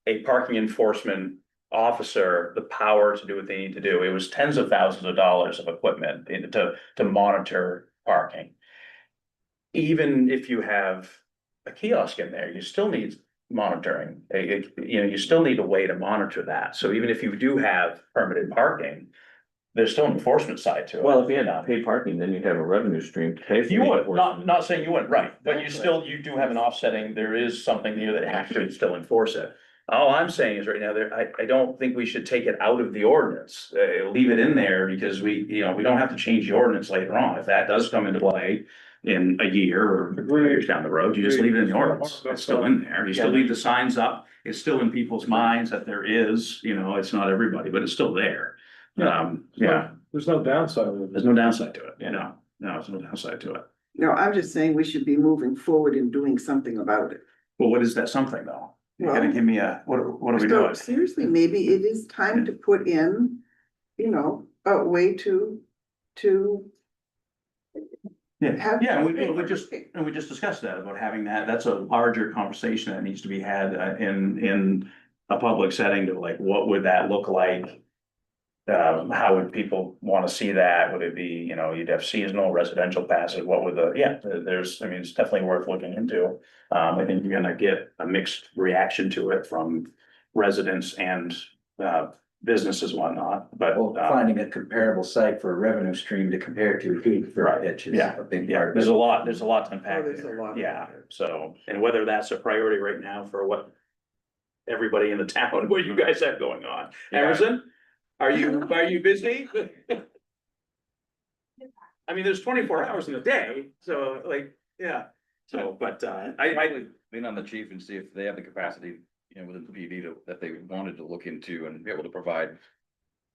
a parking enforcement officer the power to do what they need to do, it was tens of thousands of dollars of equipment to monitor parking. Even if you have a kiosk in there, you still need monitoring. You know, you still need a way to monitor that. So even if you do have permitted parking, there's still an enforcement side to it. Well, if you had paid parking, then you'd have a revenue stream to pay for. You the would, enforcement. not saying you wouldn't, right, but you Exactly. still, you do have an offsetting, there is something here that actually still enforce it. All I'm saying is right now, I don't think we should take it out of the ordinance, leave it in there because we don't have to change the ordinance later on. If that does come into play in a year or 3 years down the road, you just leave it in the ordinance, it's still in there, you still leave the signs up. It's still in people's minds that there is, it's not everybody, but it's still there. Yeah, There's no downside with there's it. no downside to it, no, there's no downside to it. No, I'm just saying we should be moving forward and doing something about it. Well, what is that something though? You're gonna give me what are we So doing? seriously, maybe it is time to put in, a way to. Yeah, have- yeah, we just discussed that about having that's a larger conversation that needs to be had in a public setting to like, what would that look like? How would people wanna see that? Would it be, you'd have seasonal residential passes, what would it's definitely worth looking into. I think you're gonna get a mixed reaction to it from residents and businesses and whatnot, but. Well, finding a comparable site for a revenue stream to compare to for Right, pitch is yeah, a big Yeah, part of there's it. a lot to unpack there's a there. lot. Yeah, so, and whether that's a priority right now for what everybody in the town, what you guys have going on. Emerson, are you busy? I mean, there's 24 hours in a day, so like, yeah, so, but, I, Lean on the chief and see if they have the capacity, within the PD that they wanted to look into and be able to provide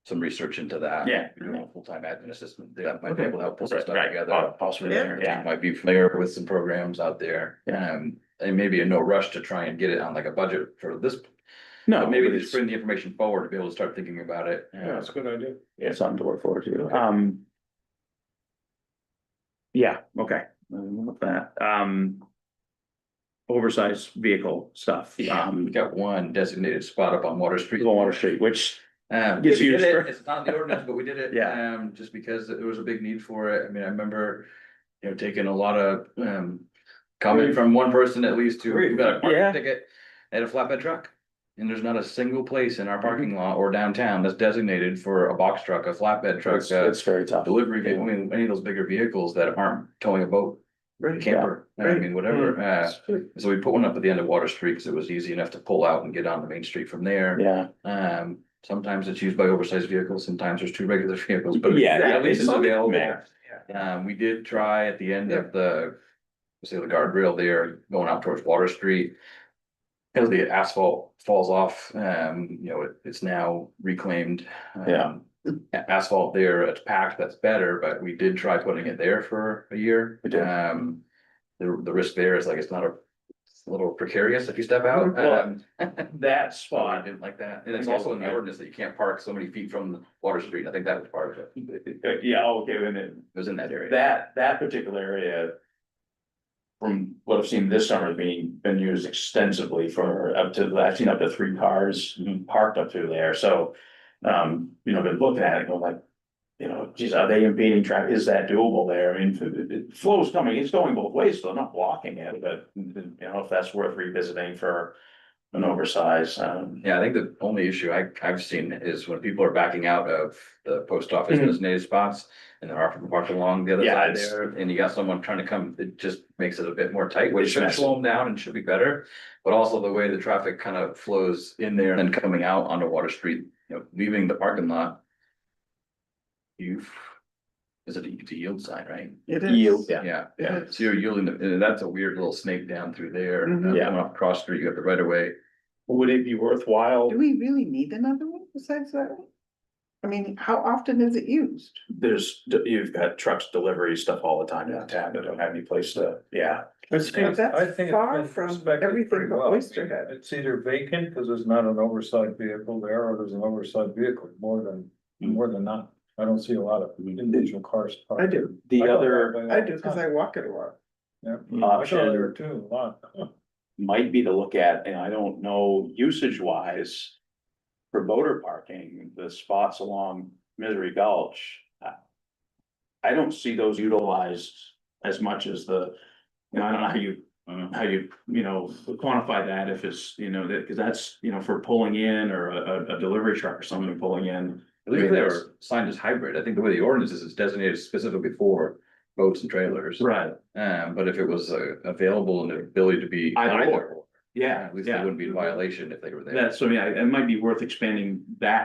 some research into that. Yeah. A full-time admin assistant, that might be able to help put some stuff right, together. possibly there, yeah. Might be familiar with some programs out there. And maybe in no rush to try and get it on like a budget for this. No, But maybe but just bring the information forward to be able to start thinking about it. Yeah, that's a good idea. Yeah, something to work forward to. Yeah, okay, with that, oversized vehicle stuff. We got one designated spot up on Water Street. On Water Street, which We Gets did used it. for- It's not in the ordinance, but we did it. Yeah. Just because there was a big need for it. I mean, I remember, taking a lot of, comment from one person at least who got a Yeah. parking ticket at a flatbed truck. And there's not a single place in our parking lot or downtown that's designated for a box truck, a flatbed truck, it's very tough. delivery, I mean, any of those bigger vehicles that aren't towing a boat. Camper, I mean, whatever, so we put one up at the end of Water Street, because it was easy enough to pull out and get on the main street from there. Yeah, Sometimes it's used by oversized vehicles, sometimes there's two regular vehicles, but Yeah, at least it's it's available. yeah. We did try at the end of the guardrail there, going out towards Water Street. As the asphalt falls off, it's now reclaimed. Yeah. Asphalt there, it's packed, that's better, but we did try putting it there for a year. We did. The risk there is like, it's a little precarious if you step out. Well, that I spot, didn't like that, and it's also in the ordinance that you can't park so many feet from the Water Street, I think that was part of it. yeah, okay, and then It was in that area. that particular area. From what I've seen this summer been used extensively for I've seen up to 3 cars parked up through there, so. Been looking at it, going like, geez, are they impeding traffic? Is that doable there? I mean, it flow's coming, it's going both ways, so they're not blocking it, but if that's worth revisiting for an oversized, Yeah, I think the only issue I've seen is when people are backing out of the post office designated spots. And there are people parked along the other Yeah, side it's- there, and you got someone trying to come, it just makes it a bit more tight, which It's should messy. slow them down and should be better. But also the way the traffic kind of flows in there and then coming out onto Water Street, leaving the parking lot. It's a yield sign, right? It is. yield, yeah. Yeah, Yeah. so you're yielding, and that's a weird little snake down through there, Mhm. Yeah. coming off Cross Street, you have the right of way. Would it be worthwhile? Do we really need another one besides that one? I mean, how often is it used? You've got trucks, delivery stuff all the time downtown, they don't have any place to, yeah. I But that's far from everything but Oysterhead. It's either vacant, because there's not an oversized vehicle there, or there's an oversized vehicle, more than not. I don't see a lot of individual cars. parked. I do, The I go other that way all I the do, because time. I walk it a lot. Yeah, I go option there too, a lot. might be to look at, and I don't know usage wise. For boater parking, the spots along Misery Gulch. I don't see those utilized as much as I don't know how you, quantify that if it's, that, cause that's, for pulling in or a delivery truck or someone pulling in. At least they were signed as hybrid. I think the way the ordinance is, it's designated specifically for boats and trailers. Right. But if it was available and the ability to be Either either, or. Yeah, at least they yeah. wouldn't be in violation if they were there. That's, so yeah, it might be worth expanding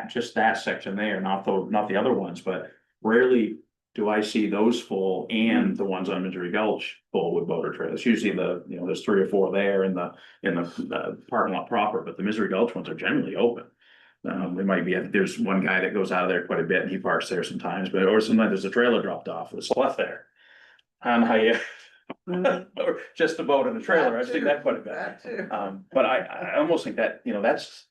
just that section there, not the other ones, but rarely do I see those full and the ones on Missouri Gulch full with boater trailers. Usually there's 3 or 4 there in the parking lot proper, but the Missouri Gulch ones are generally open. There might be, there's one guy that goes out of there quite a bit and he parks there sometimes, or sometimes there's a trailer dropped off with a left there. And or just a boat and a trailer, I've seen that quite a bit. That too. But I almost think that, that's.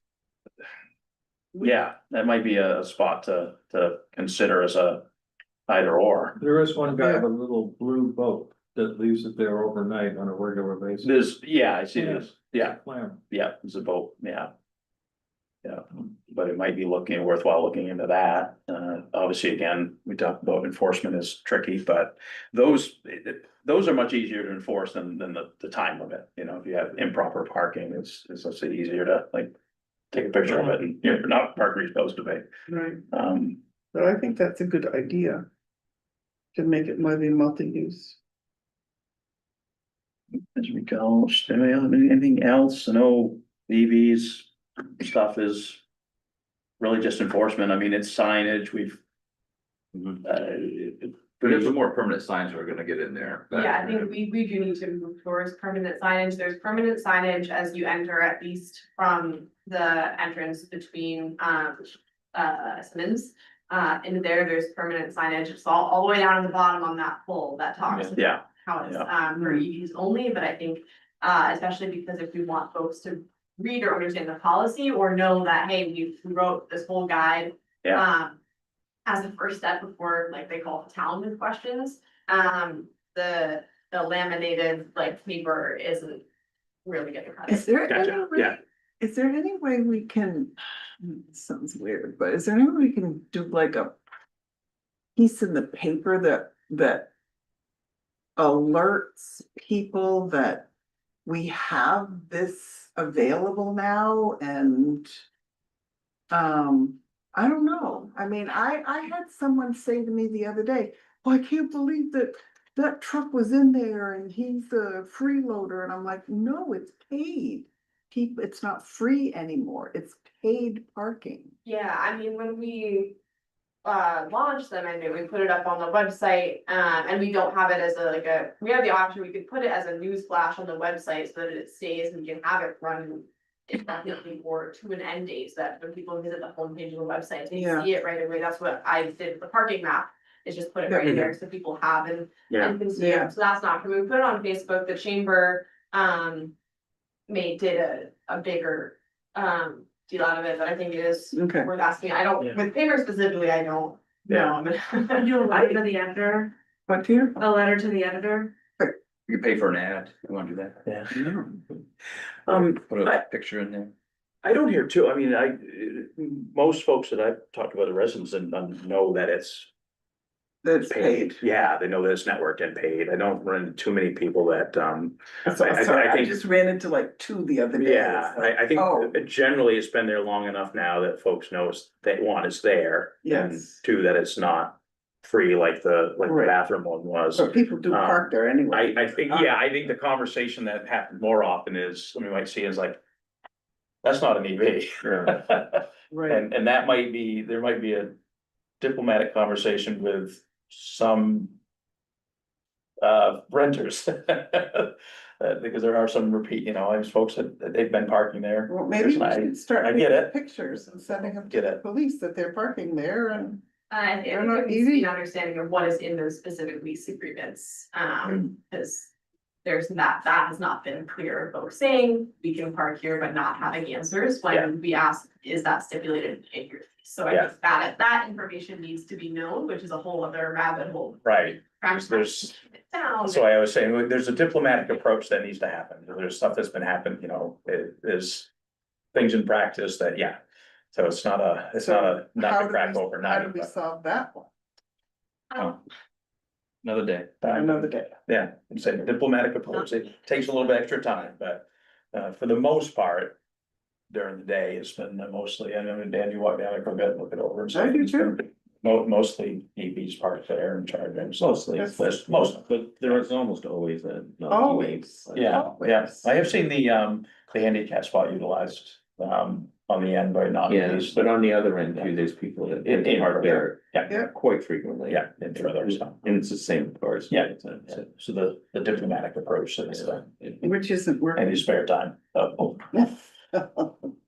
Yeah, that might be a spot to consider as a either or. There is one guy with a little blue boat that leaves it there overnight on a regular basis. I see this, yeah, Plan. it's a boat, yeah. Yeah, but it might be worthwhile looking into that. Obviously, again, we talked about enforcement is tricky, but those are much easier to enforce than the time limit. If you have improper parking, it's let's say easier to take a picture of it and you're not parked where you're supposed to be. Right, Um, but I think that's a good idea. To make it maybe multi-use. as we go, anything else? I know EVs stuff is really just enforcement. I mean, it's signage. But there's some more permanent signs we're gonna get in there. Yeah, I think we do need to move towards permanent signage. There's permanent signage as you enter, at least from the entrance between Simmons. And there's permanent signage. It's all the way down to the bottom on that pole that talks about Yeah. how it's for EVs only, but I think especially because if we want folks to read or understand the policy or know that, hey, we wrote this whole guide. As a first step before, like they call it town with questions, the laminated paper isn't really getting credit. Is there Gotcha, any way, yeah. is there any way we can, sounds weird, but is there any way we can do like a piece in the paper that alerts people that we have this available now and I don't know. I mean, I had someone say to me the other day, well, I can't believe that truck was in there and he's a freeloader. And I'm like, no, it's paid. It's not free anymore. It's paid parking. Yeah, I mean, when we launched them, I mean, we put it up on the website, and we don't have it as we have the option, we could put it as a news flash on the website so that it stays and you can have it run indefinitely or to an end date, so that when people visit the homepage of the website, they see it right away. That's what I did with the parking map, is just put it right there so people have and can see it. So that's not, when we put it on Facebook, the chamber did a bigger deal out of it, but I think it is worth asking. I don't, with paper specifically, I don't know. Do a letter to the editor, What here? a letter to the editor. You can pay for an ad, you wanna do that? Yeah. Put a picture in there. I don't hear too, I mean, most folks that I've talked about, the residents and know that it's Paid. Yeah, they know that it's networked and paid. I don't run into too many people that, Sorry, I think- just ran into like 2 the other day. yeah, I think generally it's been there long enough now that folks know that one is there. And Yes. 2, that it's not free like the bathroom one was. So people do park there anyway. I think the conversation that happens more often is, somebody might see is like, that's not an EV. Right. And that might be, there might be a diplomatic conversation with some renters. because there are some repeat, there's folks that they've been parking there. Well, maybe we I- should start I get taking it. pictures and sending them to Get the it. police that they're parking there and. I think They're there not needs to be easy. an understanding of what is in those specific lease agreements, because. There's that has not been clear, but we're saying we can park here but not having answers Yeah. when we ask, is that stipulated in your lease? So I Yeah. think that information needs to be known, which is a whole other rabbit hole. Right, Perhaps there's- Down. so I was saying, there's a diplomatic approach that needs to happen, there's stuff that's been happening, there's things in practice that, yeah. So it's not How to do crack we- How overnight, do we but solve that one? Another day. Another day. yeah, I'm saying diplomatic approach, it takes a little bit extra time, but, for the most part. During the day, it's been mostly, I know, Dan, you walk down, I go get, look it over. and stuff. I do too. Mostly EVs parked there and charging. Mostly, That's- Most, but there is almost always a. Always. yeah, I have seen the handicap spot utilized, on the end by non Yeah, EVs. but on the other end too, there's people that In park there Yeah. quite frequently. Yeah, and further, so. And it's the same cars. Yeah, so the diplomatic approach to this thing, Which isn't working. any spare time,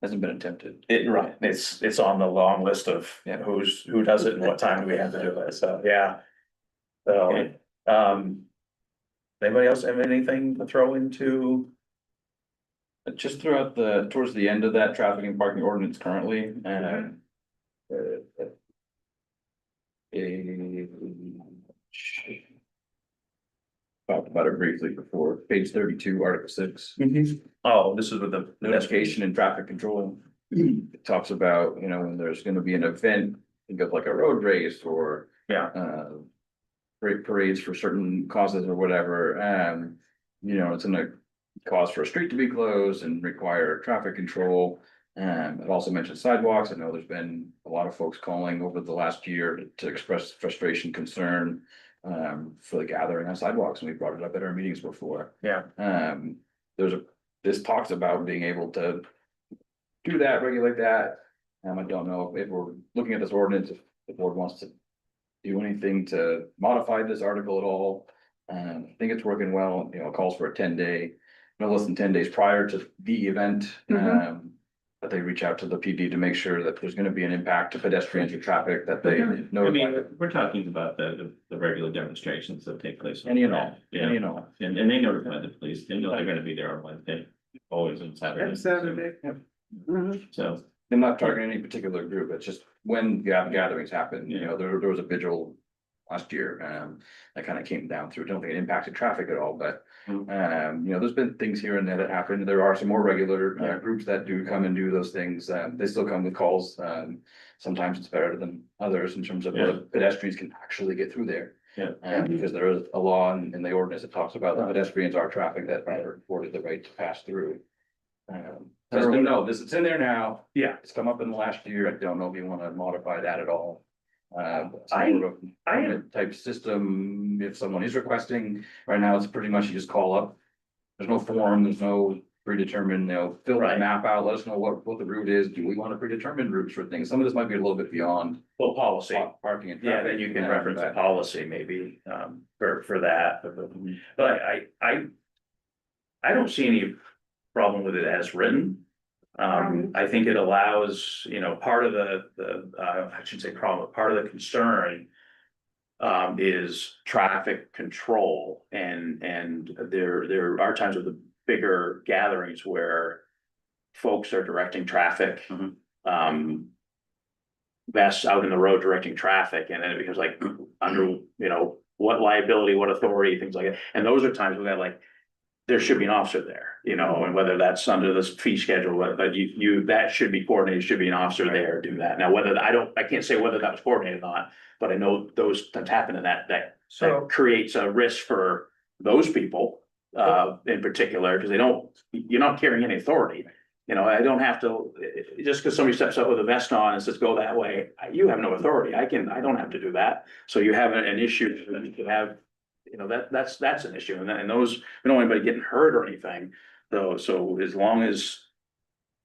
Hasn't been attempted. right, it's on the long list of, who does it and what time do we have to do it, so, yeah. So, Okay. anybody else have anything to throw into? Just throughout towards the end of that traffic and parking ordinance currently, talked about it briefly before, page 32, article 6. Oh, this is with the Notification and traffic control. It talks about, when there's gonna be an event, think of like a road race or. Yeah. Parades for certain causes or whatever, it's gonna cause for a street to be closed and require traffic control. It also mentioned sidewalks. I know there's been a lot of folks calling over the last year to express frustration, concern. For the gathering on sidewalks, and we brought it up at our meetings before. Yeah. This talks about being able to do that, regulate that. I don't know if we're looking at this ordinance, if the board wants to do anything to modify this article at all. I think it's working well, it calls for a 10-day, no less than 10 days prior to the event. That they reach out to the PD to make sure that there's gonna be an impact to pedestrians or traffic that they know. I mean, we're talking about the regular demonstrations that take place. And Yeah, and they notify the police, they know they're gonna be there on Wednesday, always on Saturday. Saturday. So, I'm not targeting any particular group, it's just when gatherings happen, there was a vigil last year, that kind of came down through, I don't think it impacted traffic at all, but. There's been things here and there that happen, there are some more regular groups that do come and do those things, they still come with calls, sometimes it's better than others in terms of whether pedestrians can actually get through there. Because there is a law in the ordinance that talks about the pedestrians are traffic that are afforded the right to pass through. It's in there now. Yeah. It's come up in the last year. I don't know if you want to modify that at all. Some I- sort of permit type system, if someone is requesting, right now, it's pretty much you just call up. There's no form, there's no predetermined, fill that Right. map out, let us know what the route is. Do we want to predetermine routes for things? Some of this might be a little bit beyond Well, policy, parking and yeah, traffic. then you can reference the policy maybe, for that, but I don't see any problem with it as written. I think it allows, part of I shouldn't say problem, but part of the concern. Is traffic control and there are times with the bigger gatherings where. Folks are directing traffic. Vests out in the road directing traffic and then it becomes like under, what liability, what authority, things like that. And those are times when there should be an officer there, and whether that's under this fee schedule, but that should be coordinated, should be an officer there, do that. Now, I can't say whether that was coordinated or not, but I know those things happen and that creates a risk for those people, in particular, because you're not carrying any authority. I don't have to, just because somebody steps up with a vest on and says, go that way, you have no authority. I don't have to do that. So you have an issue, you can have. That's an issue, and those, we don't want anybody getting hurt or anything, though, so as long as.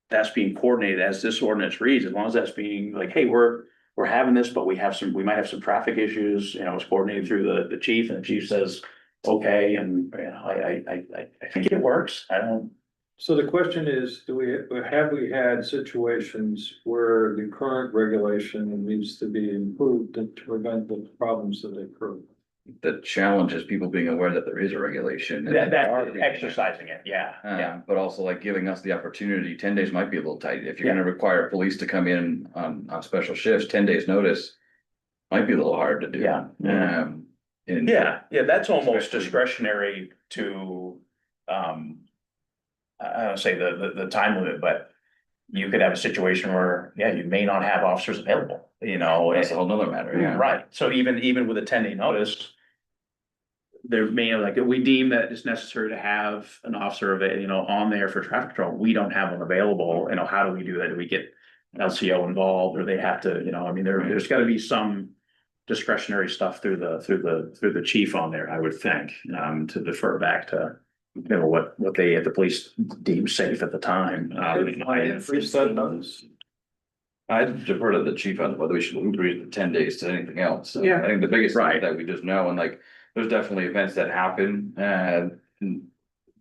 That's being coordinated as this ordinance reads, as long as that's being like, hey, we're having this, but we might have some traffic issues, it's coordinated through the chief, and the chief says. okay, and, you know, I think it works, I don't. So the question is, have we had situations where the current regulation needs to be improved to prevent the problems that occur? The challenge is people being aware that there is a regulation. and That, they are being- exercising it, yeah. But also like giving us the opportunity, 10 days might be a little tight. If you're gonna require police to come in on special shifts, 10 days notice. Might be a little hard to do. Yeah. And Yeah, that's almost Especially- discretionary to, I don't say the time limit, but you could have a situation where, yeah, you may not have officers available, you know. That's a whole nother matter, yeah. Right, so even with a 10-day notice. There may, like, we deem that it's necessary to have an officer on there for traffic control, we don't have one available, how do we do that? Do we get LCO involved, or they have to, I mean, there's gotta be some. Discretionary stuff through the chief on there, I would think, to defer back to, what they at the police deem safe at the time. I'd defer to the chief on whether we should increase the 10 days to anything else. Yeah. I think the biggest thing Right. is that we just know, and like, there's definitely events that happen, and.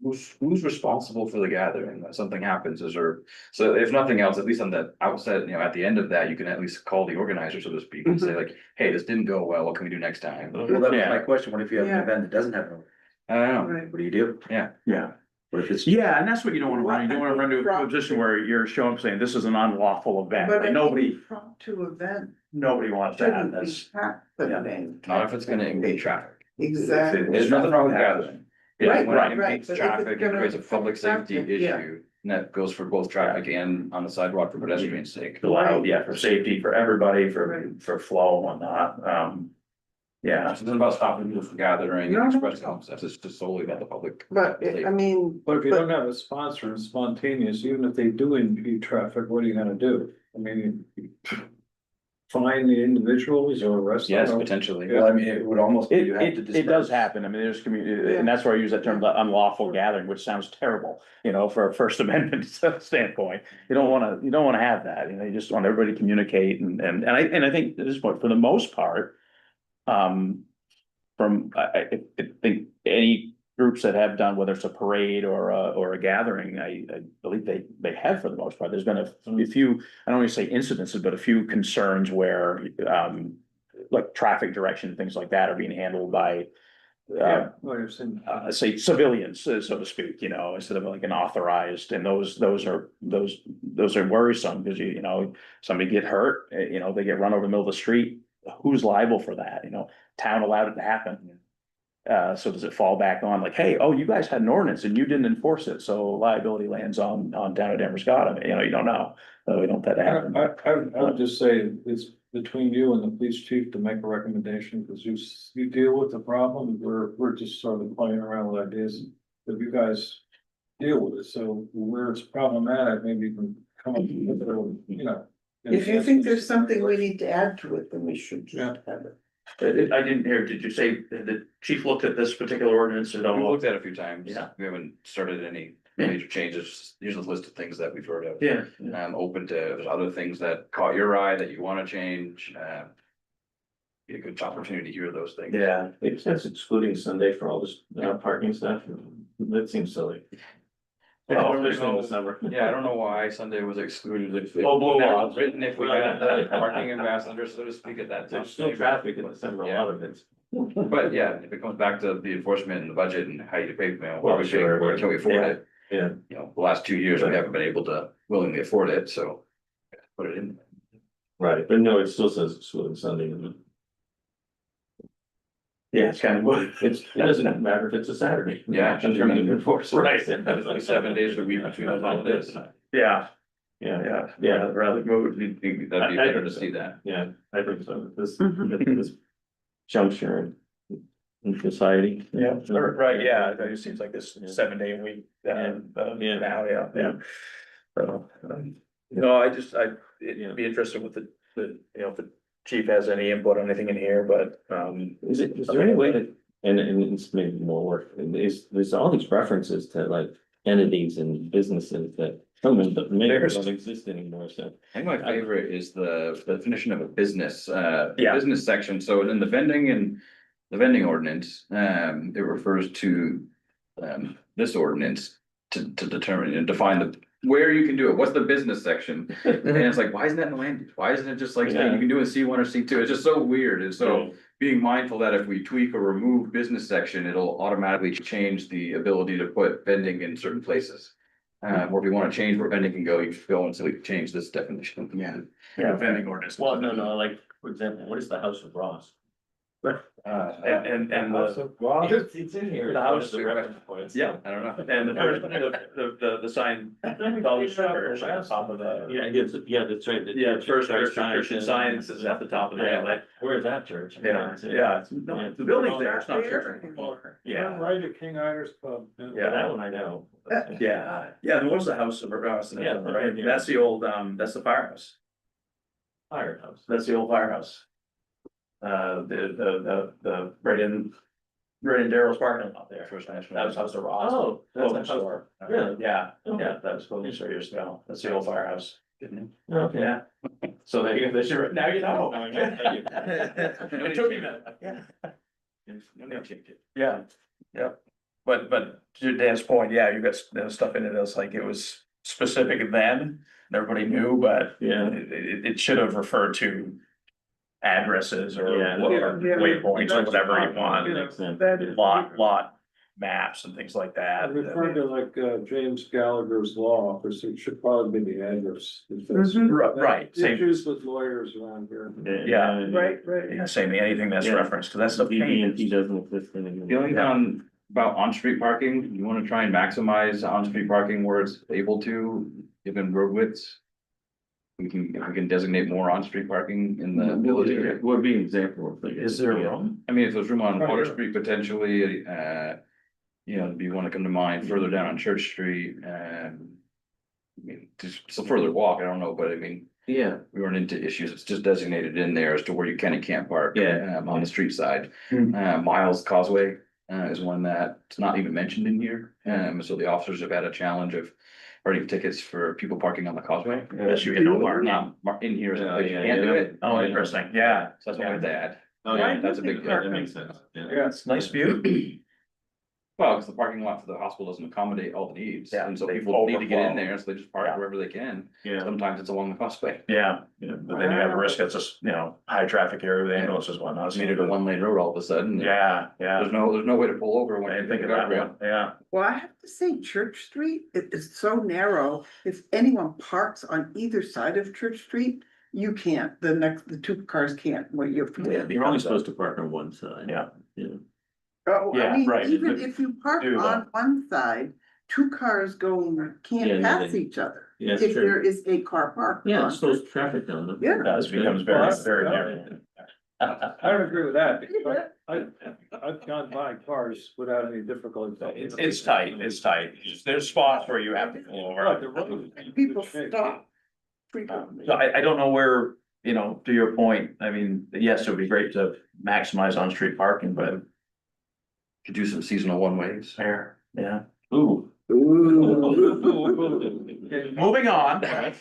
Who's responsible for the gathering? When something happens, so if nothing else, at least on the outset, at the end of that, you can at least call the organizer, so to speak, and say like, hey, this didn't go well, what can we do next time? Well, that was Yeah. my question, what if you have an Yeah. event that doesn't have an, I don't know, Right. what do you do? Yeah, What if it's? yeah, and that's what you don't wanna run, you don't wanna run to a position where you're showing up saying, this is an unlawful event, But and nobody impromptu event wants that, shouldn't be that's. happening. not if it's gonna impede traffic. Exactly. There's nothing wrong with gathering. Yeah, Right, When right, it right, impedes but if traffic, it's it gonna creates a public affect safety traffic, yeah. issue, and that goes for both traffic and on the sidewalk for pedestrians' sake. Allowed, yeah, for safety, for everybody, for Right. flow and whatnot, yeah. It's not about stopping people from gathering No, and no, expressing no. themselves, it's just solely about the public. But, I mean. But if you don't have a sponsor and spontaneous, even if they do impede traffic, what are you gonna do? I mean. Fine the individuals or arrest them? Yes, potentially. Well, I mean, it would almost. be you have to It does disperse. happen, I mean, there's community, Yeah. and that's why I use that term, the unlawful gathering, which sounds terrible, for a First Amendment standpoint. You don't wanna have that, you just want everybody to communicate, and I think at this point, for the most part. I think any groups that have done, whether it's a parade or a gathering, I believe they have for the most part, there's been a few, I don't want to say incidences, but a few concerns where, like traffic direction, and things like that are being handled by, say civilians, so to speak, instead of like an authorized, and those are worrisome, because somebody get hurt, they get run over the middle of the street, who's liable for that, town allowed it to happen. So does it fall back on like, hey, oh, you guys had an ordinance and you didn't enforce it, so liability lands on down at Damariscotta, you don't know, we don't let that happen. I would just say it's between you and the police chief to make a recommendation, because you deal with the problem, we're just sort of playing around with ideas. If you guys deal with it, so where it's problematic, maybe you can come up with, If you think there's something we need to add to it, then we should Yeah. just have it. I didn't hear, did you say the chief looked at this particular ordinance or We've don't? looked at it a few times. Yeah. We haven't started any Yeah. major changes. Here's a list of things that we've heard of. Yeah. I'm open to, there's other things that caught your eye that you wanna change, be a good opportunity to hear those things. Yeah, Makes sense excluding Sunday for all this parking stuff, that seems silly. Oh, there's Especially in no- the summer. Yeah, I don't know why Sunday was excluded. If Oh, blue that laws. was written, if we had a parking ambassador, so to speak, at that time. There's still traffic in December, a lot of it. But yeah, if it comes back to the enforcement and the budget and how you pay, Well, what we sure, pay, can we afford yeah. it? Yeah. The last 2 years, we haven't been able to willingly afford it, so put it in. Right, but no, it still says excluding Sunday. yeah, it's kind of. It doesn't matter if it's a Saturday. Yeah, just trying to enforce it. Right. It's like 7 days a week between those holidays. Yeah, Yeah, yeah, rather move. That'd be I better think to so. see that. yeah, I think so, this Mhm. this juncture in society. Yeah, right, yeah, it just seems like this 7-day a week, Yeah. now, yeah. So, it'd be interested with if the chief has any input on anything in here, but, Is there any way that, and it's maybe more work, there's all these references to like entities and businesses that some of them maybe There's- don't exist anymore, so. I think my favorite is the definition of a business, Yeah. business section, so in the vending and the vending ordinance, it refers to, this ordinance to determine and define the, where you can do it, what's the business section? And it's like, why isn't that in the land use? Why isn't it just like, saying you can do a C1 or C2? It's just so weird. And so being mindful that if we tweak or remove business section, it'll automatically change the ability to put vending in certain places. Or if you want to change where vending can go, you go and say, change this definition. Yeah, vending ordinance. Well, no, like, for example, what is the House of Ross? And It's in here. The house- The reference points. Yeah, I don't know. and the first, the sign. Church on top of the. Yeah, that's right. Yeah, first Christian Science is at the top of the hill. Where's that church? Yeah, no, the building's there, it's not church anymore. Yeah, Right at King Idar's Pub. Yeah. That one I know. yeah, there was the house of Ross, Yeah, right? That's the old, that's the firehouse. Firehouse. That's the old firehouse. The right in Daryl's parking lot there. First National. That was House of Ross. Oh, that's Clothing a house. store. Really? Yeah, Okay. yeah, that was clothing store years ago. That's the old firehouse. Okay. Yeah. So there you go, now you know. Thank you. It took me a minute. Yeah. No need to change it. Yeah, yeah. But to Dan's point, yeah, you got stuff in it that's like, it was specific then, and everybody knew, but Yeah. it should have referred to addresses or Yeah. waypoints or whatever you want, Makes sense. That is- lot maps and things like I that. referred to like James Gallagher's law office, it should probably be the address. If there's Right, same, Issues with lawyers around here. Yeah. Right. yeah, same, anything that's Yeah. referenced, because that stuff BB&T changes. doesn't exist anymore. The only thing about on-street parking, you wanna try and maximize on-street parking where it's able to, given road widths. If we can designate more on-street parking in the village area. What would be an example of things? Is there room? I mean, if there's room on Oh, Water yeah. Street potentially, you know, do you wanna come to mind further down on Church Street, I mean, just it's a further walk, I don't know, but I mean, Yeah, we run into issues, it's just designated in there as to where you can and can't park. Yeah. On the street side. Hmm. Miles Causeway, is one that's not even mentioned in here, so the officers have had a challenge of writing tickets for people parking on the causeway. Unless you hit no mark. Not in here, is Yeah, like, you yeah, can't do yeah. it. Oh, interesting, yeah. So that's what we have to add. oh, yeah, That's a big, yeah, that makes sense. Yeah. It's nice view. well, because the parking lot for the hospital doesn't accommodate all the needs, Yeah, and so they people need to get in overflow. there, so they just park Yeah. wherever they can. Yeah. Sometimes it's along the causeway. Yeah, but then you have a risk, it's just, high traffic area with ambulances, whatnot. It's needed a one-lane road all of a sudden. Yeah, There's no way to pull over when I you didn't think think of about that it. one, yeah. Well, I have to say, Church Street, it is so narrow. If anyone parks on either side of Church Street, you can't, the two cars can't, well, you have to. You're only supposed to park on one side. Yeah. Oh, Yeah, I mean, right. even if you park Do on one side, two cars going, Yeah, can't yeah, pass they- each other. Yeah, it's If true. there is a car parked. Yeah, on it slows traffic down. Yeah. It does, becomes very, Well, very I- narrow. I don't agree with that, because I've gone by cars without any difficulty. It's tight, there's spots where you have to pull Right, over. the road. People stop frequently. So I don't know where, to your point, I mean, yes, it would be great to maximize on-street parking, but Could do some seasonal one-ways. fair, yeah. Ooh. Moving on. There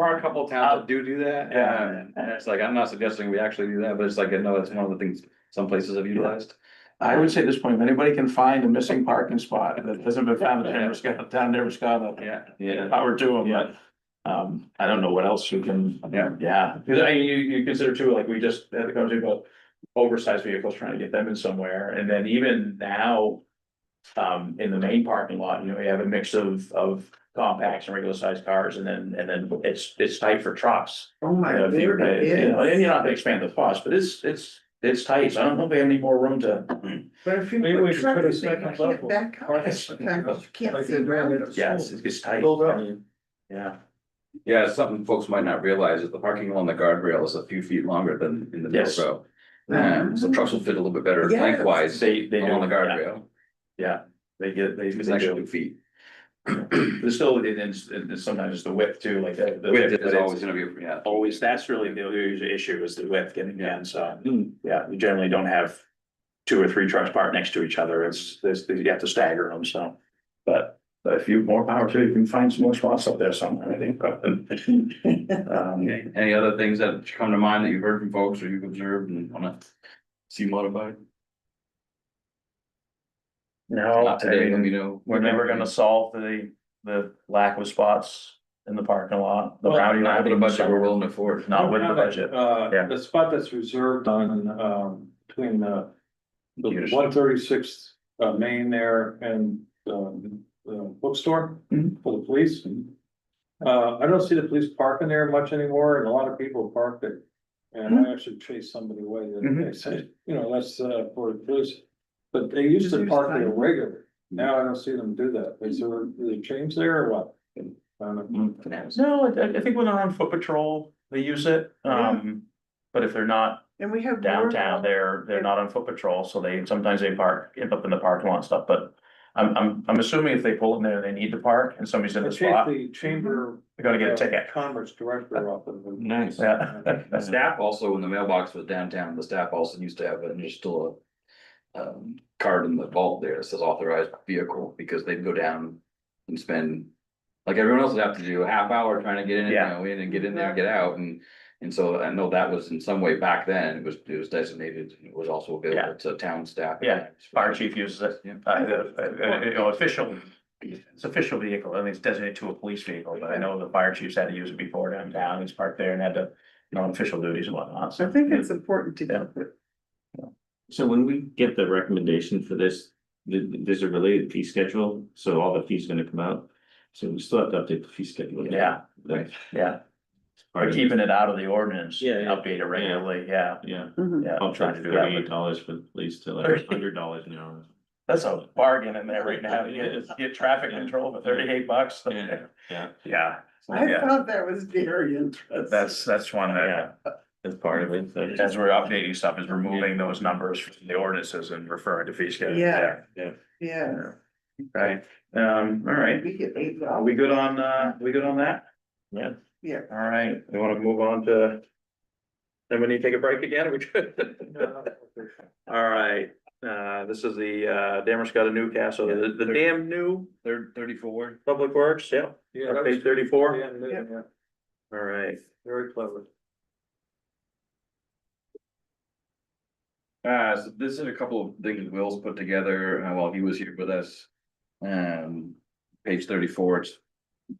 are a couple of towns that do that. Yeah. And it's like, I'm not suggesting we actually do that, but it's like, I know it's one of the things some places have utilized. I would say at this point, if anybody can find a missing parking spot that hasn't been found in Damariscotta, Yeah. power to them, but. I don't know what else you can, yeah, because I mean, you consider too, like we just had the conversation about oversized vehicles, trying to get them in somewhere, and then even now. In the main parking lot, you have a mix of compacts and regular sized cars, and then it's tight for trucks. Oh, my And you're goodness. not gonna expand the bus, but it's tight, so I don't know if they have any more room to. But if you Maybe we put should put a trucks in, second you can't level. back up. Sometimes you can't Like see they do around at it. the Yeah, it's tight, Build up. yeah. Yeah, it's something folks might not realize is the parking along the guardrail is a few feet longer than in the middle Yes. row. So trucks will fit a little bit better Yes. lengthwise They do, along the yeah. guardrail. Yeah, they It's actually 2 feet. There's still, it's sometimes it's the width too, like the. Width is always gonna be, yeah. Always, that's really the issue is the width getting in, so, yeah, you generally don't have. 2 or 3 trucks parked next to each other, you have to stagger them, so. But if you have more power to, you can find some more spots up there somewhere, I think, but. Okay. Any other things that come to mind that you've heard from folks or you've observed and wanna See modified. No, Not I today, let me mean, know. we're never gonna solve the lack of spots in the parking lot. The Well, rowdy Not with the riding, budget we're willing to afford. not with the budget. Yeah. The spot that's reserved on, between, the one 36th Main there and, the bookstore Mhm. for the police. I don't see the police parking there much anymore, and a lot of people park there. And I actually chased somebody away the other day, said, you know, that's, for the police. But they used to park there regularly. Now I don't see them do that. Is there change there or what? I don't know. No, I think when they're on foot patrol, they use it. But if they're not And we have. downtown, they're not on foot patrol, so sometimes they park, end up in the parking lot and stuff, but. I'm assuming if they pull in there, they need to park and somebody's in I the chased spot, the chamber. they're gonna get a ticket. Commerce director off of them. Nice. Yeah. The staff also, when the mailbox was downtown, the staff also used to have, and there's still a. Card in the vault there that says authorized vehicle, because they'd go down and spend. Like everyone else would have to do a half hour trying to get in, Yeah. in and get in there and get out, and so I know that was in some way back then, it was designated, it was also available to town staff. Yeah, fire chief uses it, Yeah. you know, official. It's official vehicle, I think it's designated to a police vehicle, but I know the fire chiefs had to use it before downtown, he's parked there and had to, you know, official duties and whatnot, so. I think it's important to. Yeah. So when we get the recommendation for this, there's a related fee schedule, so all the fees gonna come out. So we still have to update the fee schedule. Yeah. Right. Yeah, or keeping it out of the ordinance, Yeah, yeah. update it regularly, yeah, Yeah. yeah, I'm I'll trying try to do that. $38 for the police to like $100 an hour. That's a bargain in there right now, you get traffic control for $38. Yeah, yeah. Yeah. I Yeah. thought that was very interesting. That's one that, That's part of it. So as we're updating stuff, is removing those numbers from the ordinances and referring to fee schedule. Yeah. Yeah. Yeah. Right, all right, We get $8. are we good on that? Yeah. Yeah. All right, we wanna move on to. Then we need to take a break again, are we good? All right, this is the Damariscotta Newcastle, the damn new Third, 34. Public Works, yeah, Yeah. that page was- 34. Yeah, All right. very clever. So this is a couple of things Will's put together while he was here with us. Page 34, it's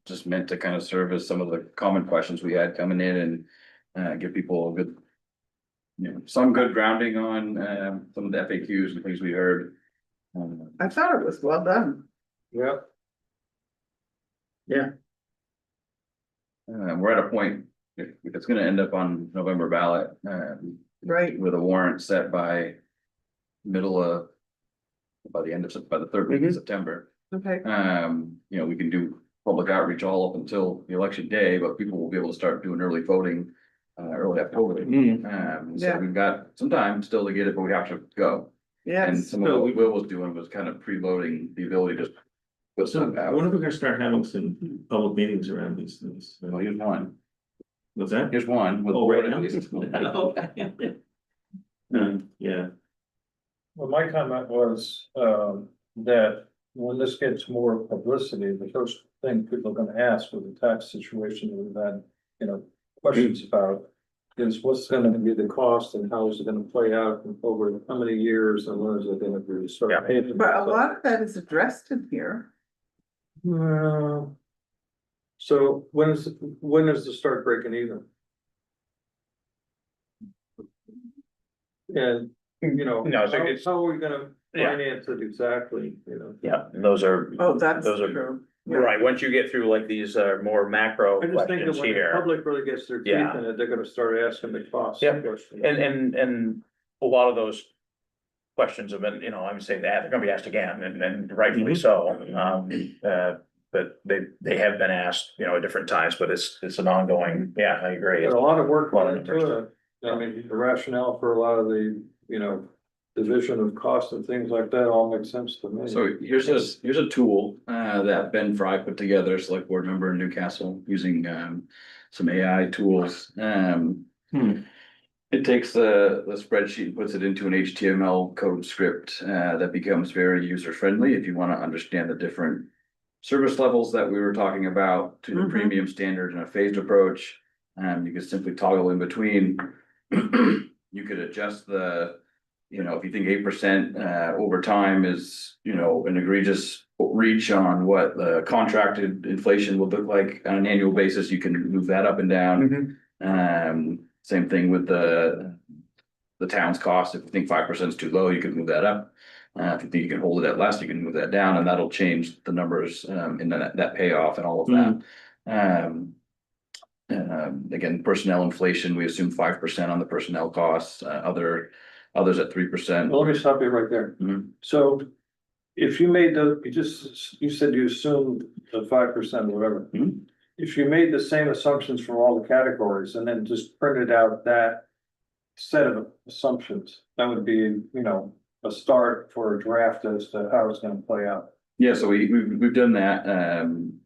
just meant to kind of serve as some of the common questions we had coming in and give people a good. You know, some good grounding on some of the FAQs and things we heard. I thought it was well done. Yeah. We're at a point, if it's gonna end up on November ballot, Right. with a warrant set by middle of. By the third week of September. Okay. You know, we can do public outreach all up until the election day, but people will be able to start doing early voting. Early October. So Yeah. we've got some time still to get it, but we have to go. And Yes. some of what Will was doing was kind of preloading the ability to. Put So stuff out. when are we gonna start having some public meetings around these things? Well, here's one. What's that? Here's one. with Oh, right board now? at least. Yeah. Well, my comment was, that when this gets more publicity, the first thing people are gonna ask with the tax situation that we've had, you know, questions about. Is what's gonna be the cost and how is it gonna play out over how many years and when is it gonna be sort of paid? But a lot of that is addressed in here. So when is the start breaking even? And, you know, No, so it's- how are we gonna Yeah. finance it exactly, you know? Yeah, those are, Oh, that's Those are- true. Yeah. right, once you get through like these more macro I just think that questions when the here. public really gets their teeth Yeah. in it, they're gonna start asking the cost Yeah. questions. And a lot of those questions have been, you know, I'm saying that they're gonna be asked again and rightfully so. But they have been asked, you know, at different times, but it's an ongoing, yeah, I agree. There's a lot of work Lot of went into it. I mean, the rationale for a lot of the, you know, division of cost and things like that all makes sense to me. So here's a tool that Ben Fry put together, select board member in Newcastle, using some AI tools. It takes the spreadsheet and puts it into an HTML code script that becomes very user friendly if you want to understand the different service levels that we were talking about to the Mhm. premium standard and a phased approach. You could simply toggle in between. You could adjust the you know, if you think 8% over time is, you know, an egregious reach on what the contracted inflation would look like on an annual basis, you can move that up and down. Same thing with the town's cost. If you think 5% is too low, you can move that up. If you think you can hold it at less, you can move that down, and that'll change the numbers in that payoff and all of that. Again, personnel inflation, we assume 5% on the personnel costs, others at 3%. Well, let me stop you right there. Mhm. So if you made you said you assumed the 5% or whatever. Mhm. If you made the same assumptions for all the categories and then just printed out that set of assumptions, that would be, you know, a start for a draft as to how it's gonna play out. Yeah, so we've done that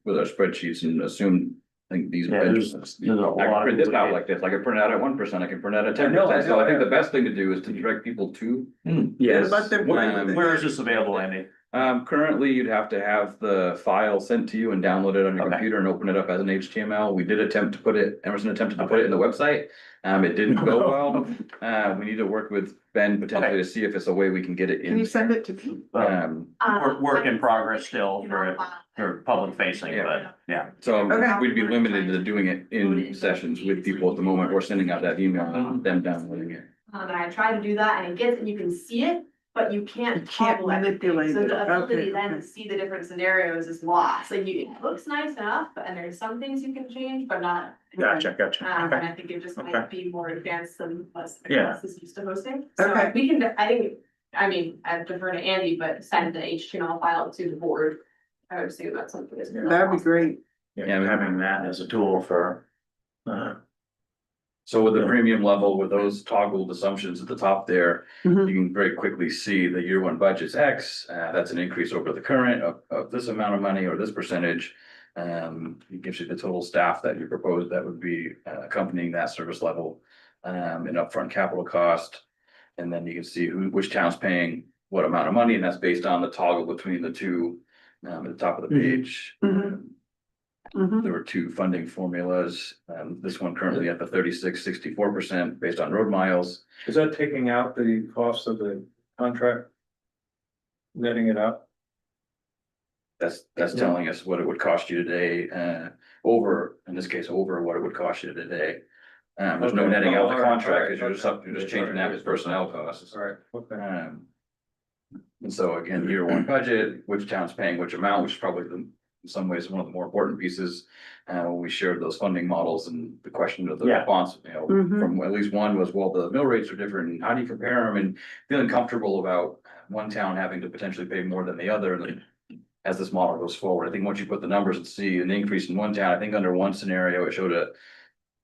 with our spreadsheets and assumed, I think these. Yeah, there's a I lot can of print this out people- like this, I can print it out at 1%, I can print it out at I know, 10%, so I think yeah. the best thing to do is to direct people to. Yes. Let them play with it. Where is this available, Andy? Currently, you'd have to have the file sent to you and download it on your Okay. computer and open it up as an HTML. We did attempt to put it, Emerson attempted to put it in the website. It didn't go well. We need to work with Ben potentially to see if it's a way we can get it in. Can you send it to me? Work in progress still for public facing, Yeah. but yeah. So Okay. we'd be limited to doing it in sessions with people at the moment or sending out that email and them downloading it. And I try to do that and it gets, and you can see it, but you can't You can't toggle everything. manipulate So it. the ability Okay, then okay. to see the different scenarios is lost. Like it looks nice enough, and there's some things you can change, but not. Gotcha. And I think it just Okay. might be more advanced than us Yeah. is used to hosting. So Okay. we can, I mean, I defer to Andy, but send the HTML file to the board. I would assume that's something that's. That'd be great. Yeah, having that as a tool for. So with the premium level, with those toggled assumptions at the top there, Mhm. you can very quickly see the year one budget's X, that's an increase over the current of this amount of money or this percentage. It gives you the total staff that you propose that would be accompanying that service level, and upfront capital cost. And then you can see which town's paying what amount of money, and that's based on the toggle between the two, at the top of the page. Mhm. There were two funding formulas, this one currently at the 36-64% based on road miles. Is that taking out the cost of the contract? Netting it out? That's Yeah. telling us what it would cost you today, in this case, over what it would cost you today. There's no Okay. netting out the All right, contract, because all right, you're just changing that with personnel costs. All right, okay. And so again, year one budget, which town's paying which amount, which is probably in some ways one of the more important pieces. When we shared those funding models and the question of the Yeah. response, you know, Mhm. from at least one was, well, the mill rates are different, and how do you compare them? And feeling comfortable about one town having to potentially pay more than the other, and then as this model goes forward, I think once you put the numbers and see an increase in one town, I think under one scenario, it showed a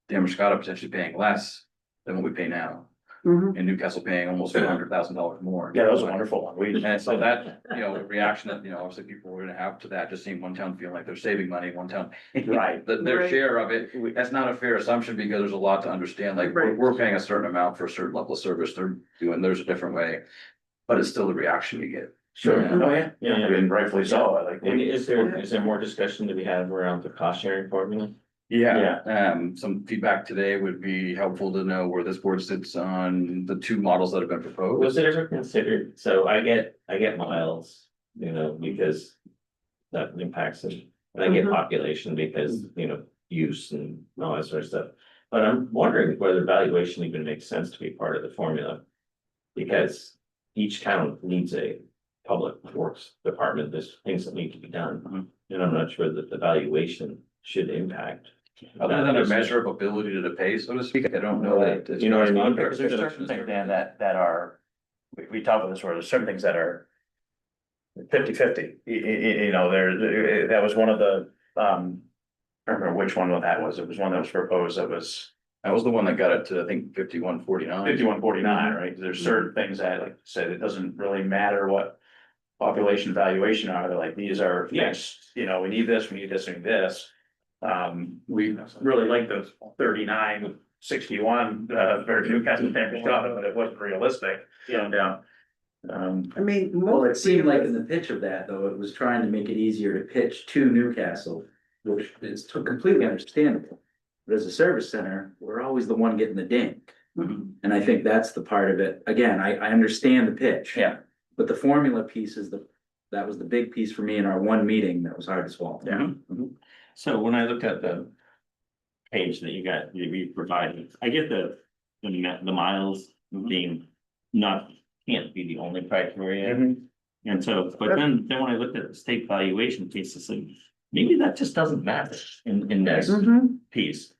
Damariscotta potentially paying less than what we pay now. Mhm. And Newcastle paying almost $400,000 more. Yeah, that was a wonderful one. And so that, you know, the reaction that, you know, obviously people were gonna have to that, just seeing one town feeling like they're saving money, one town. Right. Their Right. share of it, that's not a fair assumption because there's a lot to understand, like, Right. we're paying a certain amount for a certain level of service, they're doing theirs a different way. But it's still the reaction you get. Sure, Yeah. oh, yeah, yeah, I mean, rightfully so, I think. And is there more discussion to be had around the cost sharing formula? Yeah, some feedback today would be helpful to know where this board sits on the two models that have been proposed. Was it ever considered, so I get miles, you know, because that impacts it. And I get population because, you know, use and all that sort of stuff. But I'm wondering whether valuation even makes sense to be part of the formula. Because each town needs a public works department, there's things that need to be done. And I'm not sure that the valuation should impact. Other than a measure of ability to pay, so to speak, I don't know that. it's You know what I mean? under Because there's certain things, Dan, that are, we talked about this, where there's certain things that are 50-50. You know, that was one of the, I don't remember which one that was. It was one that was proposed that was That was the one that got it to, I think, 51-49. 51-49, right? There's certain things that, like I said, it doesn't really matter what population valuation are. They're like, these are fixed, you know, we need this, we need this, we need this. We really like the 39-61, for Newcastle, Damariscotta, but it wasn't realistic. Yeah. I mean. Well, it seemed like in the pitch of that, though, it was trying to make it easier to pitch to Newcastle, which is completely understandable. But as a service center, we're always the one getting the ding. And I think that's the part of it. Again, I understand the pitch. Yeah. But the formula piece is that was the big piece for me in our one meeting that was hard to swallow. Yeah. So when I looked at the page that you provided, I get the miles being not, can't be the only criteria. And so, but then when I looked at the state valuation piece, I said, maybe that just doesn't matter in this piece.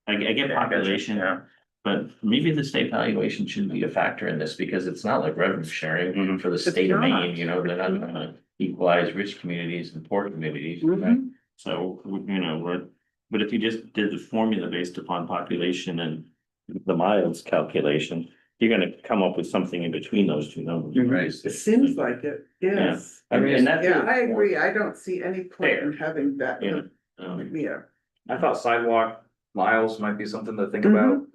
I get population, Yeah. but maybe the state valuation shouldn't be a factor in this because it's not like revenue sharing for the state of not. Maine, you know, they're not gonna equalize rich communities and poor communities. Mhm. So, you know, but if you just did the formula based upon population and the miles calculation, you're gonna come up with something in between those two numbers, right? It seems like it, yes. I mean, and that Yeah, feels I more agree. I don't see any point in fair. having that. Yeah. Yeah. I thought sidewalk miles might be something to think about,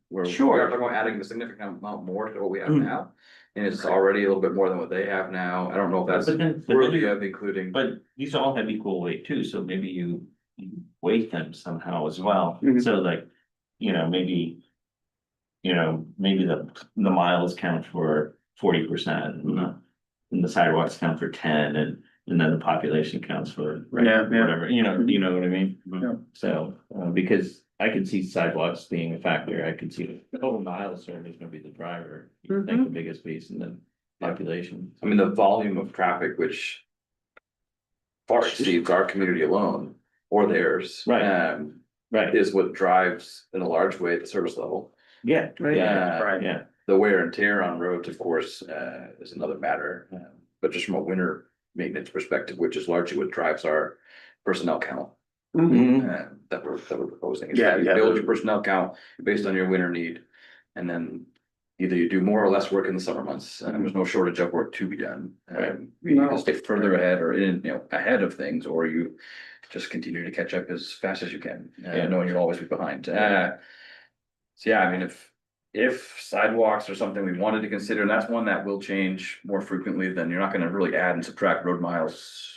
where we Sure. are talking about adding a significant amount more to what we have now. And it's already a little bit more than what they have now. I don't know if that's But then worthy you- of including. But these all have equal weight too, so maybe you weight them somehow as well, so like, you know, maybe. You know, maybe the miles count for 40% and the sidewalks count for 10 and then the population counts for. Whatever, you know what I mean? So, because I can see sidewalks being a factor, I can see the total miles certainly is gonna be the driver. You think the biggest piece and then population. I mean, the volume of traffic, which far exceeds our community alone or theirs. Right. Right, Is what drives in a large way the service level. yeah, Yeah, yeah, the wear and tear on roads, of course, is another matter. But just from a winter maintenance perspective, which is largely what drives our personnel count. That we're proposing. is that you build your personnel count based on your winter need. And then either you do more or less work in the summer months, and there's no shortage of work to be done. You can stay further ahead or ahead of things, or you just continue to catch up as fast as you can, knowing you'll always be behind. So yeah, I mean, if sidewalks are something we wanted to consider, and that's one that will change more frequently, then you're not gonna really add and subtract road miles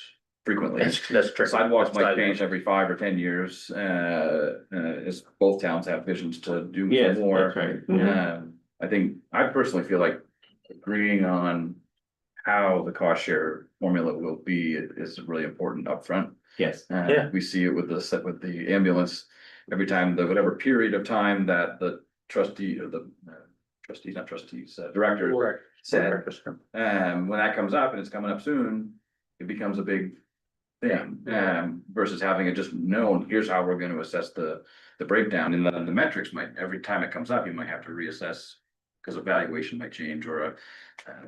frequently. That's true. Sidewalks might change every 5 or 10 years, as both towns have visions to do yeah, more. that's right. I think, I personally feel like agreeing on how the cost share formula will be is really important upfront. Yes, We see it with the ambulance, every time, whatever period of time that the trustee or the director said, when that comes up and it's coming up soon, it becomes a big thing. Versus having it just known, here's how we're gonna assess the breakdown, and the metrics might, every time it comes up, you might have to reassess. Cause evaluation might change, or a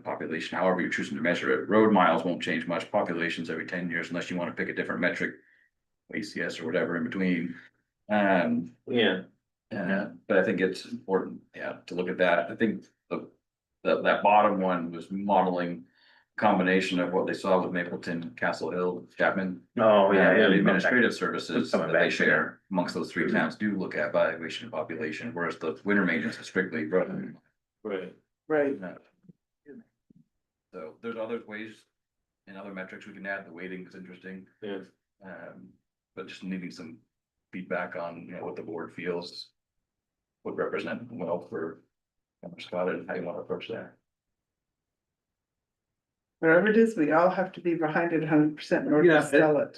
population, however you're choosing to measure it. Road miles won't change much, populations every 10 years, unless you wanna pick a different metric. ACS or whatever in between. yeah, But I think it's important, to look at that. I think that bottom one was modeling combination of what they saw with Mapleton, Castle Hill, Chapman. Oh, yeah, The yeah. administrative services Coming that they back, share amongst those 3 towns do look at valuation of population, whereas the winter maintenance is strictly road. right. Right. So there's other ways and other metrics we can add. The weighting is interesting. Yeah. But just needing some feedback on, what the board feels would represent well for Damariscotta and how you want to approach that. Whatever it is, we all have to be behind it 100% in order Yeah, to sell it.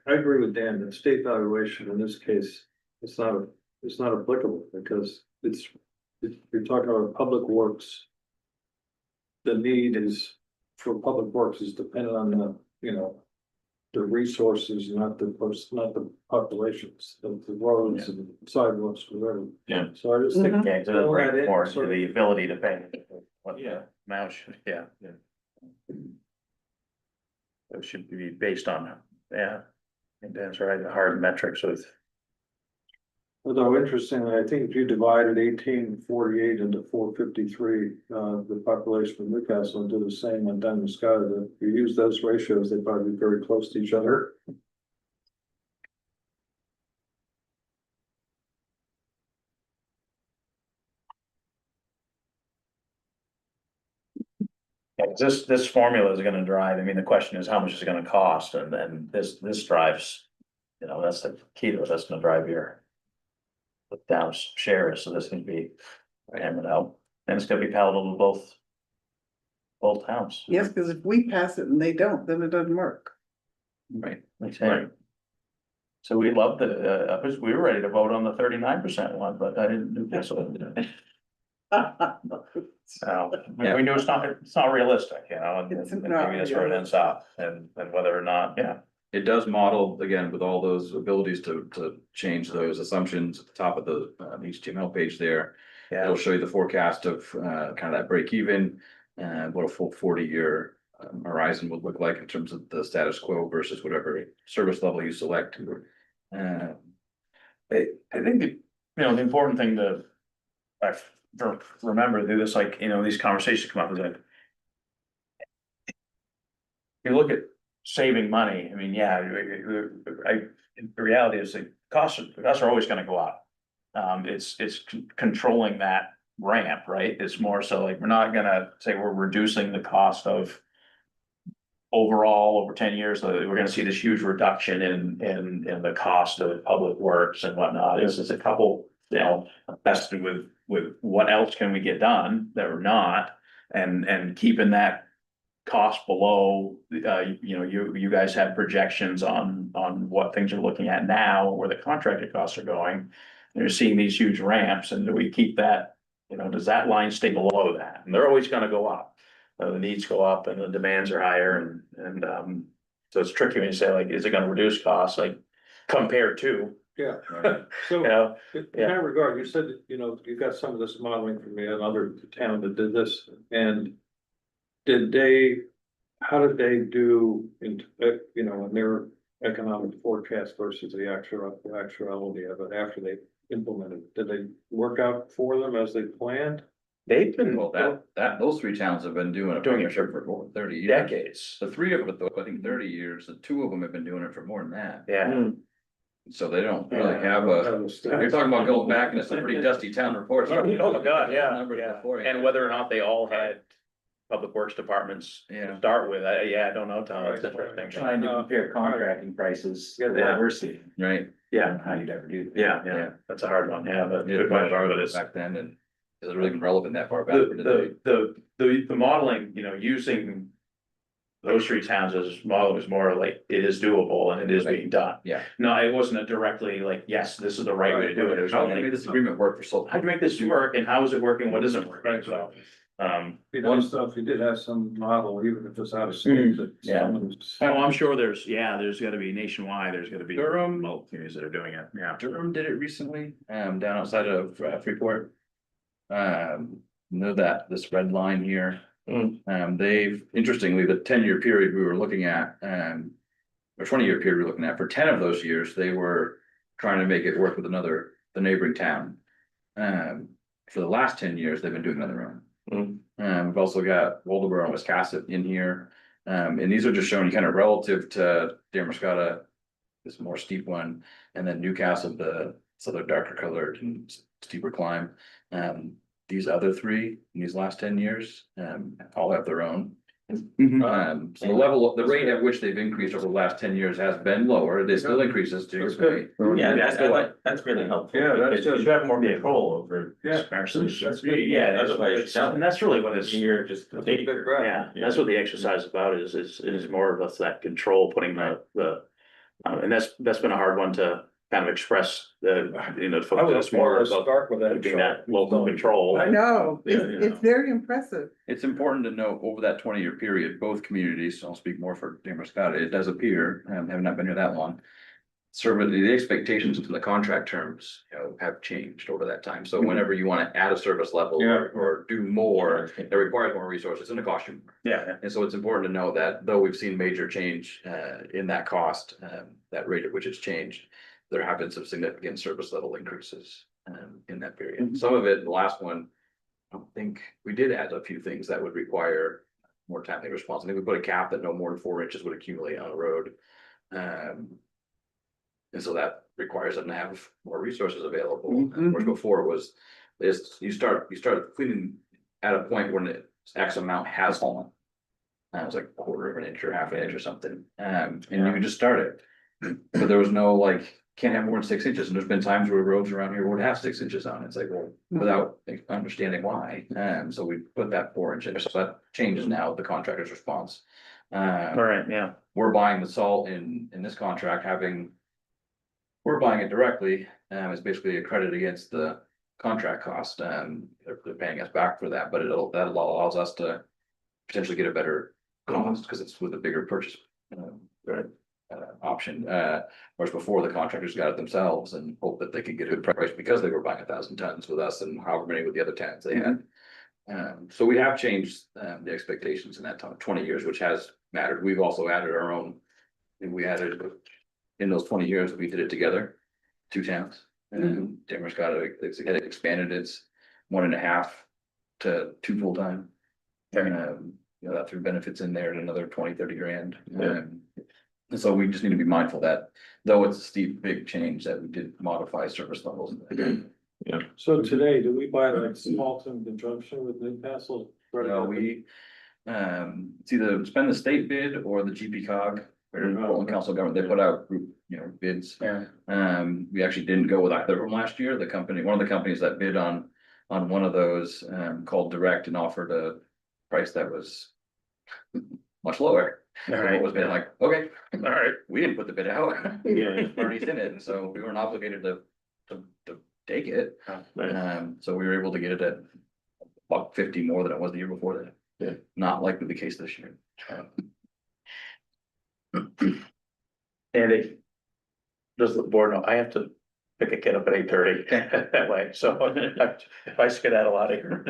I agree with Dan, that state valuation in this case, it's not applicable because you're talking about public works. The need is for public works is dependent on the resources, not the populations, the roads and sidewalks, whatever. Yeah. So I just think. Yeah, to throw that bring in, forward to sort of- the ability to pay. What Yeah. amount should, yeah. It should be based on, and Dan's right, the hard metrics with. Although interestingly, I think if you divided 1848 into 453, the population of Newcastle and do the same on Damariscotta, if you use those ratios, they'd probably be very close to each other. Yeah, 'cause this formula is gonna drive, I mean, the question is how much is it gonna cost, and then this drives. That's the key to it, that's gonna drive your. Down shares, so this can be hammer it out, and it's gonna be palatable to both towns. Yes, because if we pass it and they don't, then it doesn't work. Right. Right. So we love we were ready to vote on the 39% one, but I didn't do this. So, we knew it's not realistic, and It's and not maybe that's where it ends up, and whether or not, yeah. It does model, again, with all those abilities to change those assumptions at the top of the HTML page there. Yeah, It'll show you the forecast of kind of that break even, what a full 40-year horizon would look like in terms of the status quo versus whatever service level you select. I think, the important thing to, remember, do this, like, these conversations come up, is like. You look at saving money, I mean, yeah, the reality is the costs are always gonna go up. It's controlling that ramp, right? It's more so like, we're not gonna say we're reducing the cost of. Overall, over 10 years, we're gonna see this huge reduction in the cost of public works and whatnot. This is a couple, invested with what else can we get done that we're not, and keeping that. Cost below, you guys have projections on what things are looking at now, where the contracted costs are going. And you're seeing these huge ramps, and do we keep that, does that line stay below that? And they're always gonna go up. The needs go up and the demands are higher, and so it's tricky when you say, like, is it gonna reduce costs, like, compared to? Yeah. You So know, in that regard, you said, you got some of this modeling from another town that did this, and how did they do in their economic forecast versus the actuality of it after they implemented? Did they work out for them as they planned? They've been Well, those three towns have been doing Doing it for over 30 years. decades. The three of them, though, I think 30 years, the two of them have been doing it for more than that. Yeah. So they don't really have you're talking about going back into some pretty dusty town reports. Oh my God, yeah, Numbers yeah. before, And whether or not they all had public works departments Yeah. to start with, I don't know, Tom, it's interesting. Trying to compare contracting prices, Yeah. what we're seeing, Right. Yeah, how you'd ever do that. yeah, that's a hard one, yeah, but Yeah, good question, but it's. back then, and is it really even relevant that far back? The modeling, using those three towns as model is more like, it is doable and it is being done. Yeah. No, it wasn't a directly like, yes, this is the right way to do it. It was How all can we like, make this agreement work for so? how do you make this work and how is it working? What isn't working? So, One stuff, you did have some model, even if it's out of state. that yeah. someone's- oh, I'm sure there's gotta be nationwide, there's gotta be Durham. multiple communities that are doing it, yeah. Durham did it recently, down outside of Freeport. Know that this red line here, they've, interestingly, the 10-year period we were looking at, or 20-year period we were looking at, for 10 of those years, they were trying to make it work with the neighboring town. For the last 10 years, they've been doing it on their own. We've also got Waldoboro and Wiscasset in here, and these are just showing you kind of relative to Damariscotta, this more steep one, and then Newcastle, the other darker colored and steeper climb. These other three in these last 10 years, all have their own. So the level, the rate at which they've increased over the last 10 years has been lower. It still increases to your point. Yeah, that's really helpful. Yeah, that's because good. you have more control over. Yeah. Sparsely. That's good. Yeah, That's why it's- and that's really what it's. Here, just. Yeah, that's what the exercise is about, is more of us that control, putting the, and that's been a hard one to kind of express the, I folks, would it's more about start with that. being that local control. I know, Yeah, it's very impressive. It's important to note over that 20-year period, both communities, I'll speak more for Damariscotta, it does appear, having not been here that long. The expectations to the contract terms, have changed over that time. So whenever you want to add a service level or do more, that requires more resources, it's gonna cost you more. Yeah, And so it's important to know that though we've seen major change in that cost, that rate at which it's changed, there have been some significant service level increases in that period. Some of it, the last one, I don't think we did add a few things that would require more timely response. I think we put a cap that no more than 4 inches would accumulate on a road. And so that requires them to have more resources available. Whereas before it was, you start cleaning at a point when the X amount has fallen. It was like a quarter of an inch or half an inch or something, and you can just start it. But there was no can't have more than 6 inches, and there's been times where roads around here would have 6 inches on it, it's like, well, without understanding why. So we put that 4 inch in, so that changes now the contractor's response. All right, yeah. We're buying the salt in this contract, we're buying it directly, it's basically a credit against the contract cost, they're paying us back for that, but that allows us to potentially get a better cost, because it's with a bigger purchase. Right. Option, whereas before the contractors got it themselves and hoped that they could get a good price because they were buying 1,000 tons with us and however many with the other towns they had. So we have changed the expectations in that 20 years, which has mattered. We've also added our own. We added in those 20 years, we did it together, 2 towns. And Damariscotta had expanded its 1.5 to 2 full-time. You know, that threw benefits in there at another 20-30 grand. And so we just need to be mindful that though it's a steep, big change, that we did modify service levels. Yeah. So today, do we buy like salt in conjunction with Newcastle? No, it's either spend the state bid or the GP cog, or Portland Council of Government, they put out group, bids. We actually didn't go with either of them last year. One of the companies that bid on one of those, called Direct and offered a price that was much lower. What was bid, like, okay, all right, we didn't put the bid out. Bernie's in it, and so we weren't obligated to take it. So we were able to get it at $1.50 more than it was the year before that. Yeah. Not likely the case this year. Andy, does the board know, I have to pick a kid up at 8:30 that way, so if I skedaddle out of here.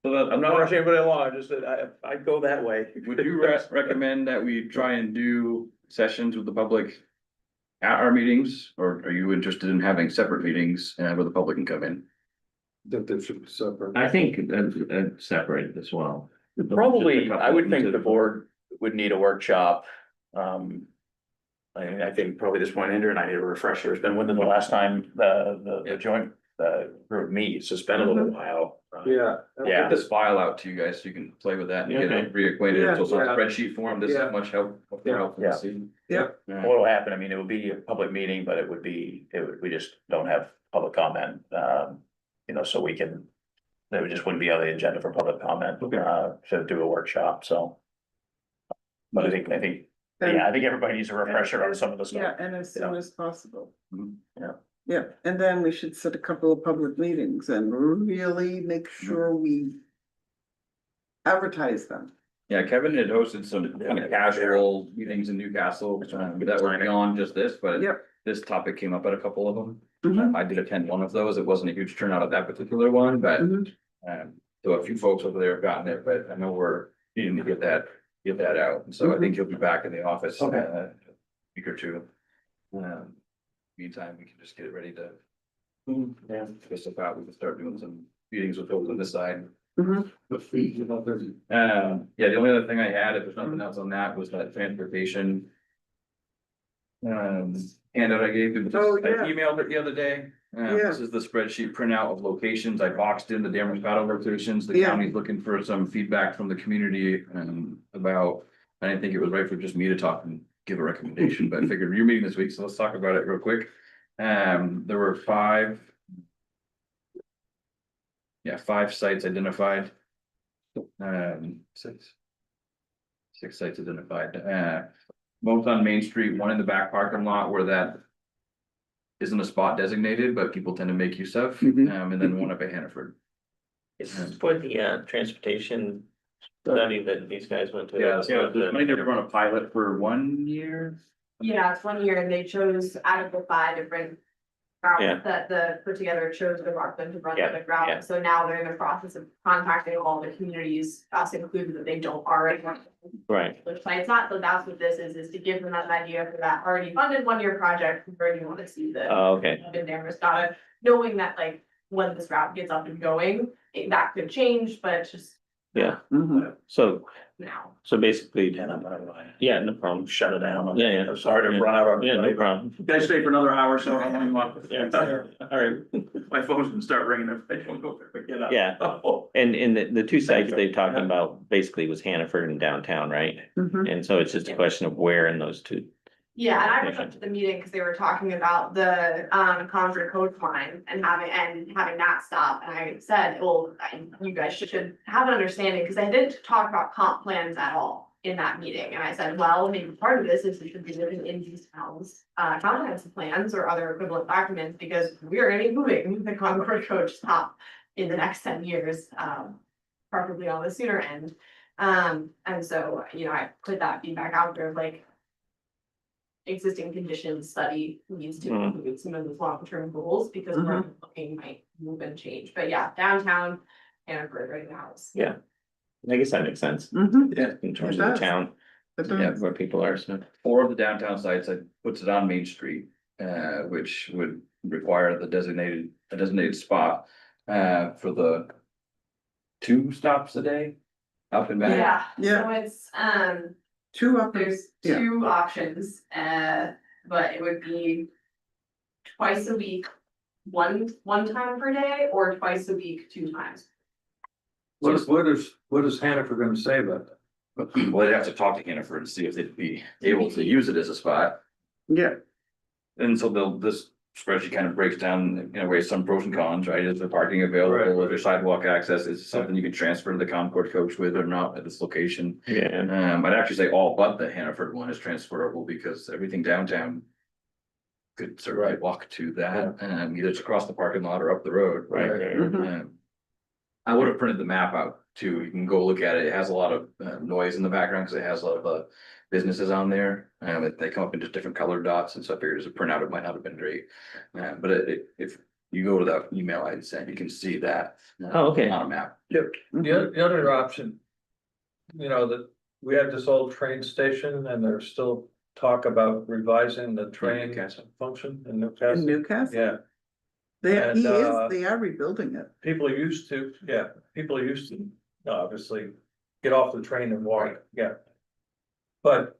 I'm not rushing anybody along, just that I go that way. Would you recommend that we try and do sessions with the public at our meetings, or are you interested in having separate meetings where the public can come in? That they should be separate. I think separated as well. Probably, I would think the board would need a workshop. I think probably this point, Andrew and I need a refresher. It's been when the last time the joint group meets, it's been a little while. Yeah. I'll get this file out to you guys so you can play with that and get it reacquainted. So it's on spreadsheet form. This is much help. Yeah. See. What will happen? I mean, it would be a public meeting, but we just don't have public comment, so it just wouldn't be on the agenda for public comment, to do a workshop, so. But I think everybody needs a refresher on some of the stuff. Yeah, and as soon as possible. Yeah. Yeah, and then we should set a couple of public meetings and really make sure we advertise them. Yeah, Kevin had hosted some kind of casual meetings in Newcastle that were beyond just this, but this topic came up at a couple of them. I did attend one of those. It wasn't a huge turnout at that particular one, but so a few folks over there have gotten it, but I know we're needing to get that out. And so I think he'll be back in the office in a week or two. Meantime, we can just get it ready to get stuff out. We can start doing some meetings with folks on this side. The only other thing I had, if there's nothing else on that, was that transportation handout I gave you. I emailed it the other day. This is the spreadsheet printout of locations. I boxed in the Damariscotta locations. The county's looking for some feedback from the community about, I didn't think it was right for just me to talk and give a recommendation, but I figured you're meeting this week, so let's talk about it real quick. There were 5 sites identified. 6 sites identified, both on Main Street, one in the back parking lot where that isn't a spot designated, but people tend to make use of, and then one up at Hannaford. Is this for the transportation study that these guys went to? I need to run a pilot for 1 year. Yeah, it's 1 year and they chose out of the 5 different routes that put together, chose the Rockland to run the route. So now they're in the process of contacting all the communities, us included, that they don't already want. Right. It's not that that's what this is to give them an idea for that already funded 1 year project, where you want to see the. In Damariscotta, knowing that like when this route gets up and going, that could change, but it's just. So Now. So basically, no problem. Shut it down. I'm sorry to run out on. No problem. You guys stay for another hour, so how long you want? All right. My phone's gonna start ringing if I don't go pick it up. Yeah. And the 2 sites they're talking about basically was Hannaford and downtown, right? And so it's just a question of where in those two Yeah, and I went up to the meeting because they were talking about the Concord coach line and having that stop. And I said, well, you guys should have an understanding, because I didn't talk about comp plans at all in that meeting. And I said, well, maybe part of this is we should be living in these towns, comprehensive plans or other equivalent documents, because we are gonna be moving the Concord coach stop in the next 10 years, preferably on the sooner end. And so, I put that feedback out there, like, existing conditions study needs to include some of those long-term goals, because we're looking might move and change. But yeah, downtown Hannaford right now is. Yeah. I guess that makes sense Yeah. in terms It of the does. town, It yeah, does. where people are, so. 4 of the downtown sites, it puts it on Main Street, which would require a designated spot, for the 2 stops a day, up and back. Yeah, so it's, Two up, and- there's yeah. 2 options, but it would be twice a week, one time per day, or twice a week, 2 times. What is Hannaford gonna say about that? Well, they'd have to talk to Hannaford and see if they'd be able to use it as a spot. Yeah, And so this spreadsheet kind of breaks down in a way some pros and cons, right? Is the parking available, is there sidewalk access, is it something you can transfer to the Concord coach with or not at this location? Yeah. I'd actually say all but the Hannaford one is transferable, because everything downtown could certainly walk to that, either it's across the parking lot or up the road. Right. Um, I would have printed the map out too. You can go look at it. It has a lot of noise in the background because it has a lot of businesses on there. They come up in just different colored dots, and so I figured as a printout, it might not have been great. But if you go to that email I sent, you can see that. Oh, okay. On a map. The other option, that we had this old train station and there's still talk about revising the train Newcastle. function in in Newcastle. Newcastle. Yeah, They, And, they are rebuilding it. people used to, obviously get off the train and walk, yeah. But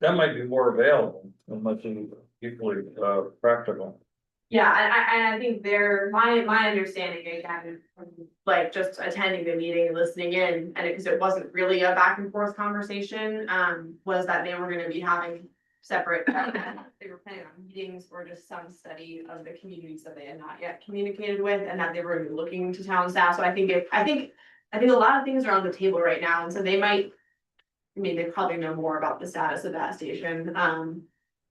that might be more available and much equally practical. Yeah, and I think my understanding again, like just attending the meeting and listening in, and because it wasn't really a back and forth conversation, was that they were gonna be having separate, they were planning on meetings or just some study of the communities that they had not yet communicated with, and that they were looking to town staff. So I think a lot of things are on the table right now, and so they might, they probably know more about the status of that station,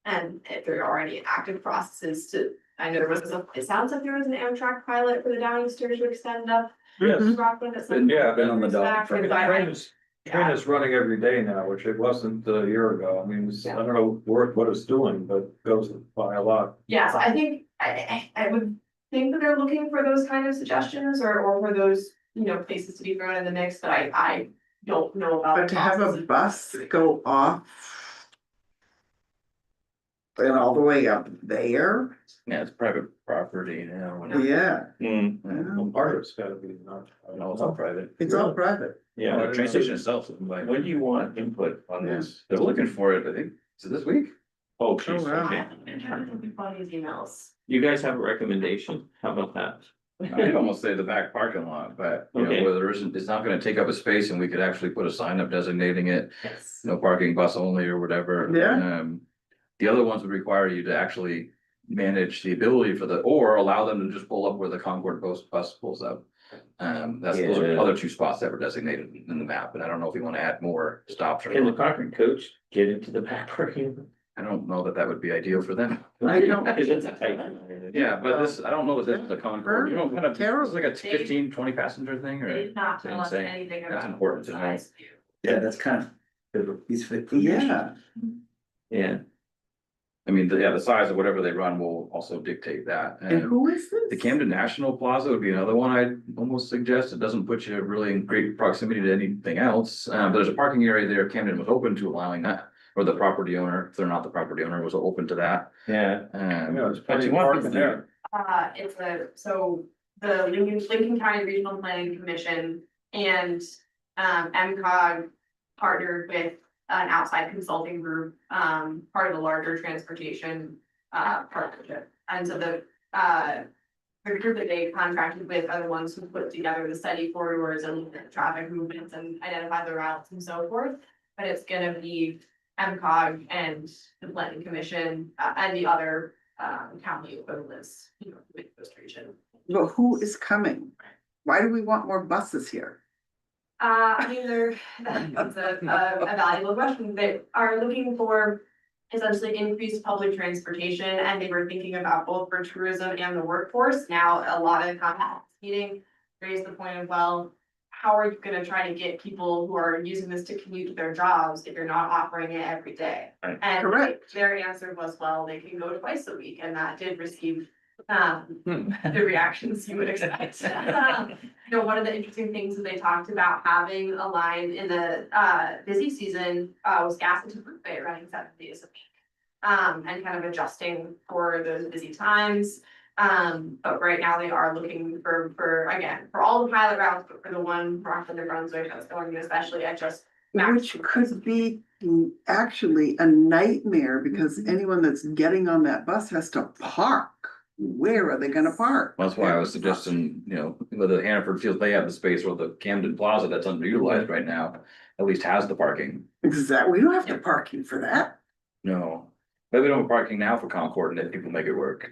and if there are already active processes to. I know it sounds like there was an Amtrak pilot for the Downingster to extend up. Yes. Rockland at some. Yeah, been on the dock for a Train is running every day now, which it wasn't a year ago. I mean, I don't know what it's doing, but it goes by a lot. Yeah, so I think, I would think that they're looking for those kind of suggestions or for those, places to be thrown in the mix, but I don't know about. But to have a bus go off and all the way up there, Yeah, it's private property now. yeah, Well, part of it's gotta be not. No, it's all private. it's all private. Yeah. The train station itself is like, When do you want input on this? they're looking for it, I think, is it this week? Oh, geez, Oh, wow. okay. Everybody's emails. You guys have a recommendation? How about that? I'd almost say the back parking lot, but Okay. whether it's not gonna take up a space and we could actually put a sign up designating it, Yes. no parking, bus only or whatever. Yeah. The other ones would require you to actually manage the ability or allow them to just pull up where the Concord bus pulls up. Those are the Yeah. other 2 spots that were designated in the map, and I don't know if you wanna add more stops or Can the not. Concord coach get into the back parking? I don't know that would be ideal for them. I don't- Because it's a tight. Yeah, but I don't know that this is the Concord, kind of, Terrible. it's like a 15, 20 passenger thing, They or? did not tell us Insane. anything That's about. important to know. size. Yeah, that's kind of. These. Yeah, Yeah. I mean, the size of whatever they run will also dictate that. and who is this? The Camden National Plaza would be another one I'd almost suggest. It doesn't put you really in great proximity to anything else. But there's a parking area there. Camden was open to allowing that, or the property owner, if they're not the property owner, was open to that. Yeah. Yeah, it's But plenty you of want parking people there. It's so the Lincoln County Regional Planning Commission and MCOG partnered with an outside consulting group, part of the larger transportation partnership. And so the group that they contracted with are the ones who put together the study corridors and look at traffic movements and identify the routes and so forth. But it's gonna be MCOG and the planning commission, and the other, county equivalents, you know, the Midwest region. But who is coming? Why do we want more buses here? I mean, that's a valuable question. They are looking for essentially increased public transportation, and they were thinking about both for tourism and the workforce. Now, a lot of comments at this meeting raised the point of, well, how are you gonna try to get people who are using this to commute to their jobs if you're not offering it every day? Right. And Correct. their answer was, well, they can go twice a week, and that did receive the reactions you would expect. You know, one of the interesting things that they talked about having a line in the busy season was gas into Route Bay running 7 days a week. And kind of adjusting for those busy times. But right now they are looking for again, for all the pilot routes, but for the one Rockland to Brunswick that's going especially at just. Which could be actually a nightmare because anyone that's getting on that bus has to park. Where are they gonna park? That's why I was suggesting, whether the Hannaford feels they have the space or the Camden Plaza that's underutilized right now, at least has the parking. Exactly, we don't have to parking for that. No, but we don't have parking now for Concord, and then people make it work.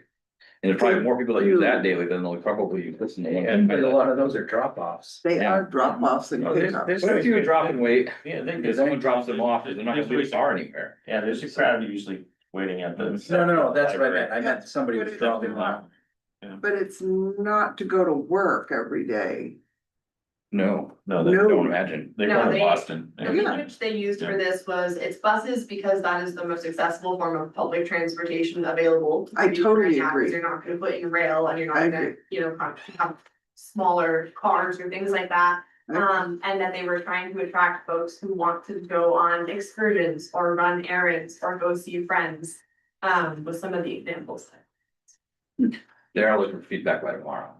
And there's probably more people that use that daily than they'll probably listen to. And a lot of those are drop offs. They Yeah. are drop offs and pickups. What if you drop and wait, Yeah, if someone drops them off, they're not gonna leave the car anywhere. Yeah, there's a crowd usually waiting at the. No, that's what I meant. I meant somebody was dropping off. But it's not to go to work every day. No, No, No. don't imagine. they're No, going to they- Boston. The language they used for this was, it's buses because that is the most accessible form of public transportation available. to I you totally right now, 'cause agree. You're not gonna put in rail and you're I not gonna, agree. have smaller cars or things like that. And that they were trying to attract folks who want to go on excursions or run errands or go see friends. With some of the examples. They are looking for feedback by tomorrow.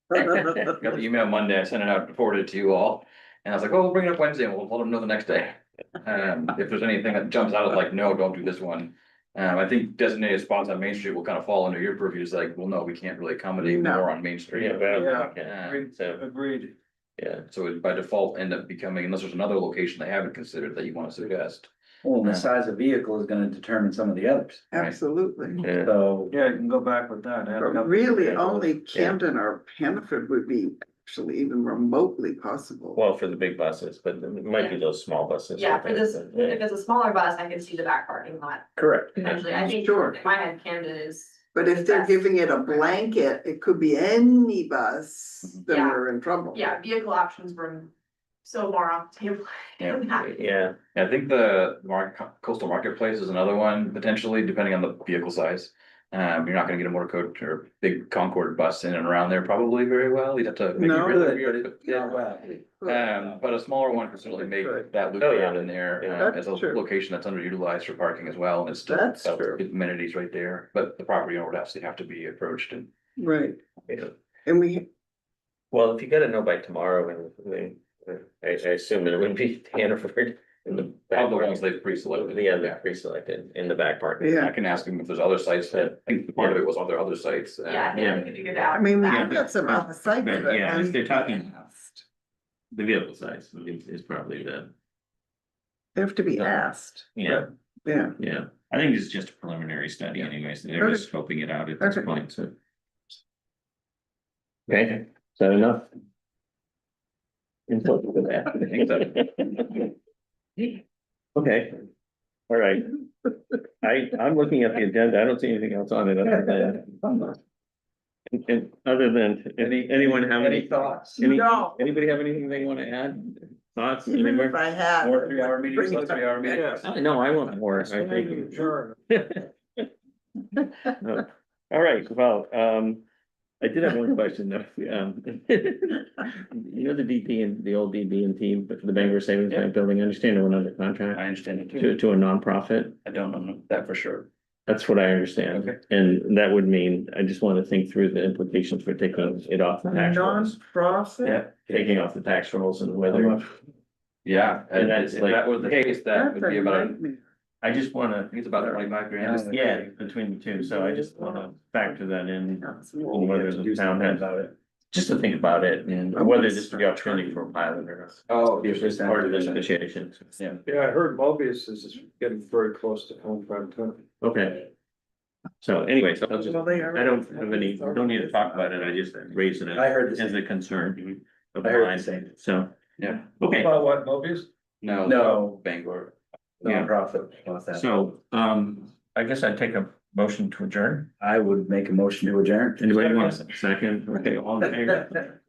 Got the email Monday, I sent it out, forwarded it to you all, and I was like, oh, we'll bring it up Wednesday, and we'll let them know the next day. If there's anything that jumps out of like, no, don't do this one. I think designated spots on Main Street will kind of fall under your purview, it's like, well, no, we can't really accommodate No. more on Main Street. Agreed. Yeah. So it by default end up becoming, unless there's another location they haven't considered that you wanna suggest. Well, and the size of vehicle is gonna determine some of the others. Absolutely. Yeah. So, Yeah, you can go back with that. Add a But couple really, examples. only Camden or Hannaford would be actually even remotely possible. Well, for the big buses, but it might be those small buses. Yeah, for this, if it's a smaller bus, I can see the back parking lot. Correct. Potentially, I think Sure. in my head Camden is. But if they're giving it a blanket, it could be any bus, then Yeah. we're in trouble. Yeah, vehicle options were so far off the table. Yeah, I think the coastal marketplace is another one, potentially, depending on the vehicle size. You're not gonna get a motor coach or big Concord bus in and around there probably very well, you'd have to. make it No, really but weird, yeah, well, but a smaller one could certainly make Good. that loop Oh, yeah. around in there, That's as a true. location that's underutilized for parking as well, and it's still. That's got true. amenities right there, but the property owner would actually have to be approached and. Right, yeah. and we, Well, if you gotta know by tomorrow, and I assume that it wouldn't be Hannaford in the. back All the ones part. they've pre-selected. Yeah, they're pre-selected in the back part. yeah, I can ask them if there's other sites that, I think part of it was on their other sites. Yeah, I think we could figure it out. I mean, That- we've got some other sites, Right, but. yeah, if they're talking- asked. The vehicle size is probably They have to be asked, yeah, yeah. yeah. I think it's just a preliminary study anyways, they're just scoping it out at this Okay. point, so. Okay, is that enough? Input for that. I think so. Okay, all right. I'm looking at the agenda, I don't see anything else on it other than. Other than, anyone have any thoughts? No. Anybody have anything they wanna add? Thoughts Even anywhere? if I had. More 3-hour meetings, Bring it less 3-hour meetings. No, I want more, I think. Sure. All right, well, I did have one question though. You know, the DP and the old DB and team, but for the Bangor Savings Bank building, I understand they went under contract I understand it too, to a nonprofit. I don't know that for sure. That's what I understand. Okay. And that would mean, I just want to think through the implications for taking it off the tax rolls. Non-profit? Taking off the tax rolls and whether, Yeah, And and that's if like- that was the case, that That's would be a about, nightmare. I just wanna, I think it's about 25 grand. yeah, between the two, so I just wanna factor that in. That's And whether the town has just to think about it and whether this is the opportunity for a pilot or not. Oh, If it's part of this negotiation, yeah, Yeah, I heard Mobius is getting very close to contract too. okay. So anyway, so I'll just, I don't have any, we don't need to talk about it, I just raised it I heard the as same. a concern. Of I heard the mine, same. so, Yeah. okay, About what, Mobius? No. Bangor. Nonprofit. What's that? So, I guess I'd take a motion to adjourn. I would make a motion to adjourn. Anybody want a second? Okay, all in favor?